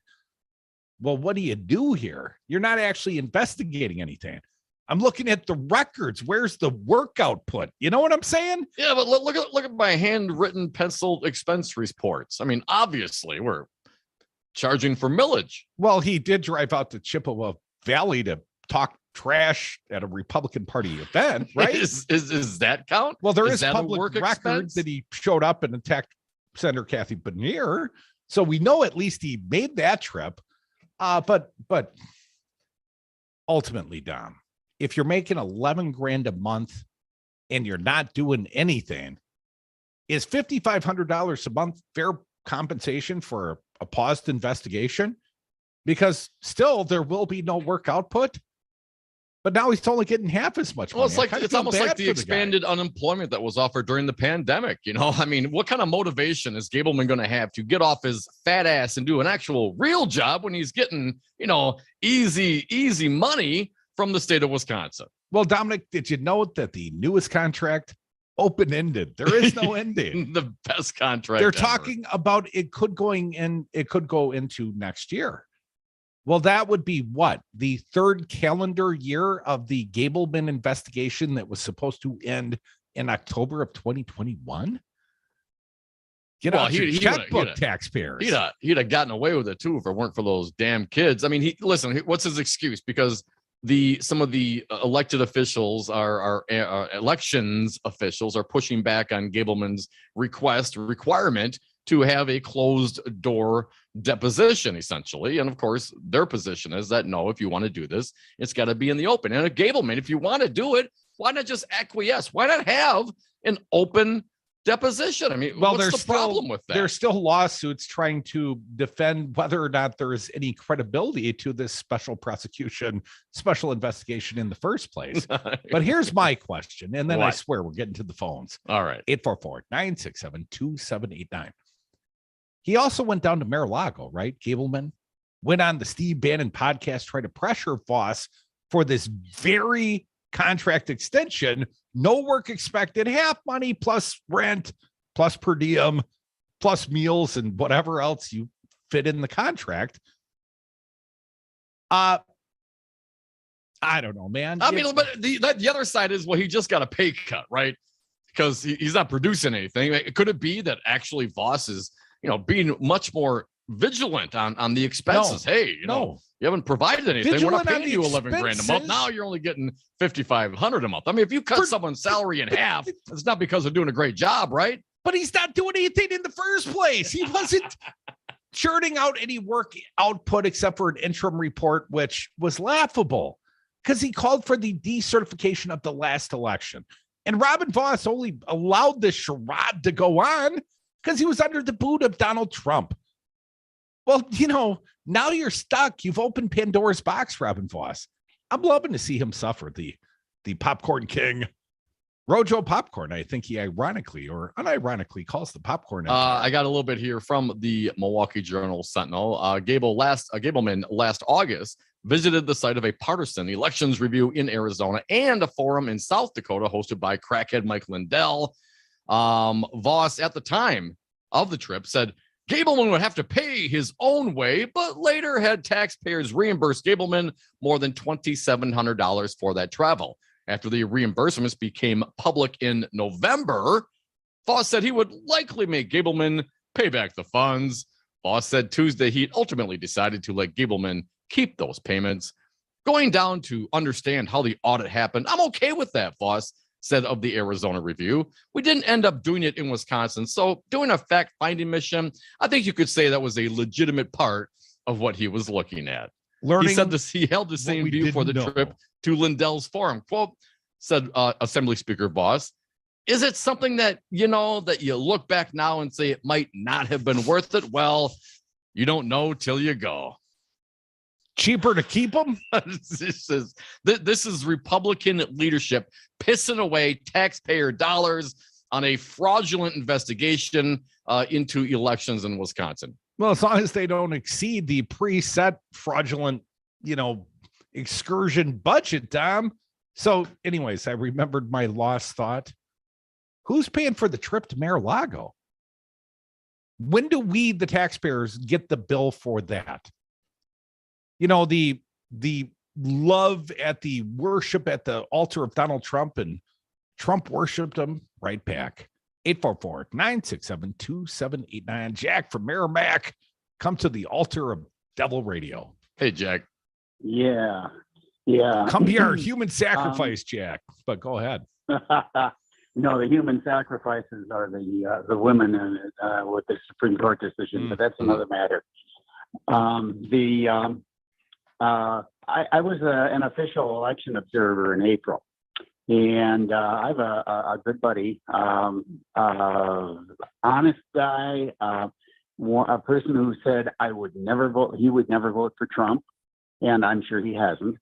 well, what do you do here? You're not actually investigating anything. I'm looking at the records. Where's the work output? You know what I'm saying?
Yeah, but look at my handwritten penciled expense reports. I mean, obviously, we're charging for millage.
Well, he did drive out to Chippewa Valley to talk trash at a Republican Party event, right?
Is that count?
Well, there is
that a
public
work
record
expense?
that he showed up and attacked Senator Kathy Beshear. So we know at least he made that trip. But ultimately, Dom, if you're making 11 grand a month and you're not doing anything, is $5,500 a month fair compensation for a paused investigation? Because still there will be no work output. But now he's only getting half as much money.
Well, it's almost like the expanded unemployment that was offered during the pandemic. I mean, what kind of motivation is Gableman going to have to get off his fat ass and do an actual real job when he's getting, easy money from the state of Wisconsin?
Well, Dominic, did you know that the newest contract open-ended? There is no ending.
The best contract.
They're
ever.
talking about it could go into next year. Well, that would be what? The third calendar year of the Gableman investigation that was supposed to end in October of 2021? Get out your checkbook, taxpayers.
He'd have gotten away with it too if it weren't for those damn kids. I mean, what's his excuse? Because some of the elected officials are elections officials are pushing back on Gableman's requirement to have a closed door deposition, essentially. And of course, their position is that no, if you want to do this, it's got to be in the open. And a Gableman, if you want to do it, why not just acquiesce? Why not have an open deposition? I mean, what's the problem with that?
There's still lawsuits trying to defend whether or not there is any credibility to this special investigation in the first place. But here's my question. And then I swear we're getting to the phones.
All right.
844-967-2789. He also went down to Mar-a-Lago, right? Gableman went on the Steve Bannon podcast, trying to pressure Voss for this very contract extension. No work expected, half money plus rent, plus per diem, plus meals and whatever else you fit in the contract. I don't know, man.
I mean, but the other side is, well, he just got a pay cut, right? Because he's not producing anything. Could it be that actually Voss is, being much more vigilant on the expenses? You haven't provided anything.
Vigilant.
We're not paying you 11 grand a month. Now you're only getting $5,500 a month. I mean, if you cut someone's salary in half, it's not because they're doing a great job, right?
But he's not doing anything in the first place. He wasn't churning out any work output except for an interim report, which was laughable because he called for the decertification of the last election. And Robin Voss only allowed this charade to go on because he was under the boot of Donald Trump. Well, now you're stuck. You've opened Pandora's box, Robin Voss. I'm loving to see him suffer. The popcorn king, Rojo Popcorn. I think he ironically or unironically calls the popcorn.
I got a little bit here from the Milwaukee Journal Sentinel. Gableman last August visited the site of a partisan elections review in Arizona and a forum in South Dakota hosted by crackhead Mike Lindell. Voss, at the time of the trip, said Gableman would have to pay his own way, but later had taxpayers reimburse Gableman more than $2,700 for that travel. After the reimbursements became public in November, Voss said he would likely make Gableman pay back the funds. Voss said Tuesday he'd ultimately decided to let Gableman keep those payments. Going down to understand how the audit happened, I'm okay with that, Voss said of the Arizona review. We didn't end up doing it in Wisconsin. So doing a fact-finding mission, I think you could say that was a legitimate part of what he was looking at. He said he held the same view for the trip to Lindell's forum. Quote, said Assembly Speaker Voss, is it something that, that you look back now and say it might not have been worth it? Well, you don't know till you go.
Cheaper to keep them?
This is Republican leadership pissing away taxpayer dollars on a fraudulent investigation into elections in Wisconsin.
Well, as long as they don't exceed the preset fraudulent, excursion budget, Dom. So anyways, I remembered my lost thought. Who's paying for the trip to Mar-a-Lago? When do we, the taxpayers, get the bill for that? The love at the worship at the altar of Donald Trump, and Trump worshiped him right back. 844-967-2789. Jack from Merrimack, come to the altar of Devil Radio.
Hey, Jack.
Yeah. Yeah.
Come be our human sacrifice, Jack. But go ahead.
No, the human sacrifices are the women with the Supreme Court decision, but that's another matter. I was an official election observer in April, and I have a good buddy, honest guy, a person who said I would never vote. He would never vote for Trump, and I'm sure he hasn't.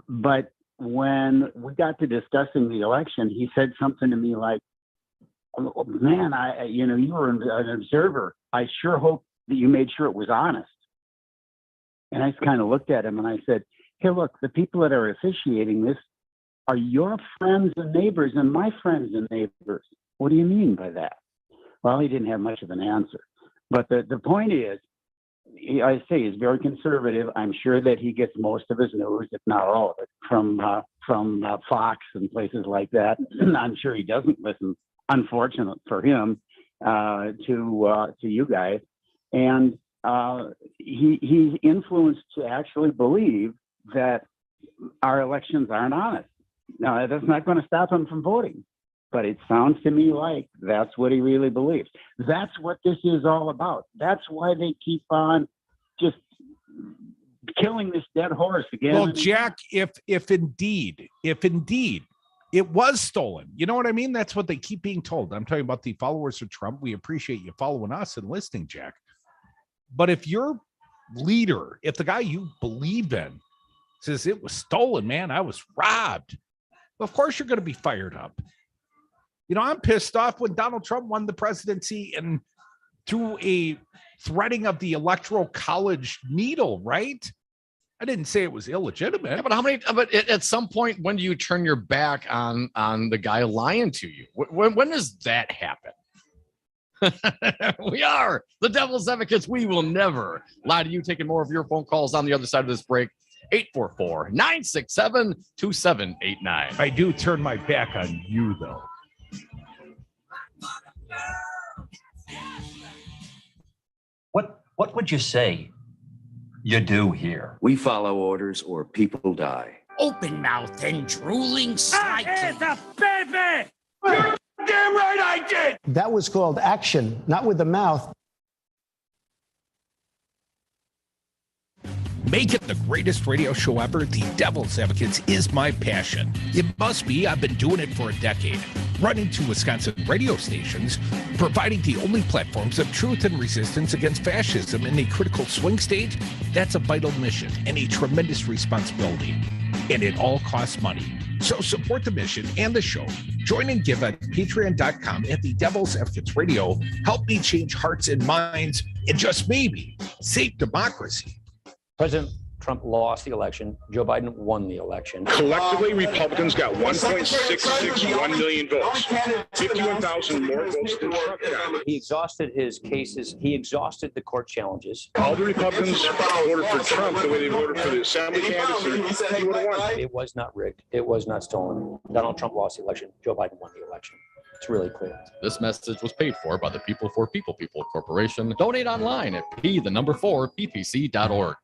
But when we got to discussing the election, he said something to me like, "Man, you were an observer. I sure hope that you made sure it was honest." And I just kind of looked at him and I said, "Hey, look, the people that are officiating this are your friends and neighbors and my friends and neighbors. What do you mean by that?" Well, he didn't have much of an answer. But the point is, I say he's very conservative. I'm sure that he gets most of his news, if not all of it, from Fox and places like that. I'm sure he doesn't listen, unfortunate for him, to you guys. And he's influenced to actually believe that our elections aren't honest. Now, that's not going to stop him from voting, but it sounds to me like that's what he really believes. That's what this is all about. That's why they keep on just killing this dead horse again.
Well, Jack, if indeed it was stolen, you know what I mean? That's what they keep being told. I'm talking about the followers of Trump. We appreciate you following us and listening, Jack. But if your leader, if the guy you believe in says it was stolen, man, I was robbed, of course you're going to be fired up. You know, I'm pissed off when Donald Trump won the presidency and through a threading of the electoral college needle, right? I didn't say it was illegitimate.
Yeah, but at some point, when do you turn your back on the guy lying to you? When does that happen? We are the devil's advocates. We will never lie to you. Taking more of your phone calls on the other side of this break. 844-967-2789.
I do turn my back on you, though.
What would you say you do here?
We follow orders or people die.
Open mouth and drooling slightly.
It's a baby!
You're damn right I did!
That was called action, not with the mouth.
Make it the greatest radio show ever. The Devil's Advocates is my passion. It must be. I've been doing it for a decade. Running two Wisconsin radio stations, providing the only platforms of truth and resistance against fascism in a critical swing state. That's a vital mission and a tremendous responsibility. And it all costs money. So support the mission and the show. Join and give at patreon.com at the Devil's Advocates Radio. Help me change hearts and minds and just maybe save democracy.
President Trump lost the election. Joe Biden won the election.
Collectively, Republicans got 1.661 million votes, 51,000 more votes than Trump got.
He exhausted his cases. He exhausted the court challenges.
All the Republicans voted for Trump the way they voted for the assembly candidates. He would have won.
It was not rigged. It was not stolen. Donald Trump lost the election. Joe Biden won the election. It's really clear.
This message was paid for by the People for People Corporation. Donate online at p4ppc.org.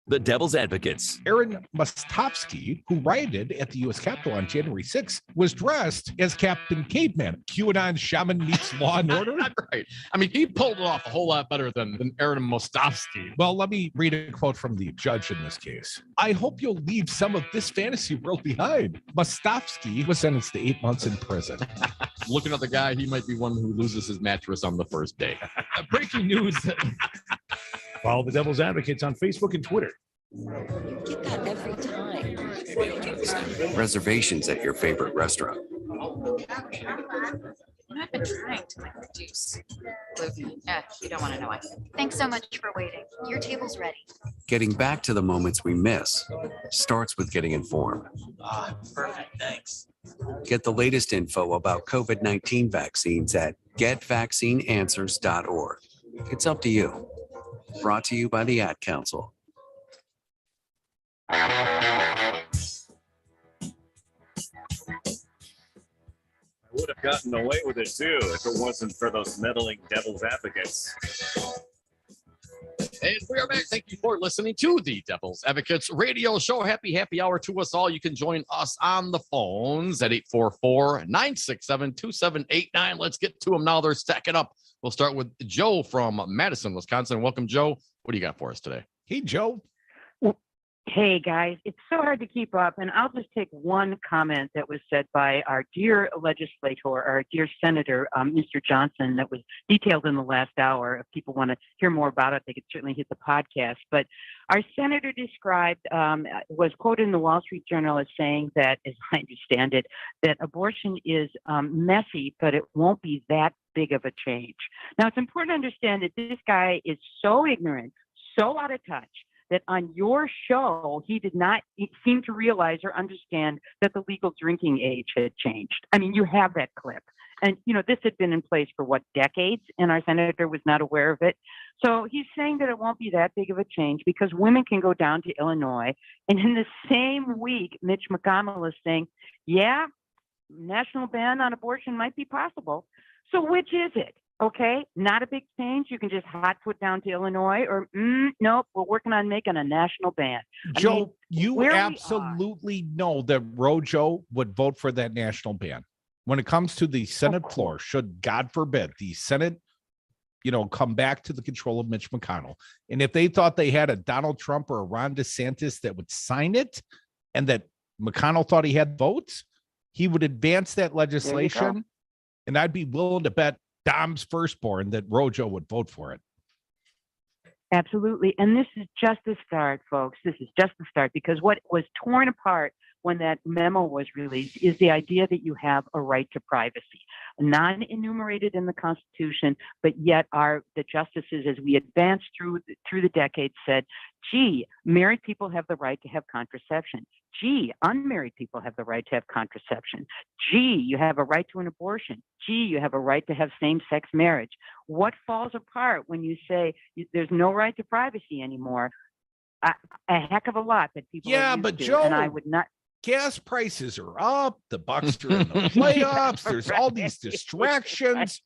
The Devil's Advocates.
Aaron Mustovsky, who rioted at the U.S. Capitol on January 6th, was dressed as Captain Caveman. QAnon shaman meets Law and Order.
Right. I mean, he pulled it off a whole lot better than Aaron Mustovsky.
Well, let me read a quote from the judge in this case. I hope you'll leave some of this fantasy world behind. Mustovsky was sentenced to 8 months in prison.
Looking at the guy, he might be one who loses his mattress on the first day. Breaking news.
Follow the Devil's Advocates on Facebook and Twitter.
You get that every time.
Reservations at your favorite restaurant.
I've been trying to reduce gluten. You don't want to know why. Thanks so much for waiting. Your table's ready.
Getting back to the moments we miss starts with getting informed.
Perfect. Thanks.
Get the latest info about COVID-19 vaccines at getvaccineanswers.org. It's up to you. Brought to you by the Ad Council.
I would have gotten away with it too if it wasn't for those meddling Devil's Advocates.
And we are back. Thank you for listening to the Devil's Advocates Radio Show. Happy hour to us all. You can join us on the phones at 844-967-2789. Let's get to them now. They're stacking up. We'll start with Joe from Madison, Wisconsin. Welcome, Joe. What do you got for us today?
Hey, Joe.
Hey, guys, it's so hard to keep up, and I'll just take one comment that was said by our dear legislator, our dear Senator, Mr. Johnson, that was detailed in the last hour. If people want to hear more about it, they could certainly hit the podcast. But our senator described, was quoted in the Wall Street Journal as saying that, as I understand it, that abortion is messy, but it won't be that big of a change. Now, it's important to understand that this guy is so ignorant, so out of touch, that on your show, he did not seem to realize or understand that the legal drinking age had changed. I mean, you have that clip. And, this had been in place for decades, and our senator was not aware of it. So he's saying that it won't be that big of a change because women can go down to Illinois. And in the same week, Mitch McConnell is saying, yeah, national ban on abortion might be possible. So which is it? Okay, not a big change. You can just hot foot down to Illinois, or nope, we're working on making a national ban.
Joe, you absolutely know that Rojo would vote for that national ban. When it comes to the Senate floor, should, God forbid, the Senate, come back to the control of Mitch McConnell. And if they thought they had a Donald Trump or a Ron DeSantis that would sign it, and that McConnell thought he had votes, he would advance that legislation. And I'd be willing to bet Dom's firstborn that Rojo would vote for it.
Absolutely. And this is just the start, folks. This is just the start, because what was torn apart when that memo was released is the idea that you have a right to privacy, non-enumerated in the Constitution, but yet the justices, as we advanced through the decades, said, gee, married people have the right to have contraception. Gee, unmarried people have the right to have contraception. Gee, you have a right to an abortion. Gee, you have a right to have same-sex marriage. What falls apart when you say there's no right to privacy anymore? A heck of a lot that people are used
but
to,
Joe,
and I would not.
Gas prices are up. The Bucks are in the playoffs. There's all these distractions.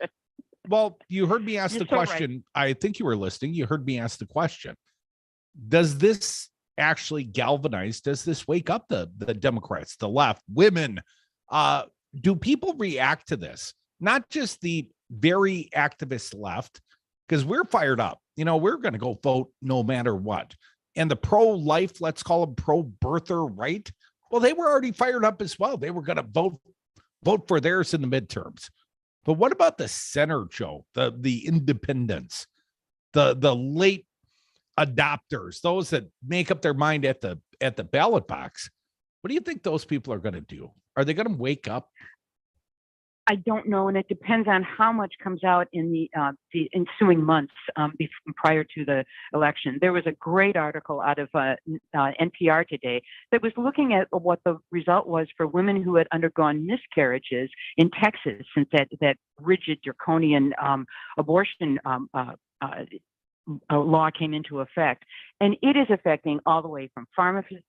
Well, you heard me ask the question. Right. I think you were listening. You heard me ask the question. Does this actually galvanize? Does this wake up the Democrats, the left, women? Do people react to this? Not just the very activist left, because we're fired up. We're going to go vote no matter what. And the pro-life, let's call them pro-birther right, well, they were already fired up as well. They were going to vote for theirs in the midterms. But what about the center, Joe? The independents, the late adopters, those that make up their mind at the ballot box? What do you think those people are going to do? Are they going to wake up?
I don't know, and it depends on how much comes out in the ensuing months prior to the election. There was a great article out of NPR today that was looking at what the result was for women who had undergone miscarriages in Texas since that rigid draconian abortion law came into effect. And it is affecting all the way from pharmacists,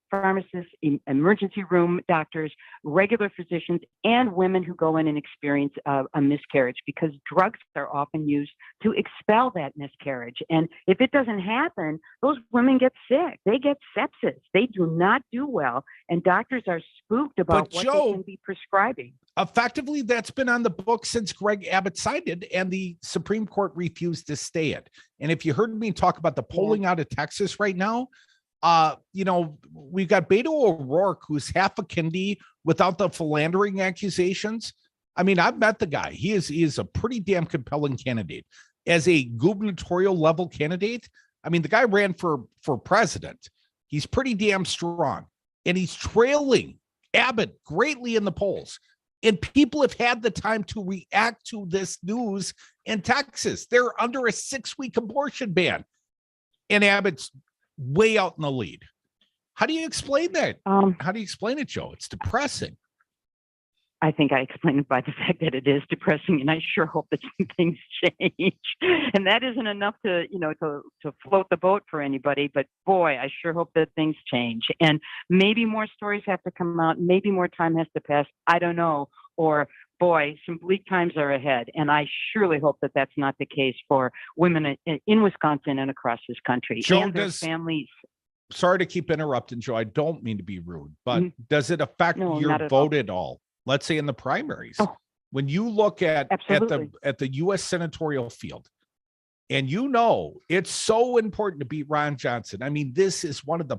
emergency room doctors, regular physicians, and women who go in and experience a miscarriage, because drugs are often used to expel that miscarriage. And if it doesn't happen, those women get sick. They get sepsis. They do not do well. And doctors are spooked about what they can be prescribing.
Effectively, that's been on the book since Greg Abbott signed it, and the Supreme Court refused to stay it. And if you heard me talk about the polling out of Texas right now, we've got Beto O'Rourke, who's half a kindy without the philandering accusations. I mean, I've met the guy. He is a pretty damn compelling candidate. As a gubernatorial level candidate, I mean, the guy ran for president. He's pretty damn strong, and he's trailing Abbott greatly in the polls. And people have had the time to react to this news in Texas. They're under a 6-week abortion ban, and Abbott's way out in the lead. How do you explain that? How do you explain it, Joe? It's depressing.
I think I explained it by the fact that it is depressing, and I sure hope that some things change. And that isn't enough to float the boat for anybody. But boy, I sure hope that things change. And maybe more stories have to come out. Maybe more time has to pass. I don't know. Or boy, some bleak times are ahead. And I surely hope that that's not the case for women in Wisconsin and across this country and their families.
Sorry to keep interrupting, Joe. I don't mean to be rude, but does it affect your vote at all? Let's say in the primaries, when you look at the U.S. senatorial field, and it's so important to beat Ron Johnson. I mean, this is one of the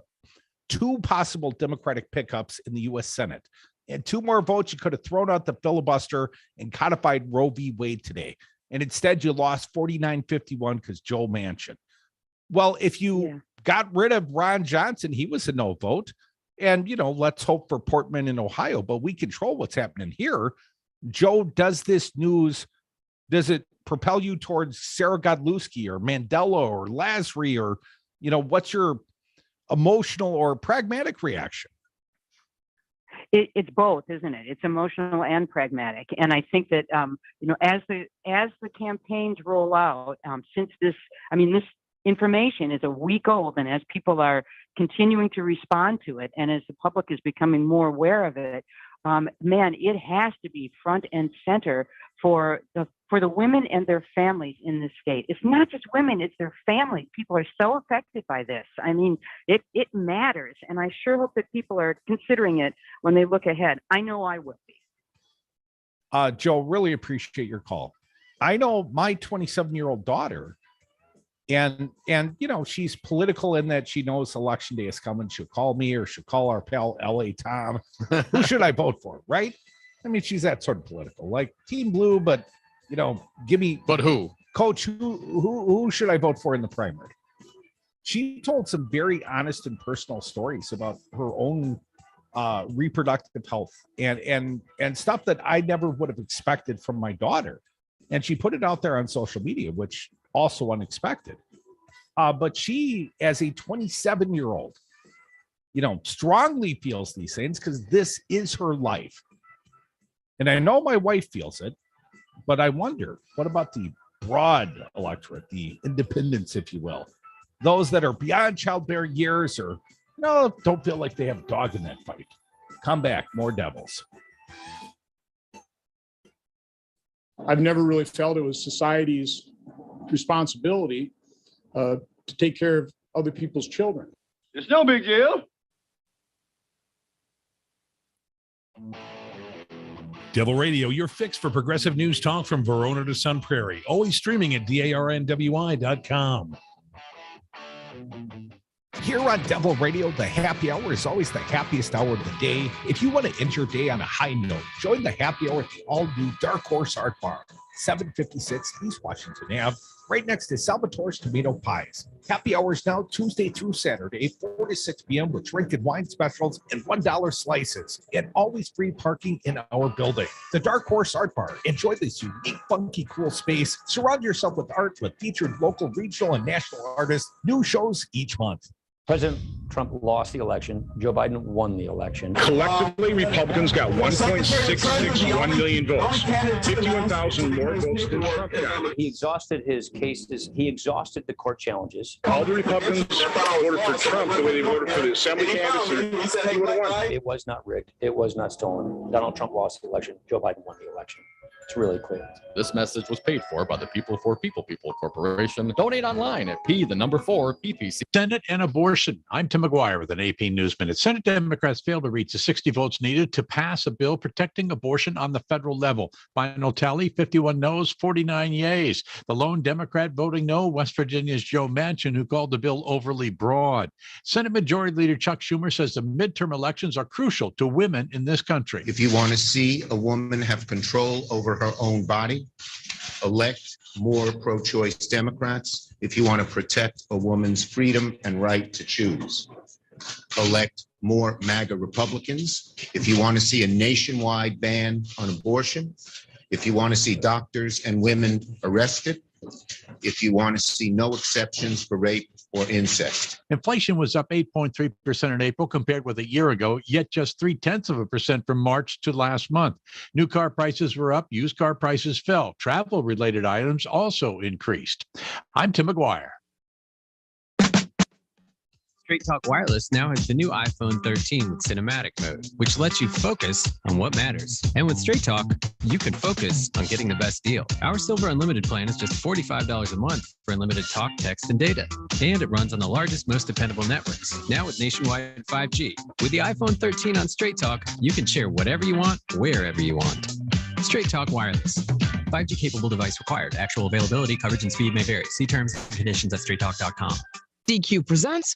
2 possible Democratic pickups in the U.S. Senate. And 2 more votes, you could have thrown out the filibuster and codified Roe v. Wade today. And instead, you lost 49-51 because Joe Manchin. Well, if you got rid of Ron Johnson, he was a no vote. And, let's hope for Portman in Ohio, but we control what's happening here. Joe, does this news, does it propel you towards Sarah Godlewski or Mandela or Lasry or, what's your emotional or pragmatic reaction?
It's both, isn't it? It's emotional and pragmatic. And I think that, as the campaigns roll out, since this information is a week old, and as people are continuing to respond to it, and as the public is becoming more aware of it, it has to be front and center for the women and their families in this state. It's not just women, it's their families. People are so affected by this. I mean, it matters. And I sure hope that people are considering it when they look ahead. I know I will be.
Joe, really appreciate your call. I know my 27-year-old daughter, and she's political in that she knows election day is coming. She'll call me or she'll call our pal LA Tom. Who should I vote for? Right? I mean, she's that sort of political, like Team Blue, but give me.
But who,
Coach? Who should I vote for in the primary? She told some very honest and personal stories about her own reproductive health and stuff that I never would have expected from my daughter. And she put it out there on social media, which also unexpected. But she, as a 27-year-old, strongly feels these things because this is her life. And I know my wife feels it, but I wonder, what about the broad electorate, the independents, if you will, those that are beyond childbearing years or don't feel like they have a dog in that fight? Come back, more Devils.
I've never really felt it was society's responsibility to take care of other people's children.
It's no big deal.
Devil Radio, your fix for progressive news talk from Verona to Sun Prairie. Always streaming at DARNWI.com.
Here on Devil Radio, the happy hour is always the happiest hour of the day. If you want to end your day on a high note, join the happy hour at the all-new Dark Horse Art Bar, 756 East Washington Ave, right next to Salvatore's Tomato Pies. Happy hours now Tuesday through Saturday, 4 to 6 p.m. with drink and wine specials and $1 slices, and always free parking in our building. The Dark Horse Art Bar. Enjoy this unique, funky, cool space. Surround yourself with art with featured local, regional, and national artists. New shows each month.
President Trump lost the election. Joe Biden won the election.
Collectively, Republicans got 1.661 million votes, 51,000 more votes than Trump got.
He exhausted his cases. He exhausted the court challenges.
All the Republicans voted for Trump the way they voted for the assembly candidates. He would have won.
It was not rigged. It was not stolen. Donald Trump lost the election. Joe Biden won the election. It's really clear.
This message was paid for by the People for People Corporation. Donate online at P4PPC.
Senate and abortion. I'm Tim McGuire with an AP News Minute. Senate Democrats failed to reach the 60 votes needed to pass a bill protecting abortion on the federal level. Final tally, 51 noes, 49 yays. The lone Democrat voting no, West Virginia's Joe Manchin, who called the bill overly broad. Senate Majority Leader Chuck Schumer says the midterm elections are crucial to women in this country.
If you want to see a woman have control over her own body, elect more pro-choice Democrats. If you want to protect a woman's freedom and right to choose, elect more MAGA Republicans. If you want to see a nationwide ban on abortion, if you want to see doctors and women arrested, if you want to see no exceptions for rape or incest.
Inflation was up 8.3% in April compared with a year ago, yet just 0.3% from March to last month. New car prices were up, used car prices fell. Travel-related items also increased. I'm Tim McGuire.
Straight Talk Wireless now has the new iPhone 13 with cinematic mode, which lets you focus on what matters. And with Straight Talk, you can focus on getting the best deal. Our Silver Unlimited plan is just $45 a month for unlimited talk, text, and data. And it runs on the largest, most dependable networks, now with nationwide 5G. With the iPhone 13 on Straight Talk, you can share whatever you want, wherever you want. Straight Talk Wireless. 5G capable device required. Actual availability, coverage, and speed may vary. See terms and conditions at straighttalk.com.
DQ presents.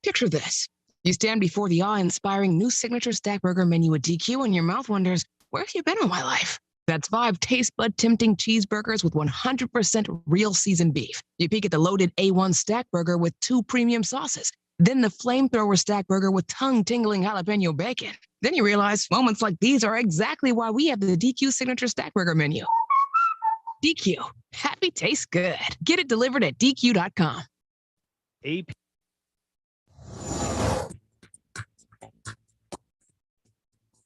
Picture this. You stand before the awe-inspiring new signature stack burger menu at DQ and your mouth wonders, where have you been all my life? That's 5 taste bud tempting cheeseburgers with 100% real seasoned beef. You peek at the loaded A1 stack burger with 2 premium sauces. Then the flamethrower stack burger with tongue-tingling jalapeno bacon. Then you realize moments like these are exactly why we have the DQ signature stack burger menu. DQ. Happy tastes good. Get it delivered at DQ.com.
AP.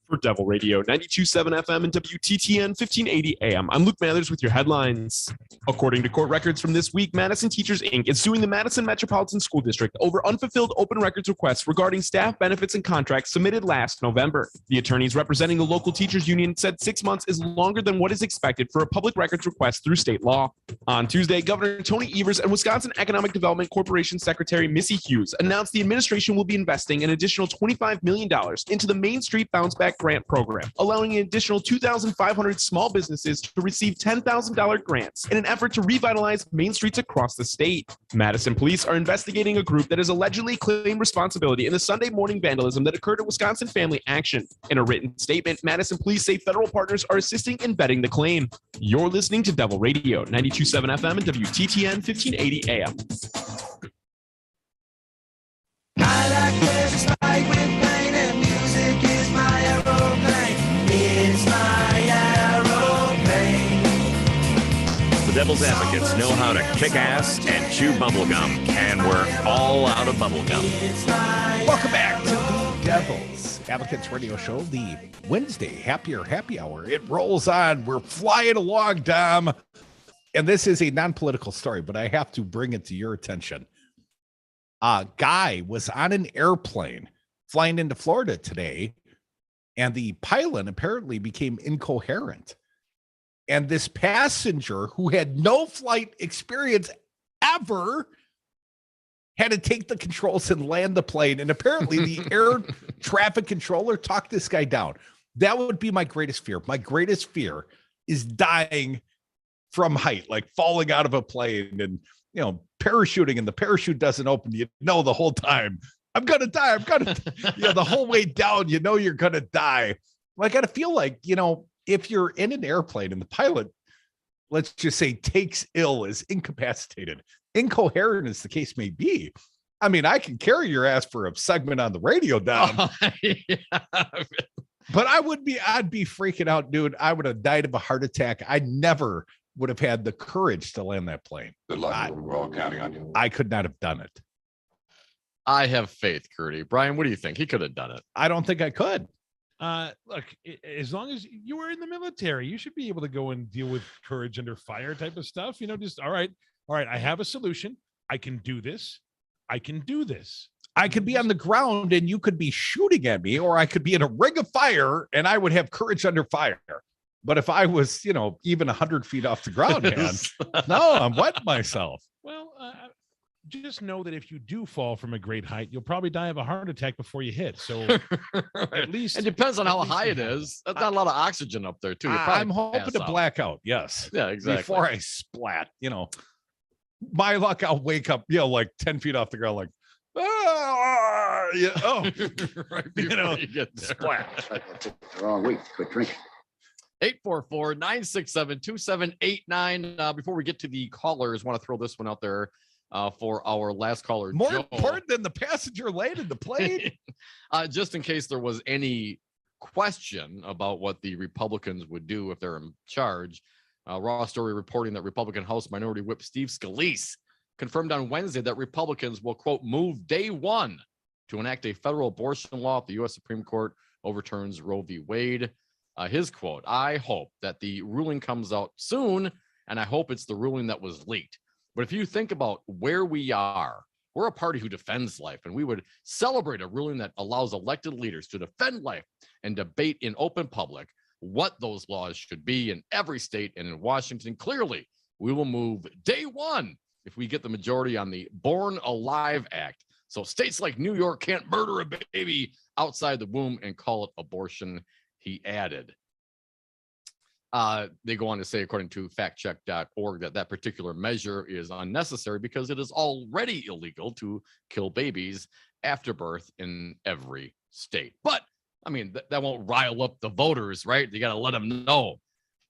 For Devil Radio 92.7 FM and WTTN 1580 AM. I'm Luke Mathers with your headlines. According to court records from this week, Madison Teachers Inc. is suing the Madison Metropolitan School District over unfulfilled open records requests regarding staff benefits and contracts submitted last November. The attorneys representing the local teachers union said 6 months is longer than what is expected for a public records request through state law. On Tuesday, Governor Tony Evers and Wisconsin Economic Development Corporation Secretary Missy Hughes announced the administration will be investing an additional $25 million into the Main Street Bounce Back Grant Program, allowing an additional 2,500 small businesses to receive $10,000 grants in an effort to revitalize main streets across the state. Madison police are investigating a group that has allegedly claimed responsibility in the Sunday morning vandalism that occurred at Wisconsin Family Action. In a written statement, Madison police say federal partners are assisting in vetting the claim. You're listening to Devil Radio 92.7 FM and WTTN 1580 AM.
I like this fight with pain and music is my aeroplane. It's my aeroplane.
The Devil's Advocates know how to kick ass and chew bubblegum, and we're all out of bubblegum.
Welcome back to the Devil's Advocates Radio Show, the Wednesday Happier Happy Hour. It rolls on. We're flying along, Dom. And this is a non-political story, but I have to bring it to your attention. A guy was on an airplane flying into Florida today, and the pilot apparently became incoherent. And this passenger, who had no flight experience ever, had to take the controls and land the plane. And apparently the air traffic controller talked this guy down. That would be my greatest fear. My greatest fear is dying from height, like falling out of a plane and, you know, parachuting and the parachute doesn't open. You know, the whole time, I'm going to die. I'm going to, you know, the whole way down, you know, you're going to die. Like, I got to feel like, you know, if you're in an airplane and the pilot, let's just say, takes ill, is incapacitated, incoherent as the case may be, I mean, I can carry your ass for a segment on the radio down.
Oh, yeah.
But I'd be freaking out, dude. I would have died of a heart attack. I never would have had the courage to land that plane.
Good luck. We're all counting on you.
I could not have done it.
I have faith, Curdy. Brian, what do you think? He could have done it.
I don't think I could.
Look, as long as you were in the military, you should be able to go and deal with courage under fire type of stuff. You know, just all right. I have a solution. I can do this. I can do this.
I could be on the ground and you could be shooting at me, or I could be in a ring of fire and I would have courage under fire. But if I was, you know, even 100 feet off the ground, man, no, I'm wetting myself.
Well, just know that if you do fall from a great height, you'll probably die of a heart attack before you hit. So at least
it depends on how high it is. That's not a lot of oxygen up there, too.
I'm hoping to black out. Yes.
Yeah, exactly.
Before I splat, you know, my luck, I'll wake up, you know, like 10 feet off the ground, like, yeah, oh,
right,
you know,
you get there.
splat.
Wrong week. Quit drinking.
844-967-2789. Before we get to the callers, want to throw this one out there for our last caller.
More
Joe.
important than the passenger landed the plane.
Just in case there was any question about what the Republicans would do if they're in charge. Raw Story reporting that Republican House Minority Whip Steve Scalise confirmed on Wednesday that Republicans will, quote, move day one to enact a federal abortion law if the U.S. Supreme Court overturns Roe v. Wade. His quote, I hope that the ruling comes out soon, and I hope it's the ruling that was leaked. But if you think about where we are We're a party who defends life, and we would celebrate a ruling that allows elected leaders to defend life and debate in open public what those laws should be in every state and in Washington. Clearly, we will move day one if we get the majority on the Born Alive Act. So states like New York can't murder a baby outside the womb and call it abortion, he added. They go on to say, according to factcheck.org, that particular measure is unnecessary because it is already illegal to kill babies after birth in every state. But I mean, that won't rile up the voters, right? You got to let them know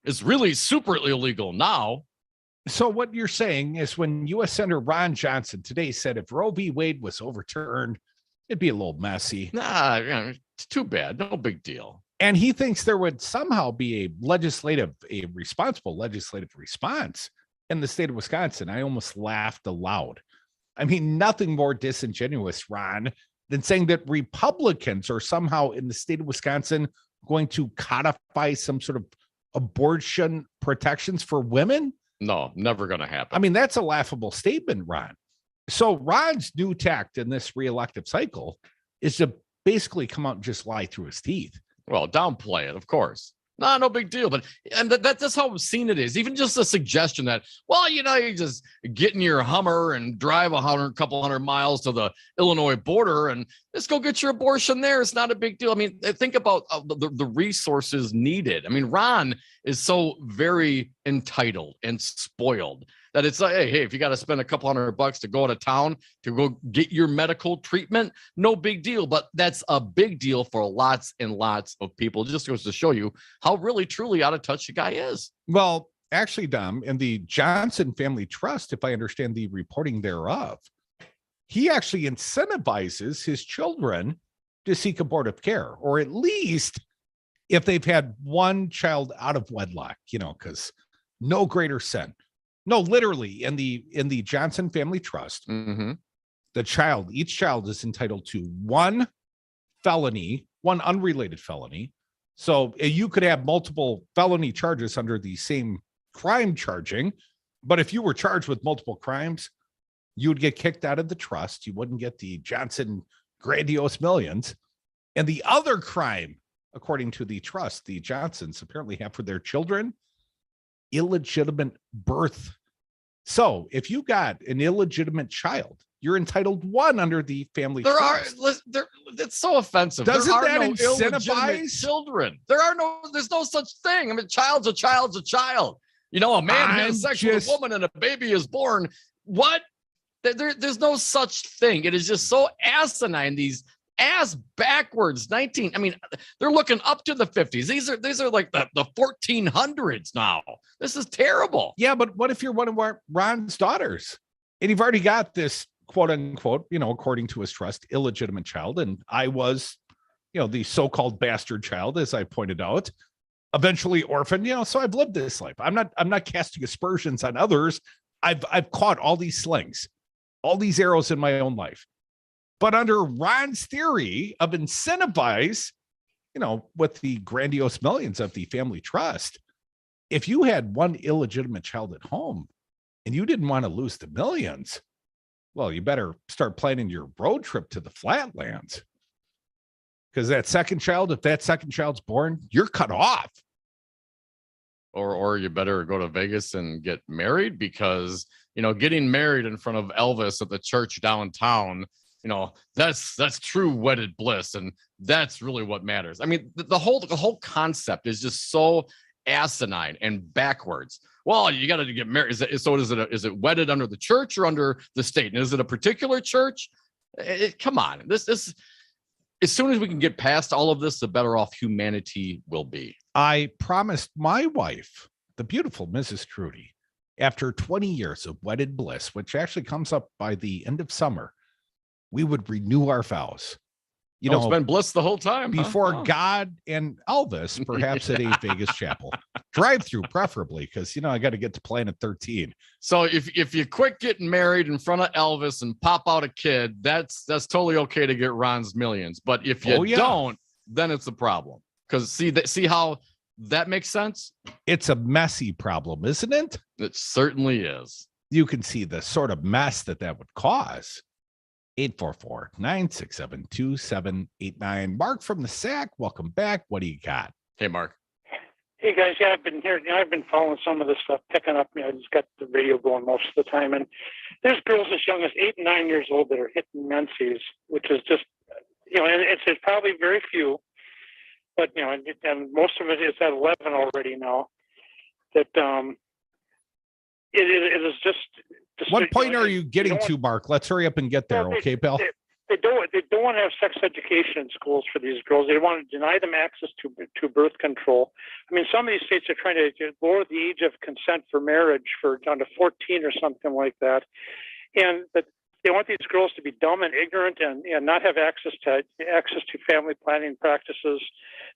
it's really super illegal now.
So what you're saying is when U.S. Senator Ron Johnson today said if Roe v. Wade was overturned, it'd be a little messy.
Nah, it's too bad. No big deal.
And he thinks there would somehow be a responsible legislative response in the state of Wisconsin. I almost laughed aloud. I mean, nothing more disingenuous, Ron, than saying that Republicans are somehow in the state of Wisconsin going to codify some sort of abortion protections for women.
No, never going to happen.
I mean, that's a laughable statement, Ron. So Ron's new tact in this reelective cycle is to basically come out and just lie through his teeth.
Well, downplay it, of course. No big deal. But that's how obscene it is. Even just a suggestion that, well, you just get in your Hummer and drive a couple hundred miles to the Illinois border and just go get your abortion there. It's not a big deal. I mean, think about the resources needed. I mean, Ron is so very entitled and spoiled that it's like, hey, if you got to spend a couple $100 to go out of town to go get your medical treatment, no big deal. But that's a big deal for lots and lots of people. It just goes to show you how really, truly out of touch the guy is.
Well, actually, Dom, in the Johnson Family Trust, if I understand the reporting thereof, he actually incentivizes his children to seek abortive care, or at least if they've had one child out of wedlock, because no greater sin. No, literally in the Johnson Family Trust, each child is entitled to one unrelated felony. So you could have multiple felony charges under the same crime charging, but if you were charged with multiple crimes, you would get kicked out of the trust. You wouldn't get the Johnson grandiose millions. And the other crime, according to the trust, the Johnsons apparently have for their children, illegitimate birth. So if you got an illegitimate child, you're entitled one under the family trust.
It's so offensive.
Doesn't
that
incentivize
children? There's no such thing. I mean, child's a child's a child. A man has sex with a woman and a baby is born. What? There's no such thing. It is just so asinine. These ass backwards 19. I mean, they're looking up to the 50s. These are like the 1400s now. This is terrible.
Yeah, but what if you're one of Ron's daughters and you've already got this quote unquote, according to his trust, illegitimate child, and I was, the so-called bastard child, as I pointed out, eventually orphaned. So I've lived this life. I'm not casting aspersions on others. I've caught all these slings, all these arrows in my own life. But under Ron's theory of incentivize, with the grandiose millions of the family trust, if you had one illegitimate child at home and you didn't want to lose the millions, well, you better start planning your road trip to the flatlands. Because if that second child's born, you're cut off.
Or you better go to Vegas and get married, because, getting married in front of Elvis at the church downtown, that's true wedded bliss. And that's really what matters. I mean, the whole concept is just so asinine and backwards. Well, you got to get married. Is it wedded under the church or under the state? And is it a particular church? Come on. This as soon as we can get past all of this, the better off humanity will be.
I promised my wife, the beautiful Mrs. Trudy, after 20 years of wedded bliss, which actually comes up by the end of summer, we would renew our vows.
It's been bliss the whole time.
Before God and Elvis, perhaps at a Vegas chapel. Drive-through, preferably, because, I got to get to Planet 13.
So if you quit getting married in front of Elvis and pop out a kid, that's totally okay to get Ron's millions. But if you don't, then it's a problem. Because see how that makes sense?
It's a messy problem, isn't it?
It certainly is.
You can see the sort of mess that would cause. 844-967-2789. Mark from the SAC, welcome back. What do you got?
Hey, Mark.
Hey guys, yeah, I've been here. I've been following some of this stuff, picking up. I just got the radio going most of the time, and there's girls as young as 8 and 9 years old that are hitting menses, which is just, and it's probably very few, but and most of it is at 11 already now. That it is just.
What point are you getting to, Mark? Let's hurry up and get there, okay, pal?
They don't want to have sex education in schools for these girls. They want to deny them access to birth control. I mean, some of these states are trying to lower the age of consent for marriage down to 14 or something like that, and that they want these girls to be dumb and ignorant and not have access to family planning practices,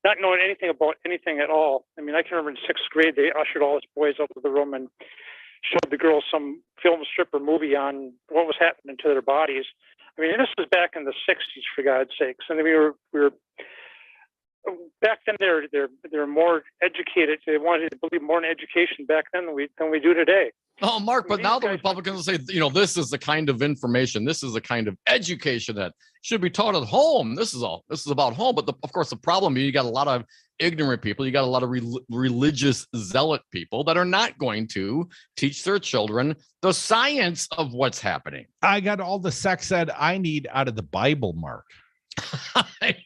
not knowing anything about anything at all. I mean, I can remember in 6th grade they ushered all us boys out of the room and showed the girls some film strip or movie on what was happening to their bodies. I mean, this was back in the 60s, for God's sakes. And we were back then. They're more educated. They wanted to believe more in education back then than we do today.
Oh, Mark, but now the Republicans say, this is the kind of information, this is the kind of education that should be taught at home. This is about home. But of course, the problem is you got a lot of ignorant people. You got a lot of religious zealot people that are not going to teach their children the science of what's happening.
I got all the sex ed I need out of the Bible, Mark.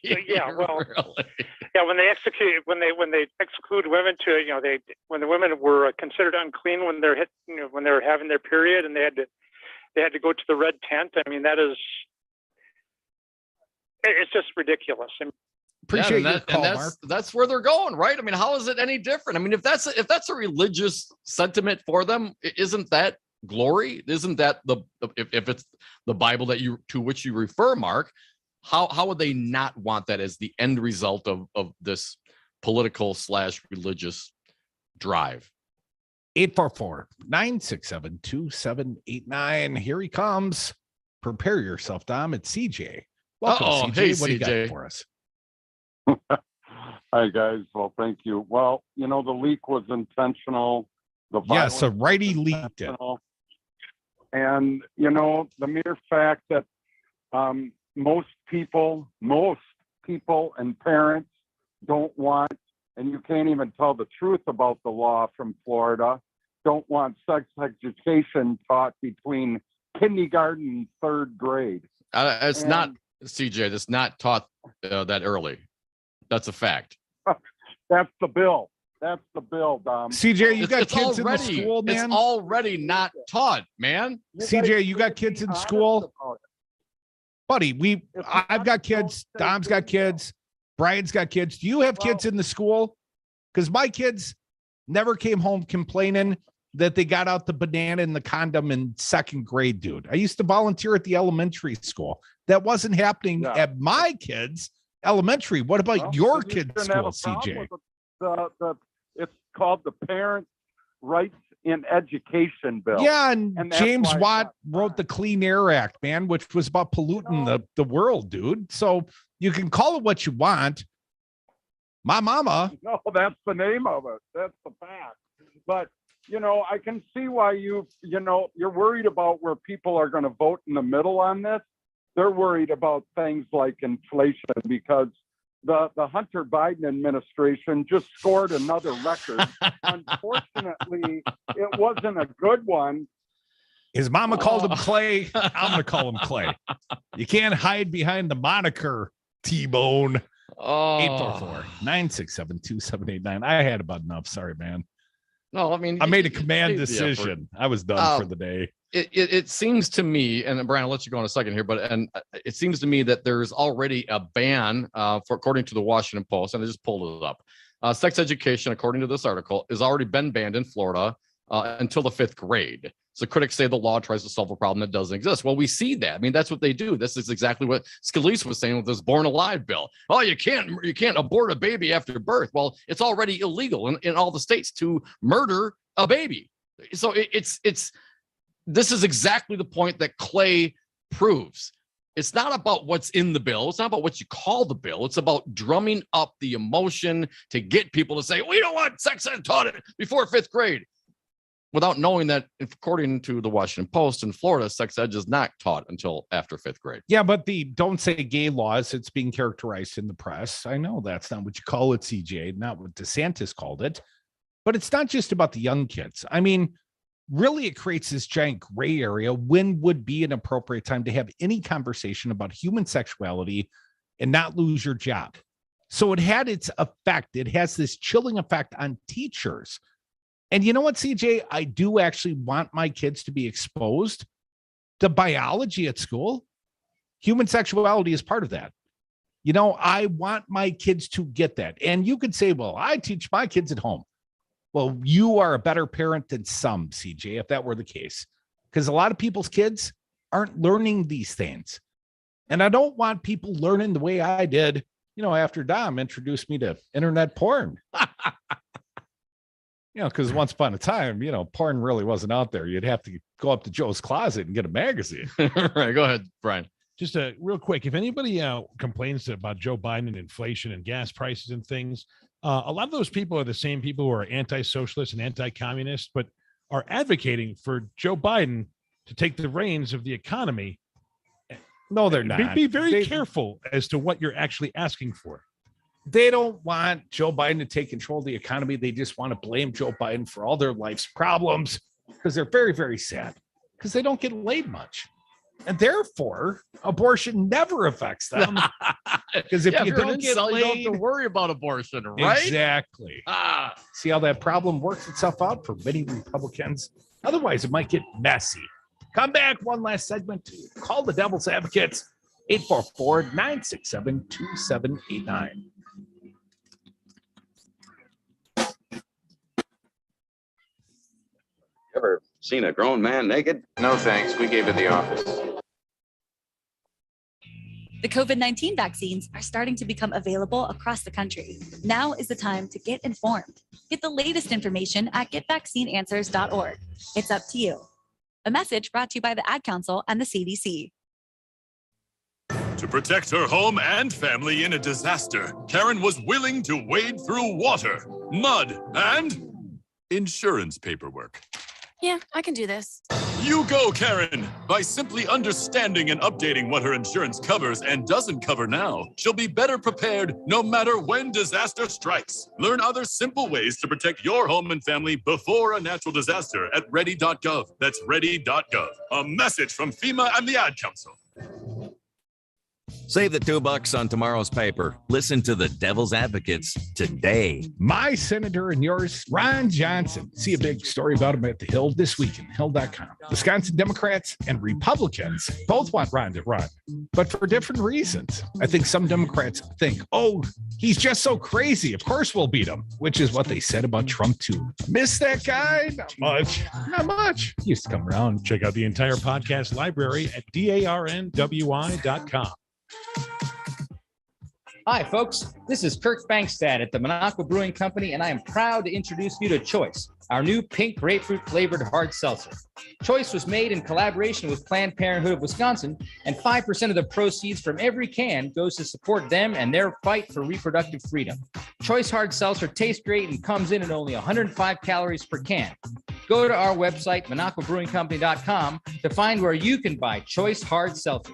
Yeah, well, yeah. When they exclude women when the women were considered unclean when they're when they were having their period and they had to go to the red tent. I mean, it's just ridiculous.
Appreciate your call, Mark.
That's where they're going, right? I mean, how is it any different? I mean, if that's a religious sentiment for them, isn't that glory? Isn't that if it's the Bible to which you refer, Mark? How would they not want that as the end result of this political / religious drive?
844-967-2789. Here he comes. Prepare yourself, Dom. It's CJ. Welcome, CJ.
Hey,
what do you
CJ.
got for us?
Hi, guys. Well, thank you. Well, the leak was intentional.
Yes, a righty leaked it.
And, the mere fact that most people and parents don't want, and you can't even tell the truth about the law from Florida, don't want sex education taught between kindergarten and 3rd grade.
It's not, CJ, it's not taught that early. That's a fact.
That's the bill. That's the bill, Dom.
CJ, you got kids in the school, man?
It's already not taught, man.
CJ, you got kids in school? Buddy, I've got kids. Dom's got kids. Brian's got kids. Do you have kids in the school? Because my kids never came home complaining that they got out the banana and the condom in 2nd grade, dude. I used to volunteer at the elementary school. That wasn't happening at my kids' elementary. What about your kids' school, CJ?
It's called the Parents' Rights in Education Bill.
Yeah, and James Watt wrote the Clean Air Act, man, which was about polluting the world, dude. So you can call it what you want. My mama.
No, that's the name of it. That's the fact. But, I can see why you're worried about where people are going to vote in the middle on this. They're worried about things like inflation because the Hunter Biden administration just scored another record. Unfortunately, it wasn't a good one.
His mama called him Clay. I'm going to call him Clay. You can't hide behind the moniker, T-Bone. 844-967-2789. I had about enough. Sorry, man.
No, I mean,
I made a command decision. I was done for the day.
It seems to me, and Brian, I'll let you go in a second here, but it seems to me that there's already a ban according to the Washington Post, and I just pulled it up. Sex education, according to this article, has already been banned in Florida until the 5th grade. So critics say the law tries to solve a problem that doesn't exist. Well, we see that. I mean, that's what they do. This is exactly what Scalise was saying with this Born Alive bill. Oh, you can't abort a baby after birth. Well, it's already illegal in all the states to murder a baby. So this is exactly the point that Clay proves. It's not about what's in the bill. It's not about what you call the bill. It's about drumming up the emotion to get people to say, we don't want sex ed taught before 5th grade. without knowing that, according to the Washington Post, in Florida, sex ed is not taught until after 5th grade.
Yeah, but the don't say gay laws, it's being characterized in the press. I know that's not what you call it, CJ, not what DeSantis called it. But it's not just about the young kids. I mean, really, it creates this giant gray area. When would be an appropriate time to have any conversation about human sexuality and not lose your job? So it had its effect. It has this chilling effect on teachers. And you know what, CJ? I do actually want my kids to be exposed to biology at school. Human sexuality is part of that. You know, I want my kids to get that. And you could say, well, I teach my kids at home. Well, you are a better parent than some, CJ, if that were the case, because a lot of people's kids aren't learning these things. And I don't want people learning the way I did, you know, after Dom introduced me to internet porn. You know, because once upon a time, you know, porn really wasn't out there. You'd have to go up to Joe's closet and get a magazine.
Right. Go ahead, Brian.
Just real quick, if anybody complains about Joe Biden and inflation and gas prices and things, a lot of those people are the same people who are anti-socialist and anti-communist, but are advocating for Joe Biden to take the reins of the economy.
No, they're not.
Be very careful as to what you're actually asking for.
They don't want Joe Biden to take control of the economy. They just want to blame Joe Biden for all their life's problems because they're very, very sad because they don't get laid much. And therefore, abortion never affects them. Because if you don't get laid,
you don't have to worry about abortion, right?
Exactly. See how that problem works itself out for many Republicans? Otherwise, it might get messy. Come back, one last segment to call the Devil's Advocates, 844-967-2789.
Ever seen a grown man naked? No, thanks. We gave it the office.
The COVID-19 vaccines are starting to become available across the country. Now is the time to get informed. Get the latest information at getvaccineanswers.org. It's up to you. A message brought to you by the Ad Council and the CDC.
To protect her home and family in a disaster, Karen was willing to wade through water, mud, and insurance paperwork.
Yeah, I can do this.
You go, Karen! By simply understanding and updating what her insurance covers and doesn't cover now, she'll be better prepared no matter when disaster strikes. Learn other simple ways to protect your home and family before a natural disaster at ready.gov. That's ready.gov. A message from FEMA and the Ad Council.
Save the $2 on tomorrow's paper. Listen to the Devil's Advocates today.
My senator and yours, Ron Johnson. See a big story about him at the Hill this week in Hill.com. Wisconsin Democrats and Republicans both want Ron to run, but for different reasons. I think some Democrats think, oh, he's just so crazy. Of course we'll beat him, which is what they said about Trump too. Miss that guy? Not much. Not much. He used to come around.
Check out the entire podcast library at darnwi.com.
Hi, folks. This is Kirk Bankstad at the Minocqua Brewing Company, and I am proud to introduce you to Choice, our new pink grapefruit flavored hard seltzer. Choice was made in collaboration with Planned Parenthood of Wisconsin, and 5% of the proceeds from every can goes to support them and their fight for reproductive freedom. Choice hard seltzer tastes great and comes in at only 105 calories per can. Go to our website, MinocquaBrewingCompany.com, to find where you can buy Choice hard seltzer.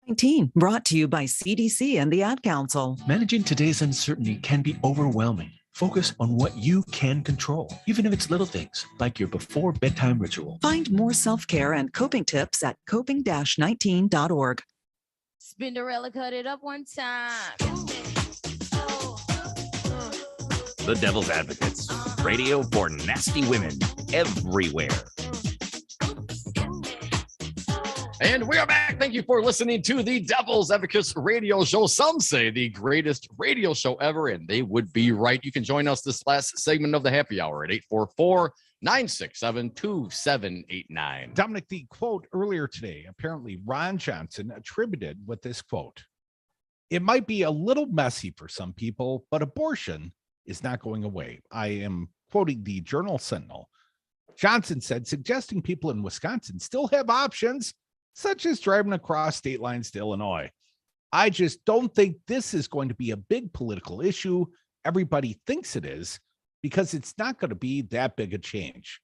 19, brought to you by CDC and the Ad Council.
Managing today's uncertainty can be overwhelming. Focus on what you can control, even if it's little things like your before bedtime ritual.
Find more self-care and coping tips at coping-19.org.
Spinderella cut it up one time.
The Devil's Advocates. Radio for nasty women everywhere.
And we are back. Thank you for listening to the Devil's Advocates radio show. Some say the greatest radio show ever, and they would be right. You can join us this last segment of the happy hour at 844-967-2789.
Dominic, the quote earlier today, apparently Ron Johnson attributed with this quote. It might be a little messy for some people, but abortion is not going away. I am quoting the Journal Sentinel. Johnson said, suggesting people in Wisconsin still have options, such as driving across state lines to Illinois. I just don't think this is going to be a big political issue. Everybody thinks it is because it's not going to be that big a change.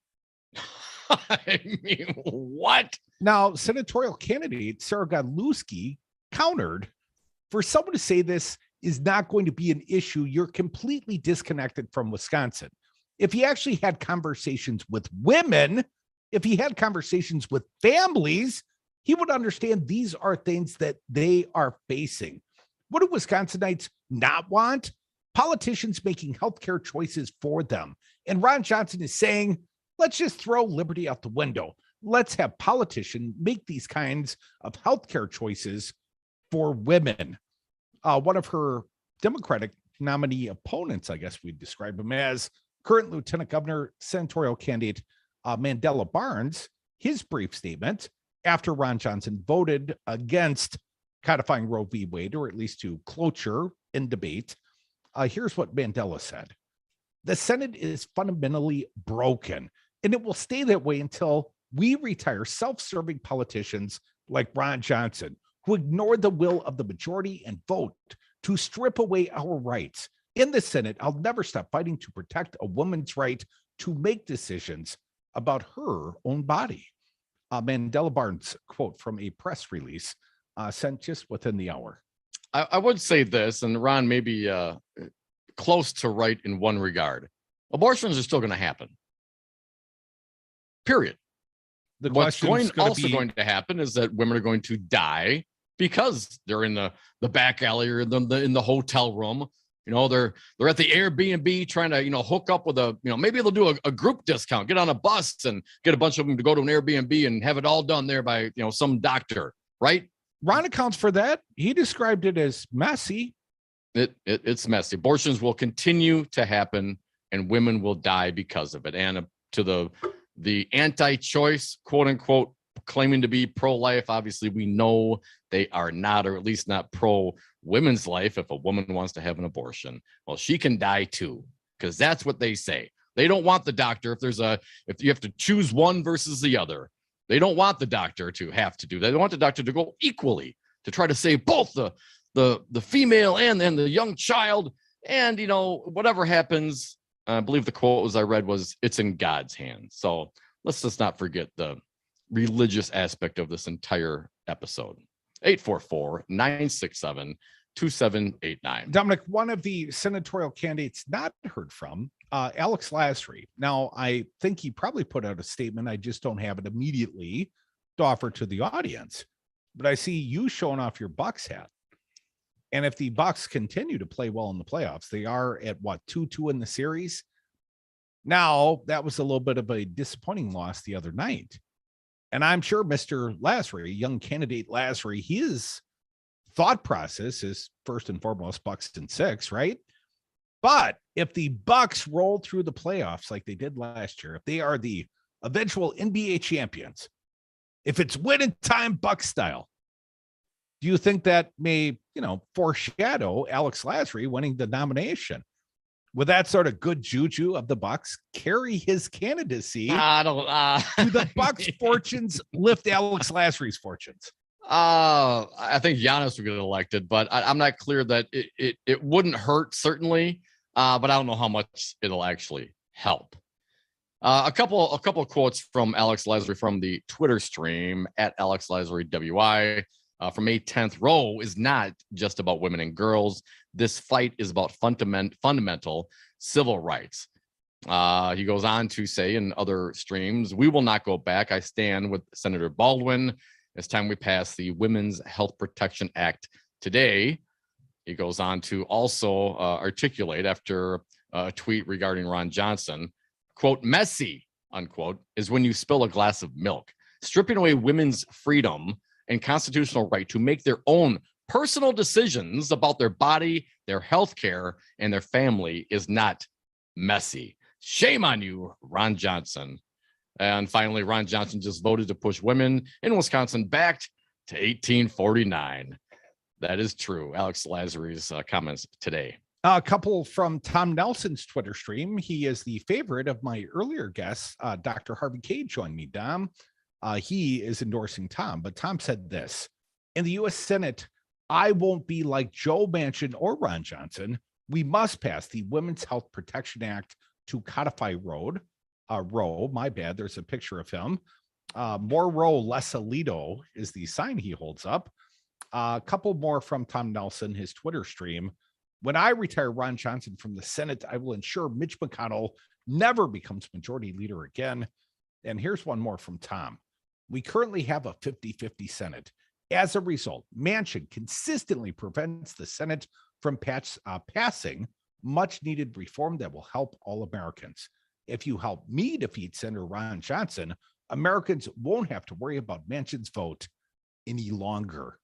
I mean, what?
Now, senatorial candidate Sarah Godlewski countered, for someone to say this is not going to be an issue, you're completely disconnected from Wisconsin. If he actually had conversations with women, if he had conversations with families, he would understand these are things that they are facing. What do Wisconsinites not want? Politicians making healthcare choices for them. And Ron Johnson is saying, let's just throw liberty out the window. Let's have politicians make these kinds of healthcare choices for women. One of her Democratic nominee opponents, I guess we'd describe him as, current Lieutenant Governor senatorial candidate Mandela Barnes, his brief statement after Ron Johnson voted against codifying Roe v. Wade, or at least to cloture in debate. Here's what Mandela said. The Senate is fundamentally broken, and it will stay that way until we retire self-serving politicians like Ron Johnson, who ignore the will of the majority and vote to strip away our rights. In the Senate, I'll never stop fighting to protect a woman's right to make decisions about her own body. Mandela Barnes quote from a press release sent just within the hour.
I would say this, and Ron may be close to right in one regard. Abortions are still going to happen. Period. What's going to happen is that women are going to die because they're in the back alley or in the hotel room. You know, they're at the Airbnb trying to, hook up with maybe they'll do a group discount, get on a bus and get a bunch of them to go to an Airbnb and have it all done there by, some doctor, right?
Ron accounts for that. He described it as messy.
It's messy. Abortions will continue to happen and women will die because of it. And to the anti-choice, quote unquote, claiming to be pro-life, obviously we know they are not, or at least not pro-women's life. If a woman wants to have an abortion, well, she can die too, because that's what they say. They don't want the doctor, if you have to choose one versus the other, they don't want the doctor to have to do that. They want the doctor to go equally to try to save both the female and the young child. And, whatever happens, I believe the quote I read was, it's in God's hands. So let's just not forget the religious aspect of this entire episode. 844-967-2789.
Dominic, one of the senatorial candidates not heard from, Alex Lasry. Now, I think he probably put out a statement. I just don't have it immediately to offer to the audience. But I see you showing off your Bucks hat. And if the Bucks continue to play well in the playoffs, they are at 2-2 in the series. Now, that was a little bit of a disappointing loss the other night. And I'm sure Mr. Lasry, young candidate Lasry, his thought process is first and foremost Bucks in 6, right? But if the Bucks roll through the playoffs like they did last year, if they are the eventual NBA champions, if it's winning time Bucks style, do you think that may, foreshadow Alex Lasry winning the nomination? Would that sort of good juju of the Bucks carry his candidacy?
Do
the Bucks' fortunes lift Alex Lasry's fortunes?
I think Giannis would get elected, but I'm not clear that it wouldn't hurt, certainly. But I don't know how much it'll actually help. A couple of quotes from Alex Lasry from the Twitter stream at Alex Lasry WI. From May 10th, Roe is not just about women and girls. This fight is about fundamental civil rights. He goes on to say in other streams, we will not go back. I stand with Senator Baldwin. It's time we pass the Women's Health Protection Act today. He goes on to also articulate after a tweet regarding Ron Johnson, quote, messy, unquote, is when you spill a glass of milk. Stripping away women's freedom and constitutional right to make their own personal decisions about their body, their health care, and their family is not messy. Shame on you, Ron Johnson. And finally, Ron Johnson just voted to push women in Wisconsin back to 1849. That is true. Alex Lasry's comments today.
A couple from Tom Nelson's Twitter stream. He is the favorite of my earlier guests. Dr. Harvey Kaye joined me, Dom. He is endorsing Tom, but Tom said this: in the U.S. Senate, I won't be like Joe Manchin or Ron Johnson. We must pass the Women's Health Protection Act to codify Roe. My bad. There's a picture of him. More Roe, less Alito is the sign he holds up. A couple more from Tom Nelson, his Twitter stream. When I retire Ron Johnson from the Senate, I will ensure Mitch McConnell never becomes majority leader again. And here's one more from Tom. We currently have a 50-50 Senate. As a result, Manchin consistently prevents the Senate from passing much needed reform that will help all Americans. If you help me defeat Senator Ron Johnson, Americans won't have to worry about Manchin's vote any longer.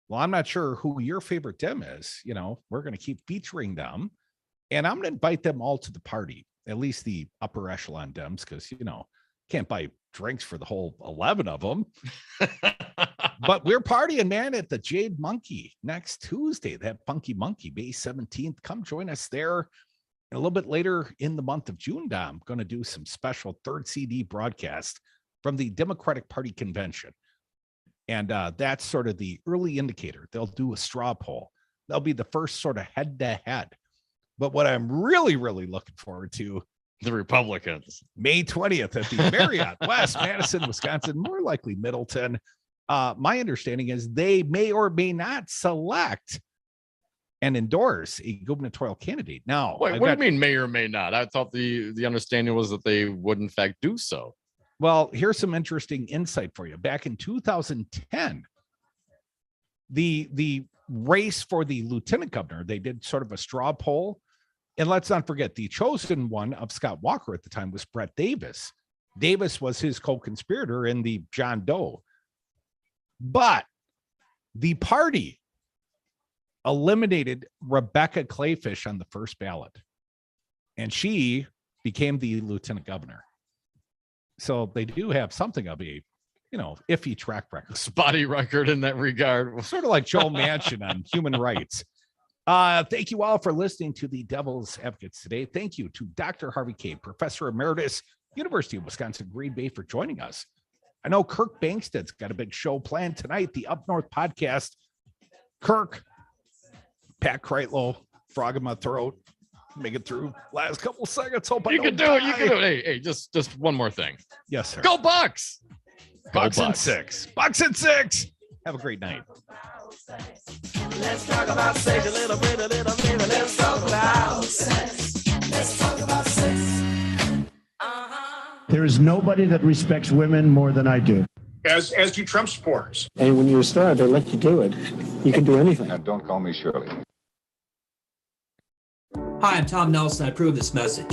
Well, I'm not sure who your favorite Dem is. We're going to keep featuring them, and I'm going to invite them all to the party, at least the upper echelon Dems, because, can't buy drinks for the whole 11 of them. But we're partying, man, at the Jade Monkey next Tuesday, that Funky Monkey, May 17th. Come join us there. And a little bit later in the month of June, I'm going to do some special third CD broadcast from the Democratic Party convention. And that's sort of the early indicator. They'll do a straw poll. They'll be the first sort of head-to-head. But what I'm really, really looking forward to,
the Republicans,
May 20th at the Marriott, West Madison, Wisconsin, more likely Middleton. My understanding is they may or may not select and endorse a gubernatorial candidate. Now,
what do you mean may or may not? I thought the understanding was that they would in fact do so.
Well, here's some interesting insight for you. Back in 2010, the race for the lieutenant governor, they did sort of a straw poll. And let's not forget, the chosen one of Scott Walker at the time was Brett Davis. Davis was his co-conspirator in the John Doe. But the party eliminated Rebecca Clayfish on the first ballot, and she became the lieutenant governor. So they do have something of a, iffy track record.
Spotty record in that regard.
Sort of like Joe Manchin on human rights. Thank you all for listening to the Devil's Advocates today. Thank you to Dr. Harvey Kaye, Professor Emeritus, University of Wisconsin, Green Bay, for joining us. I know Kirk Bankstead's got a big show planned tonight, the Up North podcast. Kirk, Pat Kreitlow, frog in my throat. Make it through last couple seconds. Hope
you can do it. You can do it. Hey, just one more thing.
Yes, sir.
Go Bucks.
Bucks and 6. Bucks and 6. Have a great night.
Let's talk about sex a little bit. Let's talk about sex. Let's talk about sex.
There is nobody that respects women more than I do.
As do Trump supporters.
And when you're a star, they let you do it. You can do anything.
Now, don't call me Shirley.
Hi, I'm Tom Nelson. I approve this message.